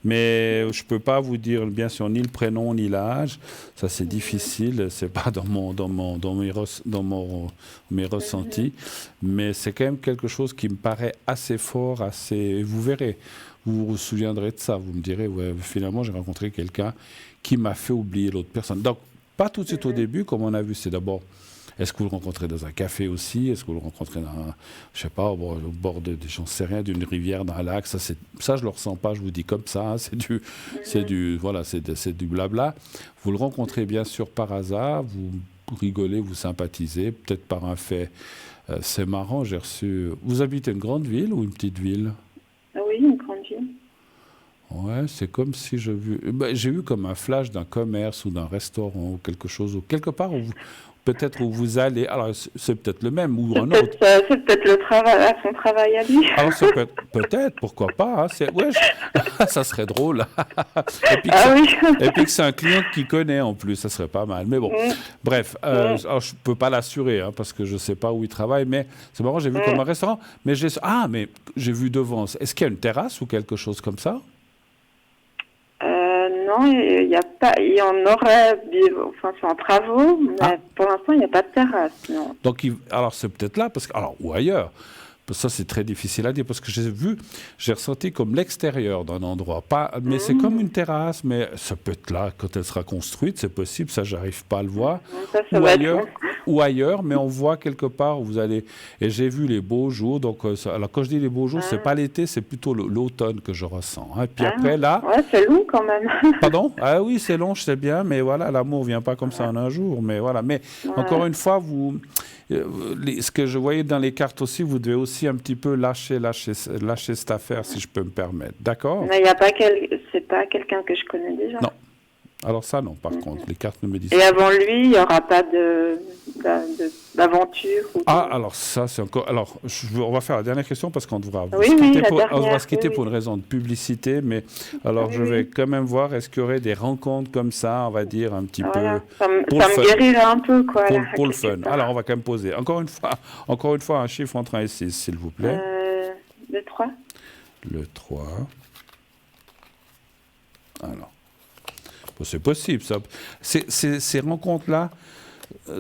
Mais je ne peux pas vous dire, bien sûr, ni le prénom, ni l'âge. Ça, c'est difficile. Ce n'est pas dans mes ressentis. Mais c'est quand même quelque chose qui me paraît assez fort, vous verrez. Vous vous souviendrez de ça. Vous me direz, ouais, finalement, j'ai rencontré quelqu'un qui m'a fait oublier l'autre personne. Donc, pas tout de suite au début, comme on a vu, c'est d'abord, est-ce que vous le rencontrez dans un café aussi? Est-ce que vous le rencontrez je sais pas, au bord j'en sais rien, d'une rivière, d'un lac? Ça, je le ressens pas, je vous dis comme ça, hein, c'est du blabla. Vous le rencontrez bien sûr par hasard, vous rigolez, vous sympathisez, peut-être par un fait. C'est marrant, j'ai reçu... Vous habitez une grande ville ou une petite ville? Oui, une grande ville. Ouais, c'est comme si j'ai eu comme un flash d'un commerce ou d'un restaurant ou quelque chose, ou quelque part où vous allez. Alors, c'est peut-être le même ou un autre. C'est peut-être son travail à lui. Alors, peut-être, pourquoi pas. Hein, ça serait drôle. Et puis que c'est un client qui connaît en plus, ça serait pas mal. Mais bon, bref, alors, je ne peux pas l'assurer hein, parce que je ne sais pas où il travaille, mais c'est marrant, j'ai vu comme un restaurant. Mais j'ai vu devant. Est-ce qu'il y a une terrasse ou quelque chose comme ça? Non, il y a pas. Il y en aurait, enfin, c'est en travaux, mais pour l'instant, il n'y a pas de terrasse. Non. Donc, alors c'est peut-être là, ou ailleurs. Ça, c'est très difficile à dire parce que j'ai ressenti comme l'extérieur d'un endroit. Mais c'est comme une terrasse, mais ça peut être là quand elle sera construite, c'est possible. Ça, j'arrive pas à le voir. Ça va ailleurs. ou ailleurs, mais on voit quelque part où vous allez... Et j'ai vu les beaux jours, donc alors quand je dis les beaux jours, c'est pas l'été, c'est plutôt l'automne que je ressens. Hein. Puis après, là... Ouais, c'est long quand même. Pardon? Ah oui, c'est long, je sais bien, mais voilà, l'amour vient pas comme ça en un jour, mais voilà. Mais encore une fois, ce que je voyais dans les cartes aussi, vous devez aussi un petit peu lâcher cette affaire, si je peux me permettre. D'accord? Mais c'est pas quelqu'un que je connais déjà. Non. Alors ça, non, par contre, les cartes ne me disent pas. Et avant lui, il n'y aura pas d'aventure alors ça, c'est encore... Alors, on va faire la dernière question parce qu'on devra se quitter pour une raison de publicité, mais alors je vais quand même voir, est-ce qu'il y aurait des rencontres comme ça, on va dire, un petit peu... Ça me guérirait un peu, quoi. Pour le fun. Alors, on va quand même poser. Encore une fois, un chiffre entre 1 et 6, s'il vous plaît. Le 3. Le 3. Alors... C'est possible, ça. Ces rencontres-là,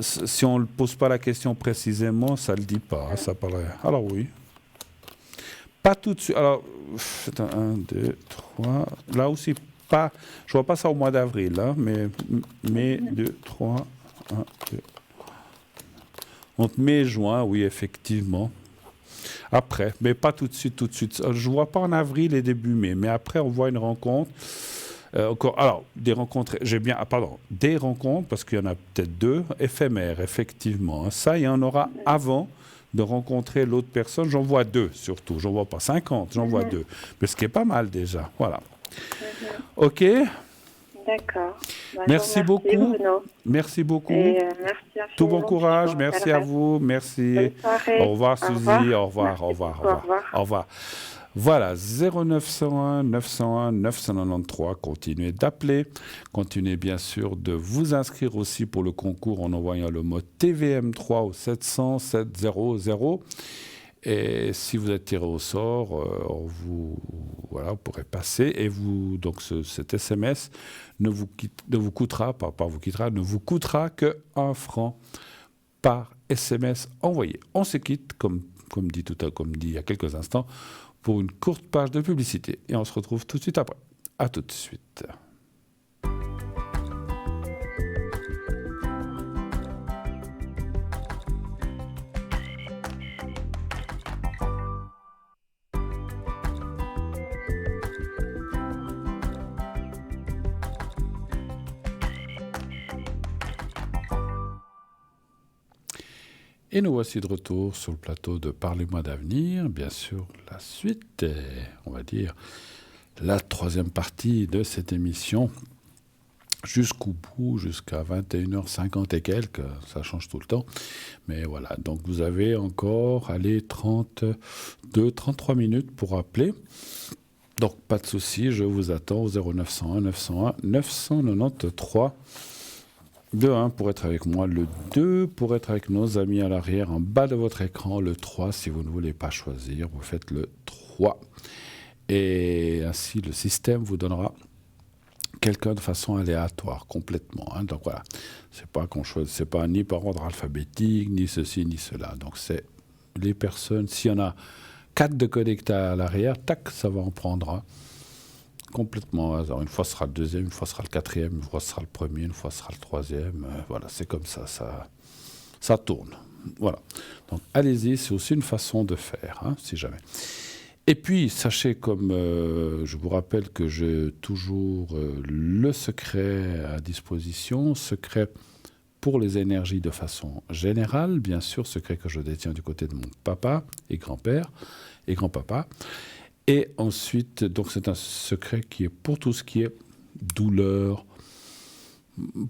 si on ne pose pas la question précisément, ça ne le dit pas. Hein, ça paraît. Alors oui. Pas tout de suite. Alors, 1, 2, 3. Là aussi, pas. Je ne vois pas ça au mois d'avril, hein, mais mai, 2, 3, 1, 2. Entre mai et juin, oui, effectivement. Après, mais pas tout de suite. Je ne vois pas en avril et début mai, mais après, on voit une rencontre. Alors, des rencontres, des rencontres, parce qu'il y en a peut-être 2, éphémères, effectivement. Ça, il y en aura avant de rencontrer l'autre personne. J'en vois 2, surtout. J'en vois pas 50, j'en vois 2. Mais ce qui est pas mal, déjà. Voilà. OK? D'accord. Merci beaucoup. Bruno. Merci beaucoup. Et, merci tout bon courage. Merci à vous. Merci. Au revoir, Suzy. Au revoir. Au revoir. Voilà, 0901 901 993, continuez d'appeler, continuez bien sûr de vous inscrire aussi pour le concours en envoyant le mot TVM3 au 700 700. Et si vous êtes tiré au sort, vous pourrez passer et donc cet SMS ne vous coûtera que 1 franc par SMS envoyé. On se quitte, comme dit il y a quelques instants, pour une courte page de publicité. Et on se retrouve tout de suite après. À tout de suite. Et nous voici de retour sur le plateau de Parlez-moi d'avenir. Bien sûr, la suite, on va dire, la 3e partie de cette émission, jusqu'au bout, jusqu'à 21h50 et quelques, ça change tout le temps. Mais voilà, donc vous avez encore, 33 minutes pour appeler. Donc pas de souci, je vous attends au 0901 901 993. Le 1 pour être avec moi, le 2 pour être avec nos amis à l'arrière, en bas de votre écran, le 3 si vous ne voulez pas choisir, vous faites le 3. Et ainsi, le système vous donnera quelqu'un de façon aléatoire, complètement. Hein. Donc voilà, c'est pas qu'on choisit, c'est pas ni par ordre alphabétique, ni ceci, ni cela. Donc c'est les personnes, s'il y en a 4 de connectés à l'arrière, tac, ça va en prendre un. Complètement au hasard. Une fois ce sera le 2e, une fois ce sera le 4e, une fois ce sera le 1er, une fois ce sera le 3e. Voilà, c'est comme ça, ça tourne. Voilà. Donc allez-y, c'est aussi une façon de faire, hein, si jamais. Et puis, sachez, comme je vous rappelle que j'ai toujours le secret à disposition, secret pour les énergies de façon générale, bien sûr, secret que je détiens du côté de mon papa et grand-père et grand-papa. Et ensuite, donc c'est un secret qui est pour tout ce qui est douleur,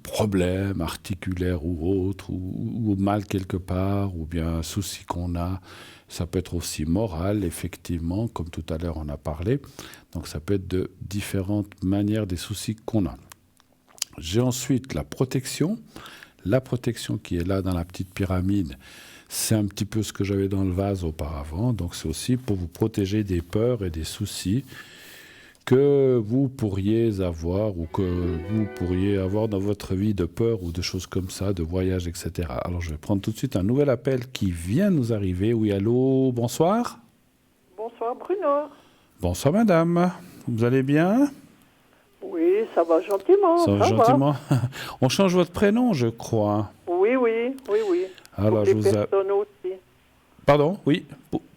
problème articulaire ou autre, ou mal quelque part, ou bien un souci qu'on a. Ça peut être aussi moral, effectivement, comme tout à l'heure on a parlé. Donc ça peut être de différentes manières des soucis qu'on a. J'ai ensuite la protection. La protection qui est là dans la petite pyramide, c'est un petit peu ce que j'avais dans le vase auparavant. Donc c'est aussi pour vous protéger des peurs et des soucis que vous pourriez avoir ou que vous pourriez avoir dans votre vie de peur ou de choses comme ça, de voyage, etc. Alors je vais prendre tout de suite un nouvel appel qui vient nous arriver. Oui, allô, bonsoir. Bonsoir Bruno. Bonsoir madame, vous allez bien? Oui, ça va gentiment. Ça va gentiment. On change votre prénom, je crois. Oui. Alors, pour les personnes aussi. Pardon, oui.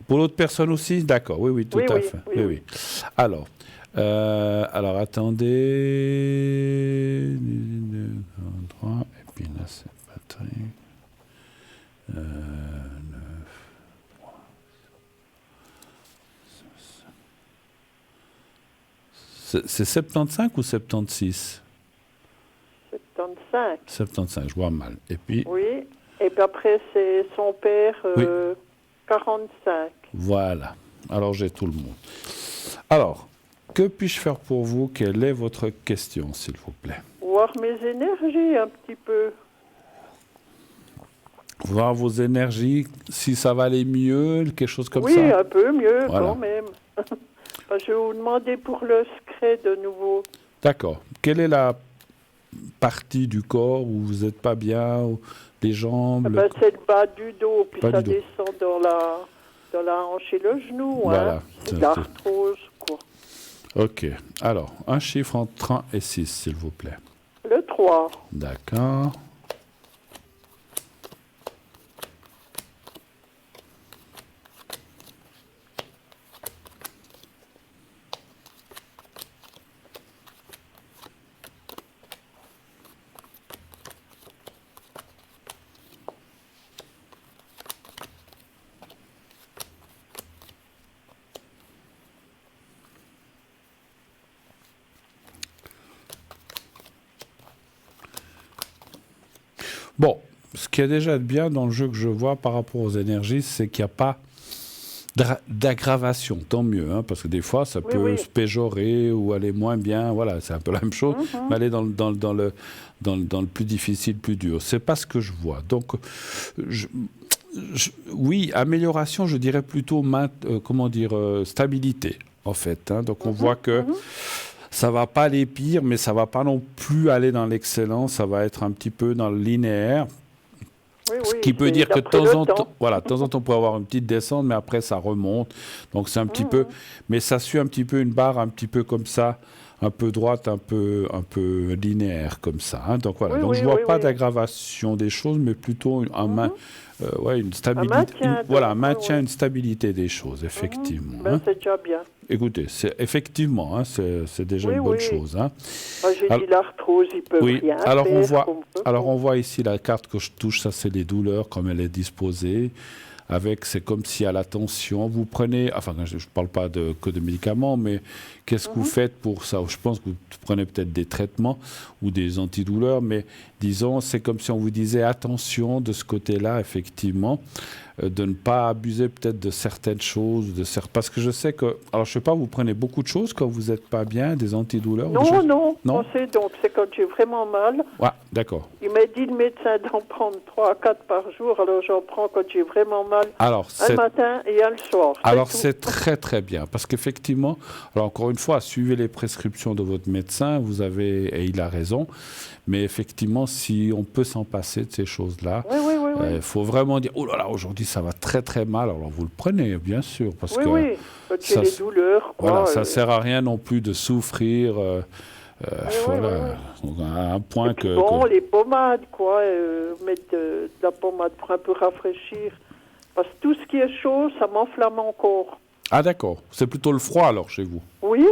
Pour l'autre personne aussi, d'accord. Oui, tout à fait. Oui. Alors, attendez. 3, et puis là, c'est Patrick. 9. C'est 75 ou 76? 75. 75, je vois mal. Et puis. Oui. Et puis après, c'est son père, 45. Voilà. Alors, j'ai tout le monde. Alors, que puis-je faire pour vous? Quelle est votre question, s'il vous plaît? Voir mes énergies un petit peu. Voir vos énergies, si ça va aller mieux, quelque chose comme ça? Oui, un peu mieux Voilà. quand même. Je vais vous demander pour le secret de nouveau. D'accord. Quelle est la partie du corps où vous n'êtes pas bien, ou les jambes? C'est le bas du dos, puis Bas ça du dos. descend dans la hanche et le genou. Voilà. Hein. C'est de l'arthrose, quoi. Ok. Alors, un chiffre entre 1 et 6, s'il vous plaît. Le 3. D'accord. Bon, ce qui est déjà bien dans le jeu que je vois par rapport aux énergies, c'est qu'il n'y a pas d'aggravation, tant mieux, hein, parce que des fois, ça peut se péjorer ou aller moins bien, voilà, c'est un peu la même chose, mais aller dans le plus difficile, plus dur. C'est pas ce que je vois. Donc, oui, amélioration, je dirais plutôt, stabilité, en fait. Hein. Donc, on voit que ça va pas aller pire, mais ça va pas non plus aller dans l'excellence, ça va être un petit peu dans le linéaire. Ce qui peut dire que de temps en temps, on peut avoir une petite descente, mais après ça remonte. Donc c'est un petit peu, mais ça suit un petit peu une barre, un petit peu comme ça, un peu droite, un peu linéaire comme ça. Hein. Donc voilà. Donc je vois pas d'aggravation des choses, mais plutôt une stabilité. Un maintien, une stabilité des choses, effectivement. Ben, c'est déjà bien. Écoutez, effectivement, hein, c'est déjà une bonne chose. Hein. J'ai dit l'arthrose, ils peuvent rien faire. Alors on voit ici la carte que je touche, ça c'est les douleurs, comme elle est disposée. C'est comme si à la tension, vous prenez, enfin je ne parle pas que de médicaments, mais qu'est-ce que vous faites pour ça? Je pense que vous prenez peut-être des traitements ou des antidouleurs, mais disons, c'est comme si on vous disait attention de ce côté-là, effectivement, de ne pas abuser peut-être de certaines choses, parce que je sais que, alors je ne sais pas, vous prenez beaucoup de choses quand vous n'êtes pas bien, des antidouleurs? Non, c'est quand j'ai vraiment mal. Ouais, d'accord. Il m'a dit le médecin d'en prendre 3 à 4 par jour, alors j'en prends quand j'ai vraiment mal, un matin et un le soir. Alors c'est très très bien, parce qu'effectivement, alors encore une fois, suivez les prescriptions de votre médecin, et il a raison, mais effectivement, si on peut s'en passer de ces choses-là, il faut vraiment dire, oh là là, aujourd'hui ça va très très mal, alors vous le prenez, bien sûr, parce que quand j'ai des douleurs, ça sert à rien non plus de souffrir. Donc, à un point que... les pommades, mettre de la pommade pour un peu rafraîchir. Parce que tout ce qui est chaud, ça m'enflamme encore. Ah d'accord, c'est plutôt le froid alors chez vous? Oui.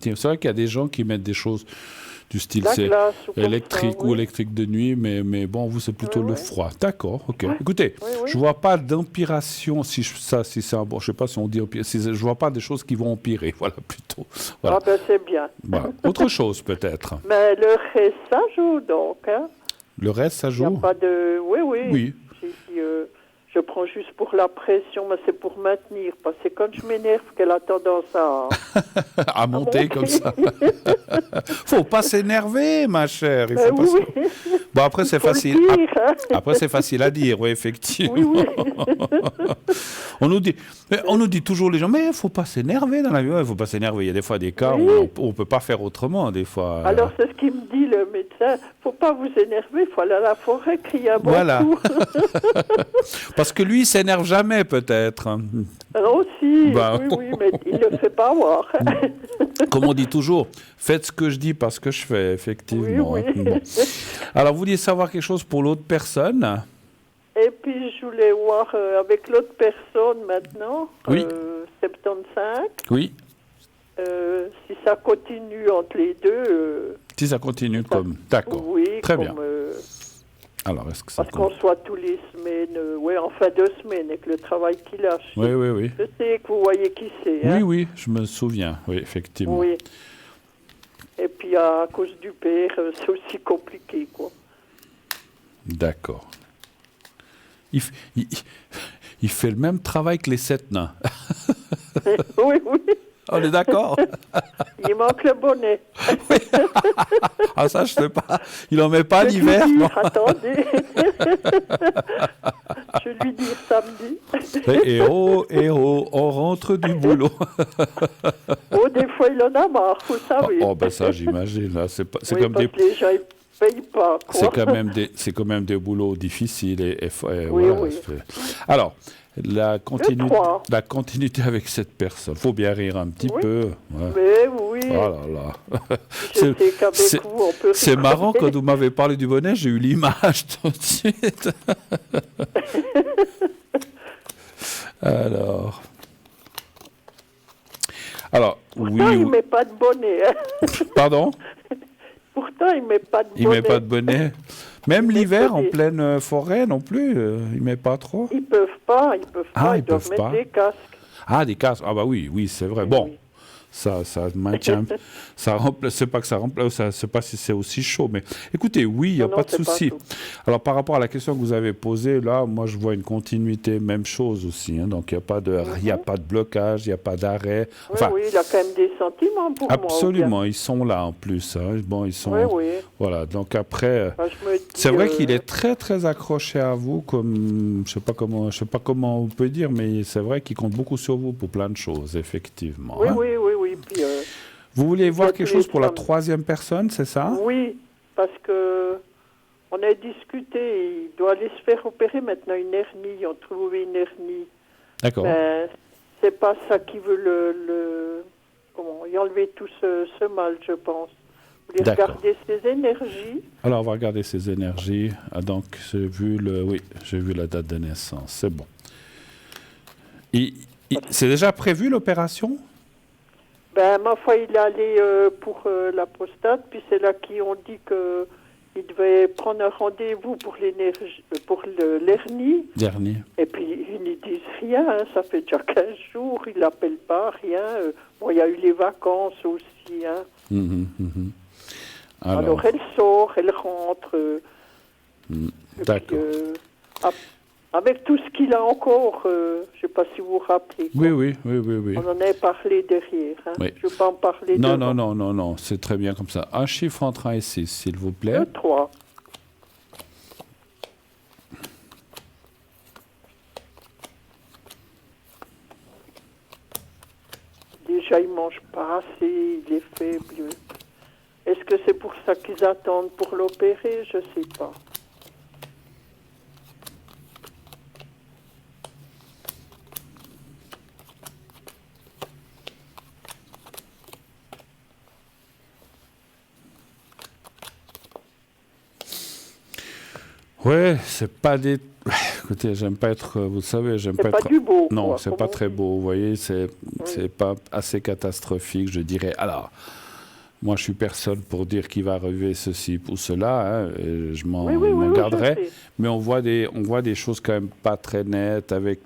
C'est vrai qu'il y a des gens qui mettent des choses du style électrique ou électrique de nuit, mais bon, vous c'est plutôt le froid. D'accord, ok. Écoutez, je vois pas d'empiration, si c'est un bon, je sais pas si on dit empirer, je vois pas des choses qui vont empirer, voilà plutôt. Voilà. Ah ben c'est bien. Voilà. Autre chose peut-être. Mais le reste ça joue donc. Hein. Le reste ça joue. Il n'y a pas de, oui. Je prends juste pour la pression, mais c'est pour maintenir. Parce que quand je m'énerve, qu'elle a tendance à monter comme ça. Faut pas s'énerver, ma chère. Bon, après, c'est facile. Après, c'est facile à dire, oui, effectivement. On nous dit toujours, les gens, mais il faut pas s'énerver dans la vie. Il faut pas s'énerver. Il y a des fois des cas où on peut pas faire autrement, des fois. Alors, c'est ce qu'il me dit, le médecin. Faut pas vous énerver, il faut aller à la forêt, crier un bon coup. Parce que lui, il s'énerve jamais, peut-être. Alors aussi, Oui, Bah, oui, mais il ne le fait pas voir. Comme on dit toujours, faites ce que je dis, pas ce que je fais, effectivement. Oui, oui. Alors, vous vouliez savoir quelque chose pour l'autre personne? Et puis, je voulais voir avec l'autre personne maintenant, Oui. 75, Oui. si ça continue entre les deux. Si ça continue comme... D'accord. Oui, Très comme, bien. Alors, est-ce que ça parce qu'on soit tous les semaines, en fin de semaine, avec le travail qu'il a. Oui, oui, oui. Je sais que vous voyez qui c'est. Oui, Hein? oui, je me souviens, oui, effectivement. Oui. Et puis, à cause du père, c'est aussi compliqué, quoi. D'accord. Il fait le même travail que les 7 nains. Oui, oui. On est d'accord? Il manque le bonnet. Ah, ça, je sais pas. Il en met pas l'hiver, Je vais lui non? dire, attendez. Je vais lui dire samedi. Et on rentre du boulot. Oh, des fois, il en a marre, vous savez. Oh, ben ça, j'imagine. Là, c'est Oui, comme parce des... que les gens, ils payent pas, quoi. C'est quand même des boulots difficiles. Et Oui, voilà, oui. Alors, la trois. continuité avec cette personne. Faut bien rire un petit Oui. peu. Ouais. Mais oui, Oh là là. je sais qu'avec vous, on peut C'est rigoler. marrant, quand vous m'avez parlé du bonnet, j'ai eu l'image tout de suite. Alors, Pourtant, oui. il ne met pas de bonnet. Hein. Pardon? Pourtant, il ne met pas de bonnet. Il met pas de bonnet. Même l'hiver, en bonnet. pleine forêt non plus, il met pas trop. Ils peuvent pas, Ah, ils doivent peuvent mettre pas. des casques. Ah, des casques. Ah bah oui, c'est vrai. Bon, Oui. ça maintient. Ça remplace. C'est pas que ça remplace. Je sais pas si c'est aussi chaud, mais écoutez, oui, il y a Non, pas de c'est pas souci. chaud. Alors par rapport à la question que vous avez posée, là, moi je vois une continuité, même chose aussi. Hein, donc il n'y a pas de blocage, il n'y a pas d'arrêt. Enfin, Oui, il a quand même des sentiments pour moi. absolument, ils sont là en plus. Hein. Bon, ils sont. Oui, oui. Voilà. Donc après. Enfin, je me dis, C'est vrai qu'il est très très accroché à vous, comme je sais pas comment on peut dire, mais c'est vrai qu'il compte beaucoup sur vous pour plein de choses, effectivement. Oui, hein. oui. Puis, Vous voulez voir il y a quelque tous chose les pour la femmes. troisième personne, c'est ça? oui, parce que on a discuté, il doit aller se faire opérer maintenant une hernie, ils ont trouvé une hernie. D'accord. Ben, c'est pas ça qui veut comment y enlever tout ce mal, je pense. Vous voulez D'accord. regarder ses énergies. Alors on va regarder ses énergies. Ah, donc j'ai vu la date de naissance, c'est bon. C'est déjà prévu l'opération? Ben, ma foi, il est allé pour la prostate, puis c'est là qu'ils ont dit que il devait prendre un rendez-vous pour l'hernie. Dernier. Et puis, ils n'y disent rien, hein, ça fait déjà 15 jours, ils l'appellent pas, rien. Bon, il y a eu les vacances aussi. Hein. Alors, elle sort, elle rentre. D'accord. Avec tout ce qu'il a encore, je ne sais pas si vous vous rappelez. Oui. On en avait parlé derrière. Hein. Oui. Je ne veux pas en parler Non, devant. non, c'est très bien comme ça. Un chiffre entre 1 et 6, s'il vous plaît. 3. Déjà, il ne mange pas assez, il est faible. Est-ce que c'est pour ça qu'ils attendent pour l'opérer? Je ne sais pas. Ouais, c'est pas des... Écoutez, j'aime pas être... Vous savez, j'aime pas être... C'est pas du beau. Non, quoi, c'est comme pas on très dit. beau. Vous voyez, c'est pas assez catastrophique, je dirais. Alors, moi, je suis personne pour dire qu'il va arriver ceci ou cela. Hein, et je m'en garderai. je sais. Mais on voit des choses quand même pas très nettes. Avec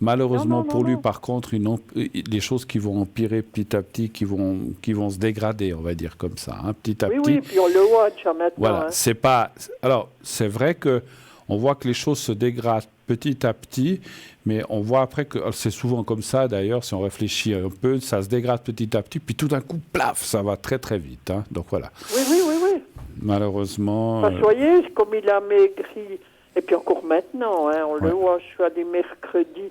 malheureusement pour lui, par contre, les choses qui vont empirer petit à petit, qui vont se dégrader, on va dire comme ça, hein, petit à petit. Oui, puis on le voit déjà maintenant. Voilà, hein. c'est pas. Alors, c'est vrai que on voit que les choses se dégradent petit à petit, mais on voit après que c'est souvent comme ça. D'ailleurs, si on réfléchit un peu, ça se dégrade petit à petit, puis tout d'un coup, plaf, ça va très très vite. Hein. Donc voilà. Oui. Malheureusement. Vous voyez, comme il a maigri, et puis encore maintenant, hein, on le voit, je suis allé mercredi.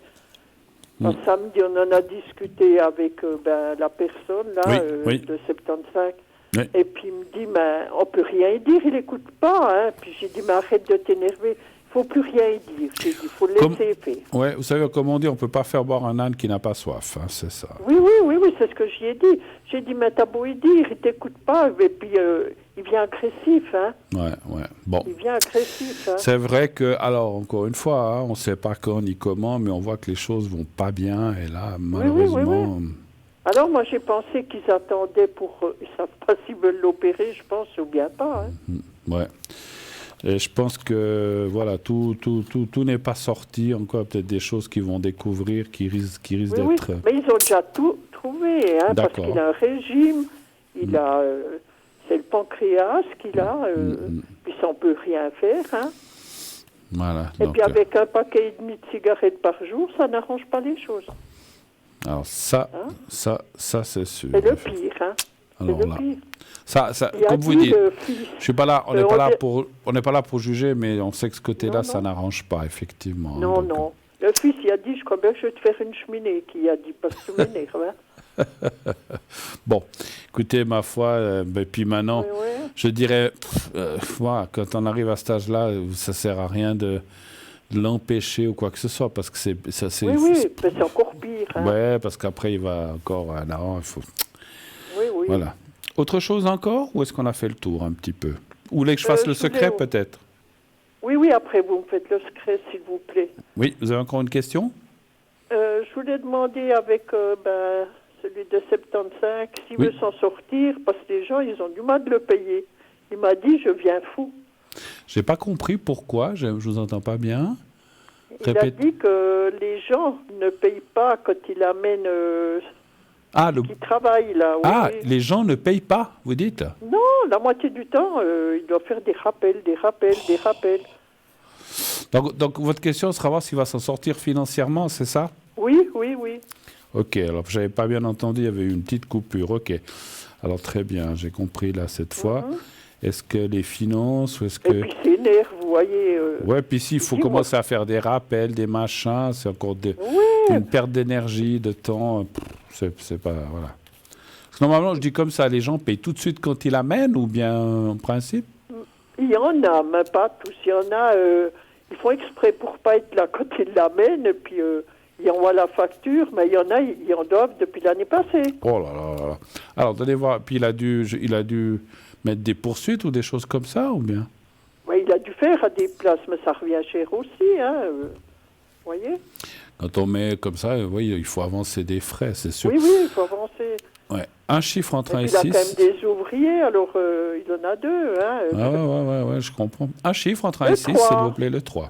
Un samedi, on en a discuté avec la personne là, de 75. Oui. Et puis il me dit, mais on peut rien dire, il n'écoute pas. Hein. Puis j'ai dit, mais arrête de t'énerver. Il faut plus rien y dire. Il faut laisser faire. Ouais, vous savez, comme on dit, on ne peut pas faire boire un âne qui n'a pas soif, hein, c'est ça. Oui, c'est ce que j'y ai dit. J'ai dit, mais t'as beau y dire, il t'écoute pas, et puis il vient agressif, hein. Ouais, bon. Il vient agressif, hein. C'est vrai que, alors, encore une fois, hein, on ne sait pas quand ni comment, mais on voit que les choses vont pas bien, et là, malheureusement... Oui. Alors, moi, j'ai pensé qu'ils attendaient pour... ils savent pas s'ils veulent l'opérer, je pense, ou bien pas, hein. Ouais. Et je pense que voilà, tout n'est pas sorti. Encore peut-être des choses qu'ils vont découvrir qui risquent d'être... Oui, mais ils ont déjà tout trouvé, hein, parce qu'il a un régime, il a... c'est le pancréas qu'il a, puis ça, on ne peut rien faire, hein. Voilà. Et puis avec un paquet et demi de cigarettes par jour, ça n'arrange pas les choses. Alors ça, c'est sûr. C'est le pire, hein. Alors c'est là, le pire. ça comme vous dites, je suis pas là, on n'est pas là pour juger, mais on sait que ce côté-là, ça n'arrange pas, effectivement. Non, non. Le fils, il a dit, je crois bien que je vais te faire une cheminée, qui a dit, parce que tu m'énerves, hein. Bon, écoutez, ma foi, puis maintenant, je dirais, voilà, quand on arrive à cet âge-là, ça sert à rien de l'empêcher ou quoi que ce soit, parce que c'est encore pire. Hein. Ouais, parce qu'après, il va encore... non, il faut... Oui. Voilà. Autre chose encore, ou est-ce qu'on a fait le tour un petit peu? Ou voulez que je fasse le secret, peut-être? Oui, après, vous me faites le secret, s'il vous plaît. Oui, vous avez encore une question? Je voulais demander avec celui de 75 s'il veut s'en sortir, parce que les gens, ils ont du mal de le payer. Il m'a dit, je viens fou. J'ai pas compris pourquoi, je vous entends pas bien. Il a dit que les gens ne payent pas quand il amène... qui travaille là. Oui. Les gens ne payent pas, vous dites? Non, la moitié du temps, il doit faire des rappels. Donc votre question sera voir s'il va s'en sortir financièrement, c'est ça? Oui. Ok, alors j'avais pas bien entendu, il y avait eu une petite coupure, ok. Alors très bien, j'ai compris là cette fois. Est-ce que les finances ou est-ce que... Et puis c'est nerf, vous voyez... Ouais, puis s'il faut commencer à faire des rappels, des machins, c'est encore une perte d'énergie, de temps, c'est pas... Voilà. Parce que normalement, je dis comme ça, les gens payent tout de suite quand ils l'amènent ou bien en principe? Il y en a, mais pas tous. Il y en a, ils font exprès pour pas être là quand ils l'amènent, et puis ils envoient la facture, mais il y en a, ils en doivent depuis l'année passée. Oh là là. Alors, donnez voir, puis il a dû mettre des poursuites ou des choses comme ça, ou bien? Oui, il a dû faire à des places, mais ça revient cher aussi, hein, vous voyez? Quand on met comme ça, oui, il faut avancer des frais, c'est sûr. Oui, il faut avancer. Ouais. Un chiffre entre 1 et 6. Il a quand même des ouvriers, alors il en a 2. Hein, ouais, je comprends. Un chiffre entre 1 et 6, s'il vous plaît, le 3.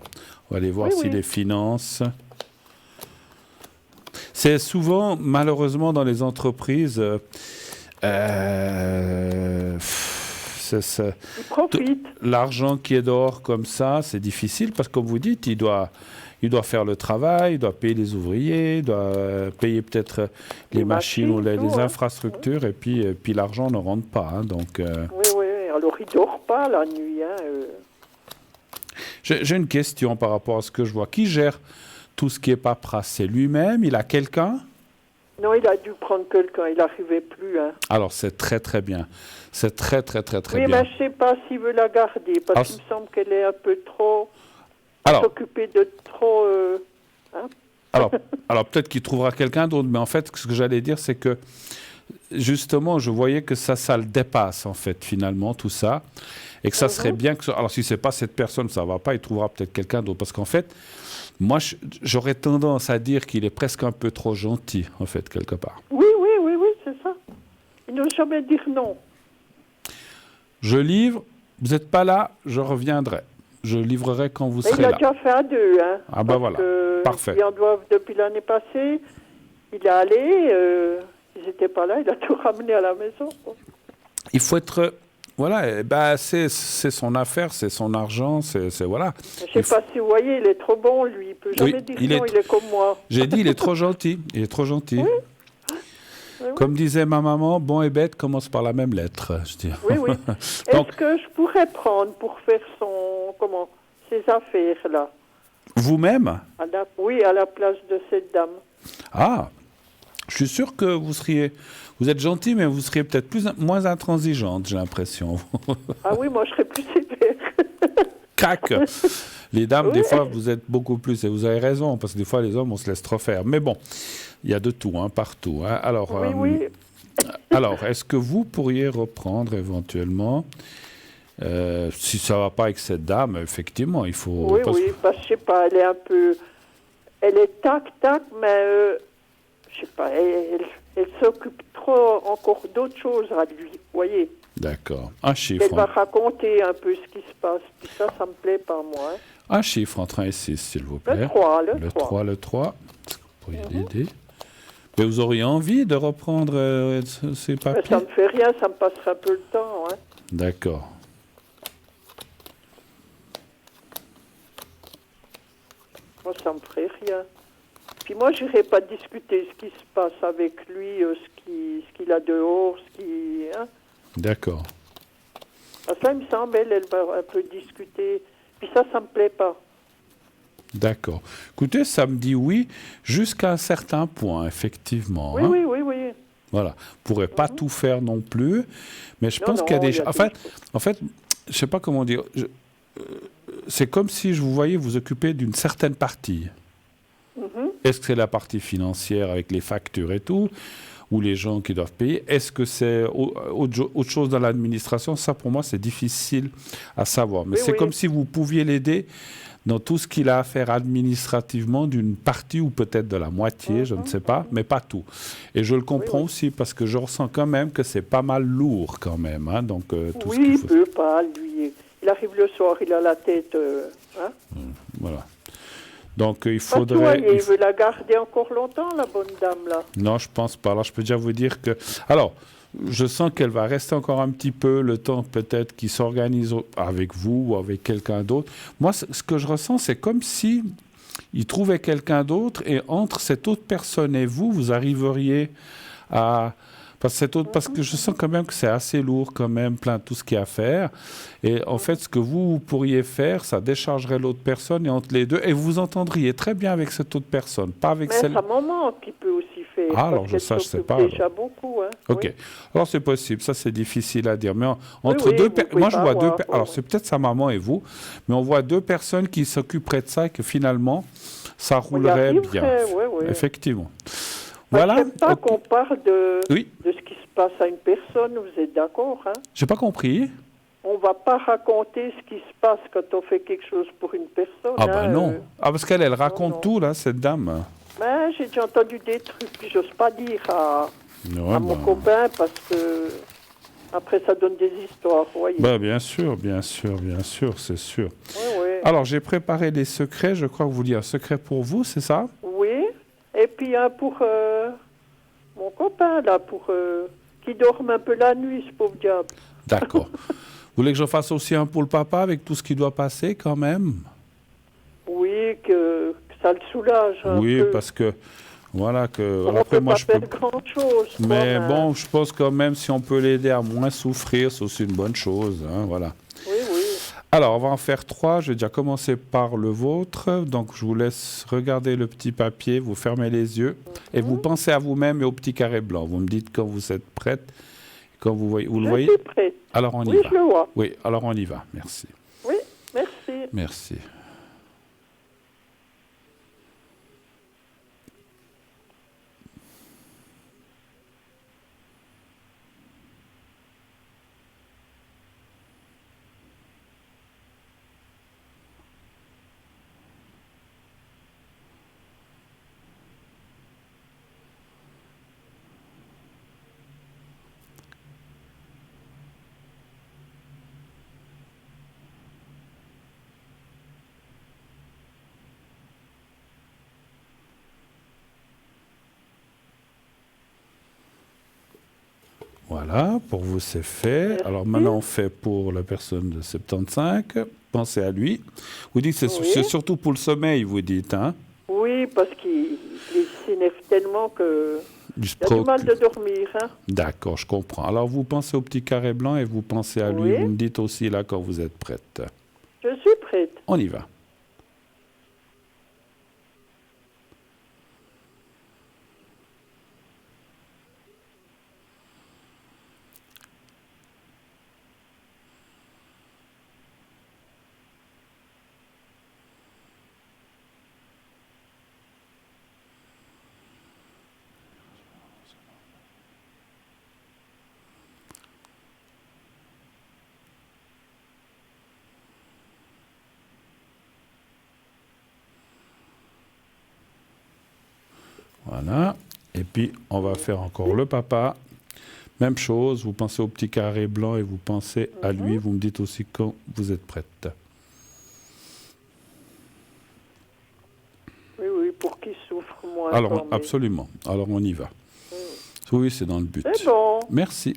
On va aller voir si les finances... C'est souvent, malheureusement, dans les entreprises... l'argent qui est dehors comme ça, c'est difficile parce que, comme vous dites, il doit faire le travail, il doit payer les ouvriers, il doit payer peut-être les machines ou les infrastructures, et puis l'argent ne rentre pas. Hein, donc, Oui, alors il ne dort pas la nuit. Hein, J'ai une question par rapport à ce que je vois. Qui gère tout ce qui est paperasse? C'est lui-même? Il a quelqu'un? Non, il a dû prendre quelqu'un, il n'arrivait plus. Hein. Alors, c'est très, très bien. C'est très, très, très, très bien. Oui, mais je ne sais pas s'il veut la garder, parce qu'il me semble qu'elle est un peu trop... s'occuper de trop... hein. Alors peut-être qu'il trouvera quelqu'un d'autre, mais en fait, ce que j'allais dire, c'est que, justement, je voyais que ça le dépasse, en fait, finalement, tout ça, et que ça serait bien que... Alors, si ce n'est pas cette personne, ça ne va pas, il trouvera peut-être quelqu'un d'autre, parce qu'en fait... Moi, j'aurais tendance à dire qu'il est presque un peu trop gentil, en fait, quelque part. Oui, c'est ça. Il ne veut jamais dire non. Je livre, vous n'êtes pas là, je reviendrai. Je livrerai quand vous serez là. Il a déjà fait à 2, hein. Ah ben voilà, parfait. Ils en doivent depuis l'année passée. Il est allé, ils n'étaient pas là, il a tout ramené à la maison. Il faut être... Voilà, c'est son affaire, c'est son argent, c'est voilà. Je ne sais pas si vous voyez, il est trop bon, lui. Il ne peut jamais dire non, il est comme moi. J'ai dit, il est trop gentil. Il est trop gentil. Oui. Comme disait ma maman, bon et bête commencent par la même lettre. Je dis. Oui. Donc, est-ce que je pourrais prendre pour faire ses affaires, là? Vous-même? Oui, à la place de cette dame. Ah, je suis sûr que vous êtes gentil, mais vous seriez peut-être moins intransigeante, j'ai l'impression. Ah oui, moi je serais plus sévère. Crac. Les dames, des fois, vous êtes beaucoup plus, et vous avez raison, parce que des fois, les hommes, on se laisse trop faire. Mais bon, il y a de tout, partout. Alors, alors, est-ce que vous pourriez reprendre éventuellement, si ça ne va pas avec cette dame, effectivement, il faut... Oui, parce que je sais pas, elle est un peu... Elle est tac, mais je sais pas, elle s'occupe trop encore d'autres choses à lui, vous voyez. D'accord. Un chiffre. Elle va raconter un peu ce qui se passe, puis ça me plaît pas, moi. Un chiffre entre 1 et 6, s'il vous plaît. Le 3. Le 3. Est-ce que vous pourriez l'aider? Mais vous auriez envie de reprendre ces papiers? Mais ça me fait rien, ça me passerait un peu le temps. D'accord. Moi, ça me ferait rien. Puis moi, je n'irai pas discuter ce qui se passe avec lui, ce qu'il a dehors, D'accord. Ça, il me semble, elle va un peu discuter. Puis ça me plaît pas. D'accord. Écoutez, ça me dit oui, jusqu'à un certain point, effectivement. Oui. Voilà. Vous ne pourrez pas tout faire non plus, mais je pense qu'il y a des... En fait, je ne sais pas comment dire... c'est comme si je vous voyais vous occuper d'une certaine partie. Est-ce que c'est la partie financière avec les factures et tout, ou les gens qui doivent payer? Est-ce que c'est autre chose dans l'administration? Ça, pour moi, c'est difficile à savoir. Mais c'est comme si vous pouviez l'aider dans tout ce qu'il a à faire administrativement, d'une partie ou peut-être de la moitié, je ne sais pas, mais pas tout. Et je le comprends aussi parce que je ressens quand même que c'est pas mal lourd quand même. Donc, tout ce qu'il faut... il peut pas, lui. Il arrive le soir, il a la tête... Voilà. Donc, il faudrait... il veut la garder encore longtemps, la bonne dame, là? Non, je pense pas. Alors, je peux déjà vous dire que... Alors, je sens qu'elle va rester encore un petit peu, le temps peut-être qu'il s'organise avec vous ou avec quelqu'un d'autre. Moi, ce que je ressens, c'est comme si il trouvait quelqu'un d'autre et entre cette autre personne et vous, vous arriveriez à... Parce que je sens quand même que c'est assez lourd quand même, plein de tout ce qu'il y a à faire. Et en fait, ce que vous pourriez faire, ça déchargerait l'autre personne et entre les deux, et vous vous entendriez très bien avec cette autre personne, pas avec mais celle... Mais sa maman qui peut aussi faire. Ah, alors je sais pas. Déjà beaucoup, Ok. Alors c'est possible, ça c'est difficile à dire. Mais entre deux personnes, moi je vois deux personnes. Alors c'est peut-être sa maman et vous, mais on voit deux personnes qui s'occuperaient de ça et que finalement, ça roulerait bien. Effectivement. Voilà. Je n'aime pas qu'on parle de ce qui se passe à une personne, vous êtes d'accord, J'ai pas compris. On ne va pas raconter ce qui se passe quand on fait quelque chose pour une personne. Ah ben non. Parce qu'elle raconte tout, là, cette dame. Ben, j'ai déjà entendu des trucs, puis j'ose pas dire à mon copain, parce que après ça donne des histoires, vous voyez. Ben, bien sûr, c'est sûr. Oui. Alors, j'ai préparé des secrets, je crois que vous vouliez un secret pour vous, c'est ça? Oui. Et puis un pour mon copain, là, qui dorme un peu la nuit, ce pauvre diable. D'accord. Vous voulez que je fasse aussi un pour le papa avec tout ce qui doit passer quand même? Oui, que ça le soulage un peu. Oui, parce que, voilà, que... Alors, après, moi, je peux pas faire grand-chose. Mais bon, je pense quand même, si on peut l'aider à moins souffrir, c'est aussi une bonne chose, voilà. Oui. Alors, on va en faire 3. Je vais déjà commencer par le vôtre. Donc, je vous laisse regarder le petit papier, vous fermez les yeux et vous pensez à vous-même et au petit carré blanc. Vous me dites quand vous êtes prête. Quand vous voyez, vous le voyez? Je suis prête. Alors, on y va. Oui, je le vois. Oui, alors on y va. Merci. Oui, merci. Merci. Voilà, pour vous c'est fait. Merci. Alors maintenant on fait pour la personne de 75. Pensez à lui. Vous dites que c'est surtout pour le sommeil, vous dites, Oui, parce qu'il s'énerve tellement que il a du mal de dormir. D'accord, je comprends. Alors vous pensez au petit carré blanc et vous pensez à lui. Vous me dites aussi là quand vous êtes prête. Je suis prête. On y va. Voilà. Et puis, on va faire encore le papa. Même chose, vous pensez au petit carré blanc et vous pensez à lui. Vous me dites aussi quand vous êtes prête. Oui, pour qu'il souffre moins. Alors, absolument. Alors, on y va. Oui, c'est dans le but. C'est bon. Merci.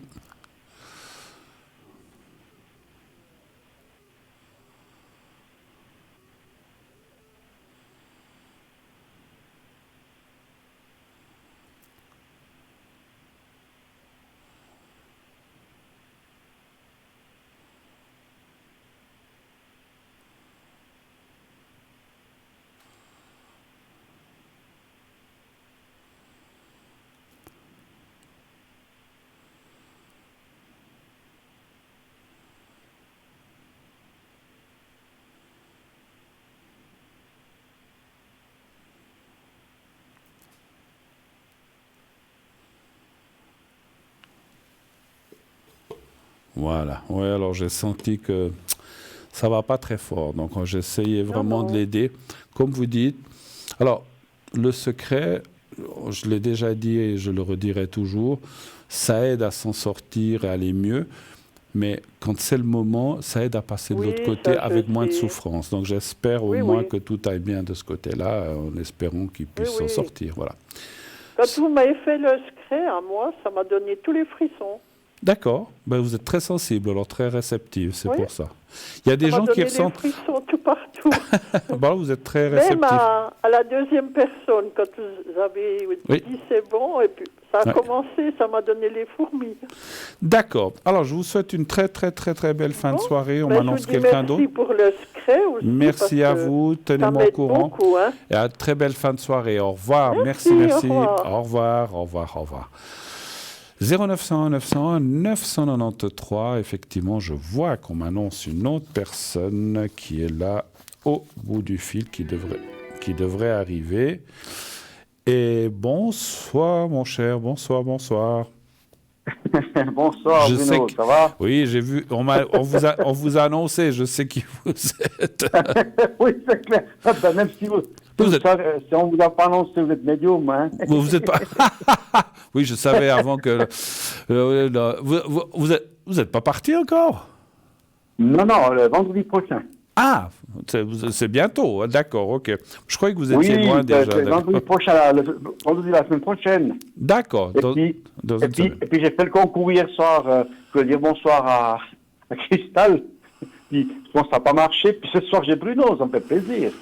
Voilà. Oui, alors j'ai senti que ça va pas très fort. Donc j'ai essayé vraiment de l'aider. Comme vous dites. Alors, le secret, je l'ai déjà dit et je le redirai toujours, ça aide à s'en sortir et à aller mieux. Mais quand c'est le moment, ça aide à passer de l'autre côté avec moins de souffrance. Donc j'espère au moins que tout aille bien de ce côté-là, en espérant qu'il puisse s'en sortir. Voilà. Quand vous m'avez fait le secret à moi, ça m'a donné tous les frissons. D'accord. Ben, vous êtes très sensible, alors très réceptive, c'est pour ça. Il y a des gens qui ressentent... des frissons tout partout. Ben, vous êtes très réceptif. Même à la deuxième personne, quand vous avez dit c'est bon, et puis ça a commencé, ça m'a donné les fourmis. D'accord. Alors, je vous souhaite une très, très, très, très belle fin de soirée. On m'annonce quelqu'un d'autre. Merci pour le secret aussi. Merci à vous. Tenez-moi au courant. Beaucoup, hein. Et à très belle fin de soirée. Au revoir. Merci. Au revoir. 0901 901 993. Effectivement, je vois qu'on m'annonce une autre personne qui est là au bout du fil, qui devrait arriver. Et bonsoir, mon cher. Bonsoir. Bonsoir, Bruno, ça va? Oui, j'ai vu. On vous a annoncé. Je sais qui vous êtes. Oui, c'est clair. Même si si on vous a pas annoncé, vous êtes médium, hein? Vous êtes pas. Oui, je savais avant que. Vous êtes pas parti encore? Non, le vendredi prochain. Ah, c'est bientôt, d'accord, ok. Je croyais que vous étiez loin déjà. Oui, vendredi prochain, vendredi la semaine prochaine. D'accord. Et puis j'ai fait le concours hier soir. Je veux dire bonsoir à Cristal. Puis, je pense que ça n'a pas marché. Puis ce soir, j'ai Bruno, ça me fait plaisir.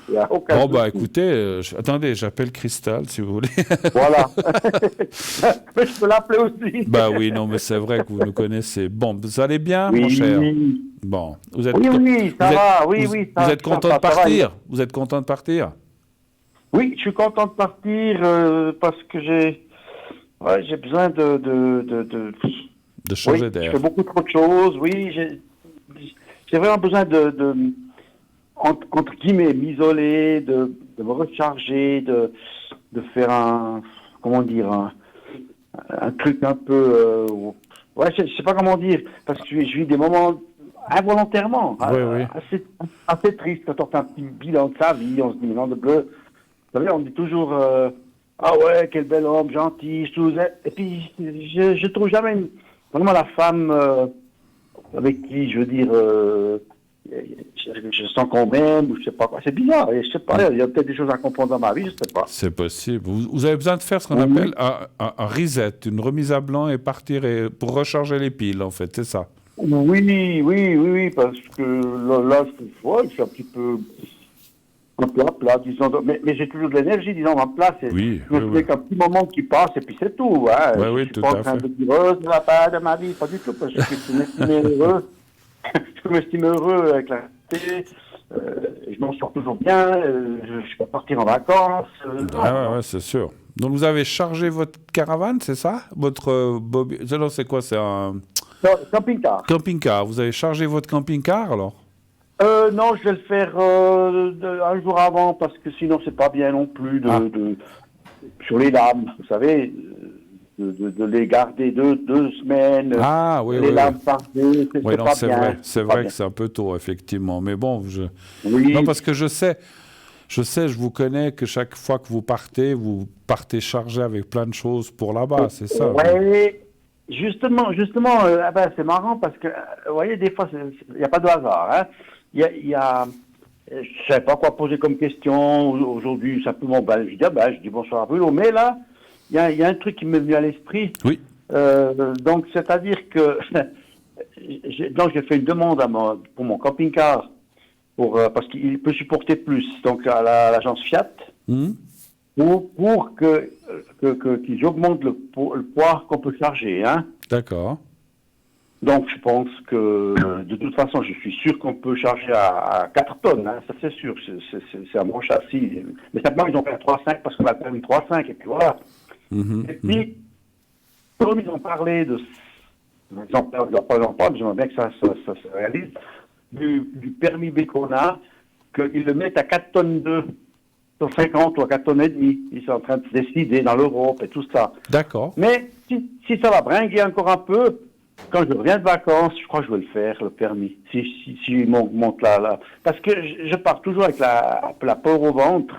Écoutez, attendez, j'appelle Cristal, si vous voulez. Voilà. Mais je peux l'appeler aussi. Bah oui, non, mais c'est vrai que vous nous connaissez. Bon, vous allez bien, mon cher? Bon, vous êtes... Oui, ça va. Oui, vous êtes content de partir? Vous êtes content de partir? Oui, je suis content de partir parce que j'ai besoin de changer d'air. Je fais beaucoup trop de choses, oui, j'ai vraiment besoin entre guillemets, m'isoler, de me recharger, de faire un truc un peu... je sais pas comment dire, parce que je vis des moments involontairement assez tristes quand on fait un petit bilan de sa vie, on se dit, mais non, de bleu. Vous savez, on dit toujours, ah ouais, quel bel homme, gentil, et puis je trouve jamais vraiment la femme... avec qui, je veux dire, je sens qu'on m'aime, ou je sais pas quoi. C'est bizarre, je sais pas, il y a peut-être des choses à comprendre dans ma vie, je sais pas. C'est possible. Vous avez besoin de faire ce qu'on appelle un reset, une remise à blanc et partir pour recharger les piles, en fait, c'est ça? Oui, parce que là, je suis un petit peu plat, disons, mais j'ai toujours de l'énergie, disons, en place. Oui, je me fais qu'un petit moment qui passe, et puis c'est tout. Hein. Oui, je suis pas en train de dire heureuse de la part de ma vie, pas du tout, parce que je m'estime heureux. Je m'estime heureux avec la télé. Je m'en sors toujours bien, je peux partir en vacances. Ouais, c'est sûr. Donc vous avez chargé votre caravane, c'est ça? Votre c'est quoi? C'est un... Camping-car. Camping-car. Vous avez chargé votre camping-car, alors? Non, je vais le faire un jour avant, parce que sinon c'est pas bien non plus sur les lames, vous savez, de les garder deux semaines. Ah oui, les lames parfaites, c'est pas bien. C'est vrai que c'est un peu tôt, effectivement. Mais bon, Oui. Non, parce que je sais je sais, je vous connais que chaque fois que vous partez chargé avec plein de choses pour là-bas, c'est ça? Oui, justement, c'est marrant parce que, vous voyez, des fois, il n'y a pas de hasard. Hein. Je ne savais pas quoi poser comme question. Aujourd'hui, simplement, je dis bonsoir à Bruno. Mais là, il y a un truc qui m'est venu à l'esprit. Oui. Donc, c'est-à-dire que j'ai fait une demande pour mon camping-car parce qu'il peut supporter plus. Donc, à l'agence Fiat, pour qu'ils augmentent le poids qu'on peut charger. Hein. D'accord. Donc, je pense que, de toute façon, je suis sûr qu'on peut charger à 4 tonnes, hein, ça c'est sûr, c'est un bon châssis. Mais simplement, ils ont fait un 3.5 parce qu'on a permis 3.5, et puis voilà. Et puis, comme ils ont parlé ils n'ont pas, j'aimerais bien que ça se réalise, du permis B qu'on a, qu'ils le mettent à 4 tonnes 2, sur 50 ou à 4 tonnes et demi. Ils sont en train de se décider dans l'Europe et tout ça. D'accord. Mais si ça va bringuer encore un peu, quand je reviens de vacances, je crois que je vais le faire, le permis. Si monte là. Parce que je pars toujours avec la peur au ventre,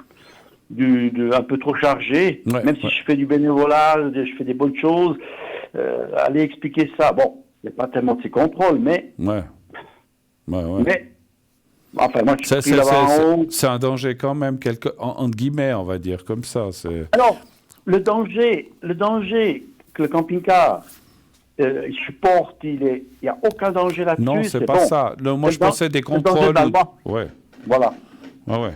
un peu trop chargé, même si je fais du bénévolat, je fais des bonnes choses. Aller expliquer ça, bon, il n'y a pas tellement de ces contrôles, mais... Ouais. Mais, enfin, moi, je suis là-bas en haut. C'est un danger quand même, entre guillemets, on va dire, comme ça. Alors, le danger que le camping-car... il supporte, il n'y a aucun danger là-dessus. Non, c'est pas ça. Moi, je pensais des contrôles. Ouais. Voilà. Ouais.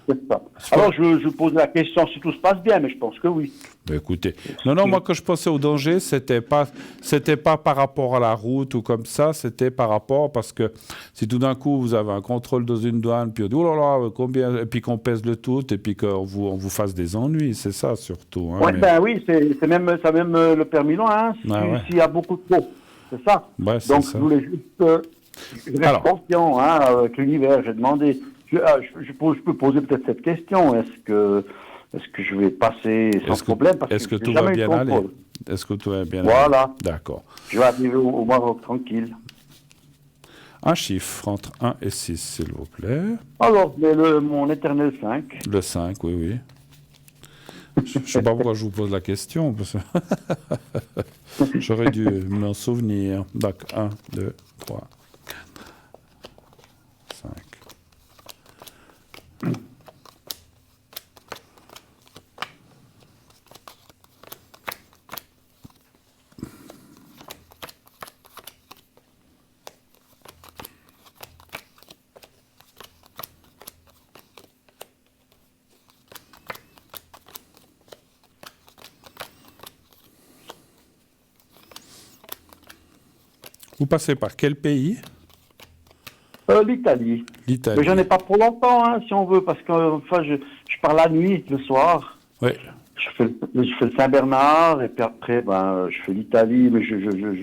C'est ça. Alors, je pose la question si tout se passe bien, mais je pense que oui. Écoutez, non, moi, quand je pensais au danger, c'était pas par rapport à la route ou comme ça, c'était par rapport, parce que si tout d'un coup, vous avez un contrôle dans une douane, puis on dit, oh là là, combien, et puis qu'on pèse le tout, et puis qu'on vous fasse des ennuis, c'est ça surtout. Hein, oui, c'est même le permis loin, hein, s'il y a beaucoup de trop, c'est ça. Ouais, donc, ça. Je voulais juste être conscient, avec l'univers, j'ai demandé, je peux poser peut-être cette question, est-ce que je vais passer sans problème est-ce que tout va bien aller? Est-ce que tout va bien aller? Voilà. D'accord. Je vais arriver au Maroc tranquille. Un chiffre entre 1 et 6, s'il vous plaît. Alors, mon éternel 5. Le 5, oui. Je ne sais pas pourquoi je vous pose la question. Parce que j'aurais dû m'en souvenir. D'accord. 1, 2, 3, 4, 5. Vous passez par quel pays? L'Italie. Mais j'en ai pas pour longtemps, hein, si on veut, parce que je pars la nuit, le soir. Oui. Je fais le Saint-Bernard, et puis après, je fais l'Italie, mais je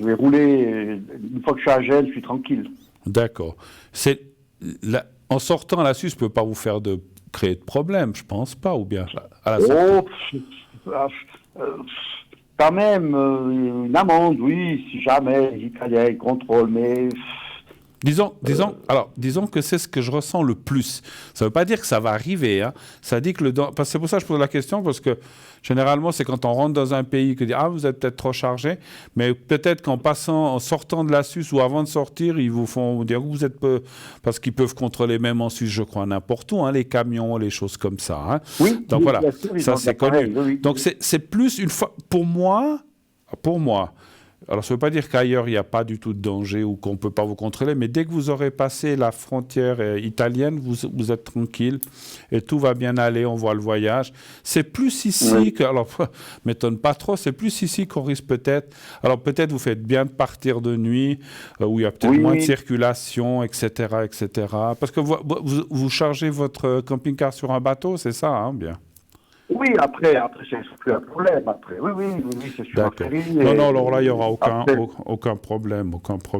vais rouler. Une fois que je suis à Gênes, je suis tranquille. D'accord. En sortant à la Suisse, peut pas vous faire créer de problème, je pense pas, ou bien à la quand même, une amende, oui, si jamais les Italiens contrôlent, mais... Disons que c'est ce que je ressens le plus. Ça ne veut pas dire que ça va arriver. Hein. Ça dit que c'est pour ça que je pose la question, parce que généralement, c'est quand on rentre dans un pays que dit vous êtes peut-être trop chargé, mais peut-être en sortant de la Suisse ou avant de sortir, ils vous font dire que vous êtes peu, parce qu'ils peuvent contrôler même en Suisse, je crois, n'importe où, hein, les camions, les choses comme ça. Hein. Oui. Donc voilà, sûr, ça c'est connu. Oui. Donc c'est plus une fois pour moi. Alors, ça ne veut pas dire qu'ailleurs, il n'y a pas du tout de danger ou qu'on ne peut pas vous contrôler, mais dès que vous aurez passé la frontière italienne, vous êtes tranquille et tout va bien aller, on voit le voyage. C'est plus ici alors, m'étonne pas trop, c'est plus ici qu'on risque peut-être. Alors, peut-être vous faites bien de partir de nuit, où il y a peut-être moins de circulation, etc., etc. Parce que vous chargez votre camping-car sur un bateau, c'est ça, hein, bien? Oui, après c'est plus un problème. Après, oui, c'est sûr. Non, alors là, il n'y aura aucun problème,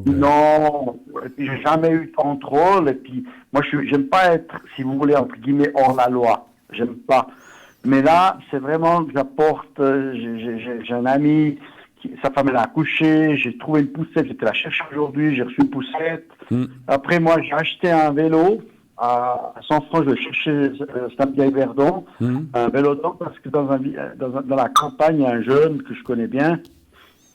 Non, et puis j'ai jamais eu de contrôle. Et puis, moi, j'aime pas être, si vous voulez, entre guillemets, hors la loi. J'aime pas. Mais là, c'est vraiment que j'apporte. J'ai un ami, sa femme elle a accouché. J'ai trouvé une poussette. J'étais la chercher aujourd'hui. J'ai reçu une poussette. Après, moi, j'ai acheté un vélo. à 100 francs, je vais chercher samedi à Yverdon, un vélodrome, parce que dans la campagne, il y a un jeune que je connais bien,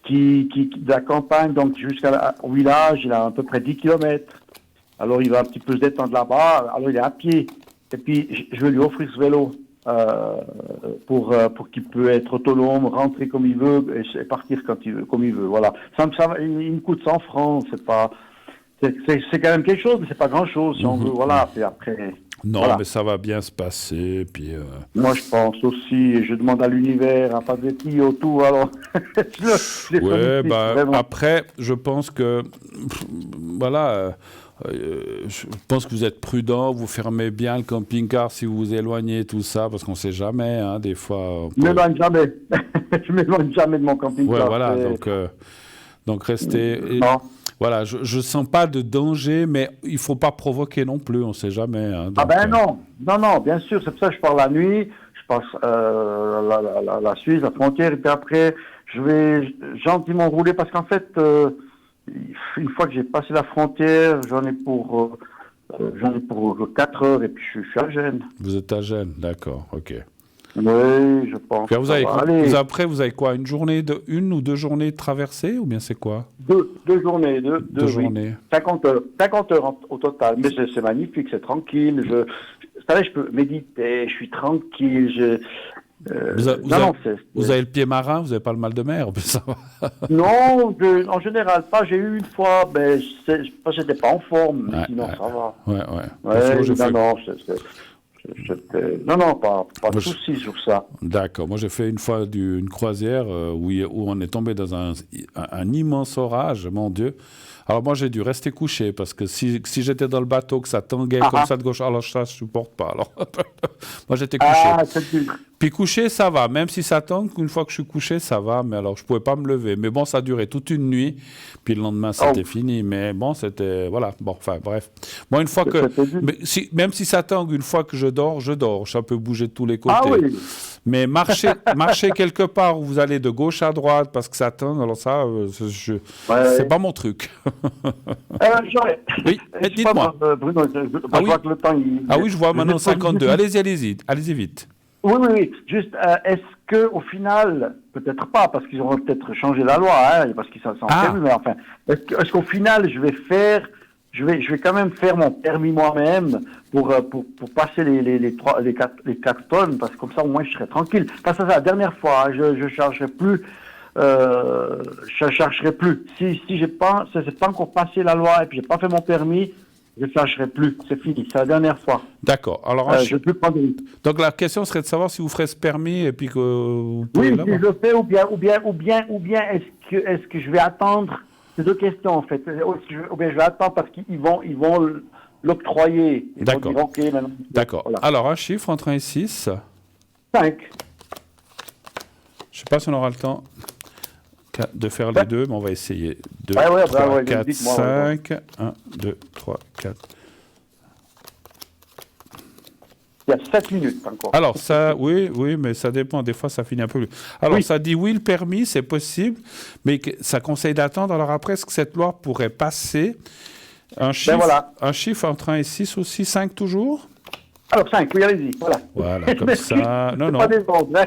qui de la campagne, donc jusqu'au village, il a à peu près 10 km. Alors il va un petit peu se détendre là-bas, alors il est à pied. Et puis je vais lui offrir ce vélo pour qu'il puisse être autonome, rentrer comme il veut et partir quand il veut, comme il veut. Voilà. Il me coûte 100 francs, c'est quand même quelque chose, mais c'est pas grand-chose si on veut. Voilà. Et après. Non, voilà. Mais ça va bien se passer. Puis, Moi, je pense aussi, je demande à l'univers, à pas de tuyaux, tout, alors... après, je pense que, voilà, je pense que vous êtes prudent, vous fermez bien le camping-car si vous vous éloignez, tout ça, parce qu'on ne sait jamais, hein, des fois... Je ne m'éloigne jamais. Je ne m'éloigne jamais de mon camping-car. Ouais, voilà, donc restez... Voilà, je ne sens pas de danger, mais il ne faut pas provoquer non plus, on ne sait jamais. Hein, donc, non, bien sûr, c'est pour ça que je pars la nuit, je passe la Suisse, la frontière, et puis après, je vais gentiment rouler, parce qu'en fait, une fois que j'ai passé la frontière, j'en ai pour 4 heures, et puis je suis à Gênes. Vous êtes à Gênes, d'accord, ok. Oui, je pense. Puis après, vous avez quoi, une ou deux journées de traversée, ou bien c'est quoi? Deux journées. Deux journées. 50 heures au total. Mais c'est magnifique, c'est tranquille. Vous savez, je peux méditer, je suis tranquille. Vous avez le pied marin, vous n'avez pas le mal de mer, ça va. Non, en général pas. J'ai eu une fois, mais j'étais pas en forme, mais sinon ça va. Non, pas de soucis sur ça. D'accord. Moi, j'ai fait une fois une croisière où on est tombé dans un immense orage, mon Dieu. Alors moi, j'ai dû rester couché parce que si j'étais dans le bateau, que ça tanguait comme ça de gauche, alors ça, je ne supporte pas. Alors, moi, j'étais couché. Puis couché, ça va. Même si ça tangue, une fois que je suis couché, ça va. Mais alors, je ne pouvais pas me lever. Mais bon, ça a duré toute une nuit. Puis le lendemain, c'était fini. Mais bon, c'était... Voilà. Bon, enfin, bref. Moi, une fois que... même si ça tangue, une fois que je dors. Ça peut bouger de tous les côtés. Ah oui. Mais marcher quelque part où vous allez de gauche à droite parce que ça tangue, alors ça, c'est pas mon truc. Oui, dites-moi. Bruno, je vois que le temps... oui, je vois maintenant 52. Allez-y vite. Oui. Juste, est-ce qu'au final, peut-être pas, parce qu'ils auront peut-être changé la loi, hein, parce qu'ils s'en servent, mais enfin, est-ce qu'au final, je vais quand même faire mon permis moi-même pour passer les 4 tonnes, parce que comme ça, au moins, je serai tranquille. Parce que c'est la dernière fois, hein, je chargerai plus. Je chercherai plus. Si c'est pas encore passé la loi et puis j'ai pas fait mon permis, je ne chercherai plus. C'est fini. C'est la dernière fois. D'accord. Alors, je peux prendre. Donc la question serait de savoir si vous ferez ce permis et puis que vous pouvez si je le fais ou bien est-ce que je vais attendre. C'est deux questions en fait. Ou bien je vais attendre parce qu'ils vont l'octroyer. D'accord. Dire, okay, maintenant, d'accord. Voilà. Alors un chiffre entre 1 et 6. 5. Je ne sais pas si on aura le temps de faire les deux, mais on va essayer. 2, 3, 4, 5. 1, 2, 3, 4. Il y a 7 minutes encore. Alors, ça, oui, mais ça dépend. Des fois, ça finit un peu plus. Alors, ça dit oui, le permis, c'est possible, mais ça conseille d'attendre. Alors après, est-ce que cette loi pourrait passer un chiffre entre 1 et 6 aussi, 5 toujours? Alors 5, oui, allez-y. Voilà, comme ça. Non. Pas des ondes, hein.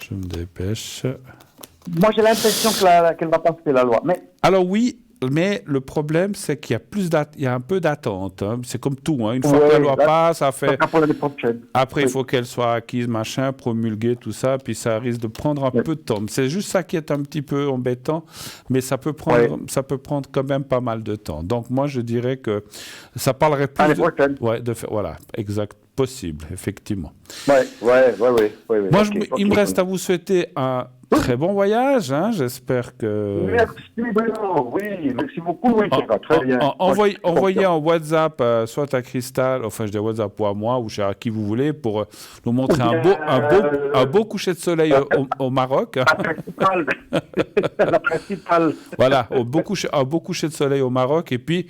Je me dépêche. Moi, j'ai l'impression qu'elle va passer la loi. Alors oui, mais le problème, c'est qu'il y a un peu d'attente. Hein. C'est comme tout. Hein. Une fois que la loi passe, ça fait... Après, il faut qu'elle soit acquise, promulguée, tout ça, puis ça risque de prendre un peu de temps. C'est juste ça qui est un petit peu embêtant, mais ça peut prendre quand même pas mal de temps. Donc moi, je dirais que ça parlerait plus voilà, exact. Possible, effectivement. Oui. Moi, il me reste à vous souhaiter un très bon voyage. Hein. J'espère que... Merci, Bruno. Oui, merci beaucoup. Oui, très bien. Envoyez en WhatsApp, soit à Cristal, enfin, je dis WhatsApp ou à moi, ou à qui vous voulez, pour nous montrer un beau coucher de soleil au Maroc. La principale. Voilà, un beau coucher de soleil au Maroc. Et puis...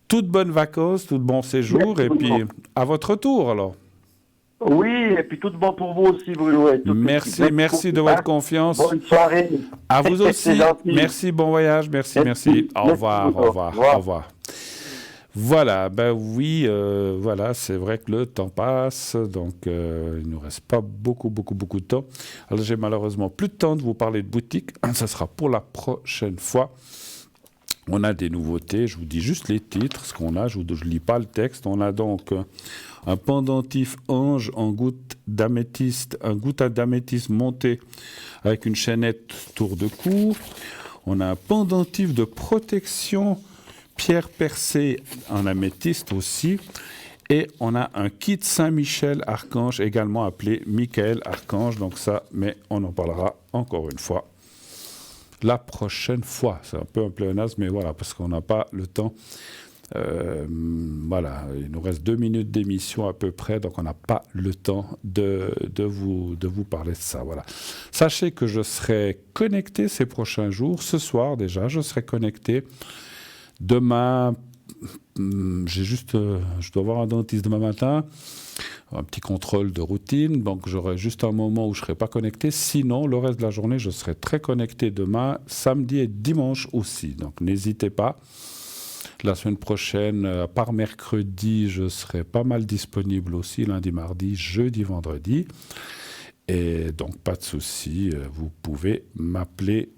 toutes bonnes vacances, tout bon séjour, et puis à votre retour alors. Oui, et puis tout bon pour vous aussi, Bruno. Merci de votre confiance. Bonne soirée. À vous aussi. Merci, bon voyage, merci. Au revoir. Voilà, ben oui, voilà, c'est vrai que le temps passe, donc il ne nous reste pas beaucoup de temps. Alors j'ai malheureusement plus de temps de vous parler de boutique, ça sera pour la prochaine fois. On a des nouveautés, je vous dis juste les titres, ce qu'on a, je ne lis pas le texte. On a donc un pendentif ange en goutte d'améthyste, un goutte d'améthyste monté avec une chaînette tour de cou. On a un pendentif de protection pierre percée en améthyste aussi. Et on a un kit Saint-Michel Archange, également appelé Michael Archange. Donc ça, mais on en parlera encore une fois la prochaine fois. C'est un peu un pléonasme, mais voilà, parce qu'on n'a pas le temps. Voilà, il nous reste 2 minutes d'émission à peu près, donc on n'a pas le temps de vous parler de ça. Voilà. Sachez que je serai connecté ces prochains jours. Ce soir déjà, je serai connecté. Demain, je dois voir un dentiste demain matin, un petit contrôle de routine, donc j'aurai juste un moment où je ne serai pas connecté. Sinon, le reste de la journée, je serai très connecté demain, samedi et dimanche aussi. Donc n'hésitez pas. La semaine prochaine, à part mercredi, je serai pas mal disponible aussi, lundi, mardi, jeudi, vendredi. Et donc, pas de souci, vous pouvez m'appeler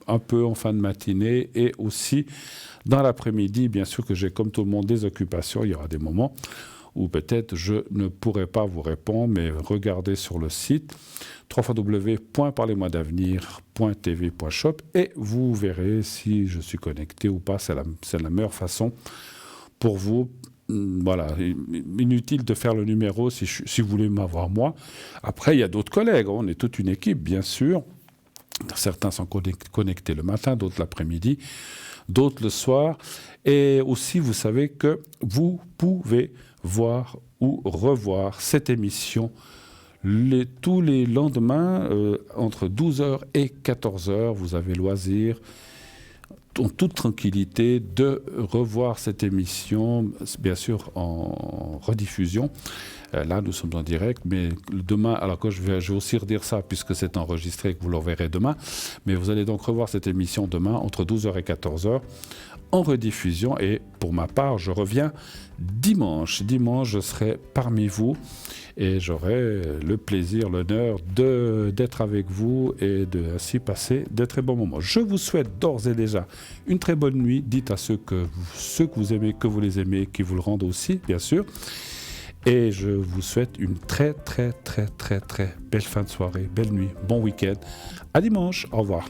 un peu en fin de matinée et aussi dans l'après-midi. Bien sûr que j'ai, comme tout le monde, des occupations. Il y aura des moments où peut-être je ne pourrai pas vous répondre, mais regardez sur le site www.parlez-moi-d'avenir.tv.shop et vous verrez si je suis connecté ou pas. C'est la meilleure façon pour vous. Voilà, inutile de faire le numéro si vous voulez m'avoir moi. Après, il y a d'autres collègues, on est toute une équipe, bien sûr. Certains sont connectés le matin, d'autres l'après-midi, d'autres le soir. Et aussi, vous savez que vous pouvez voir ou revoir cette émission tous les lendemains, entre 12h et 14h. Vous avez loisir, en toute tranquillité, de revoir cette émission, bien sûr en rediffusion. Là, nous sommes en direct, mais demain, alors que je vais aussi redire ça, puisque c'est enregistré et que vous le verrez demain, mais vous allez donc revoir cette émission demain, entre 12h et 14h, en rediffusion. Et pour ma part, je reviens dimanche. Dimanche, je serai parmi vous et j'aurai le plaisir, l'honneur d'être avec vous et de ainsi passer de très bons moments. Je vous souhaite d'ores et déjà une très bonne nuit. Dites à ceux que vous aimez, que vous les aimez, qui vous le rendent aussi, bien sûr. Et je vous souhaite une très belle fin de soirée, belle nuit, bon week-end. À dimanche, au revoir.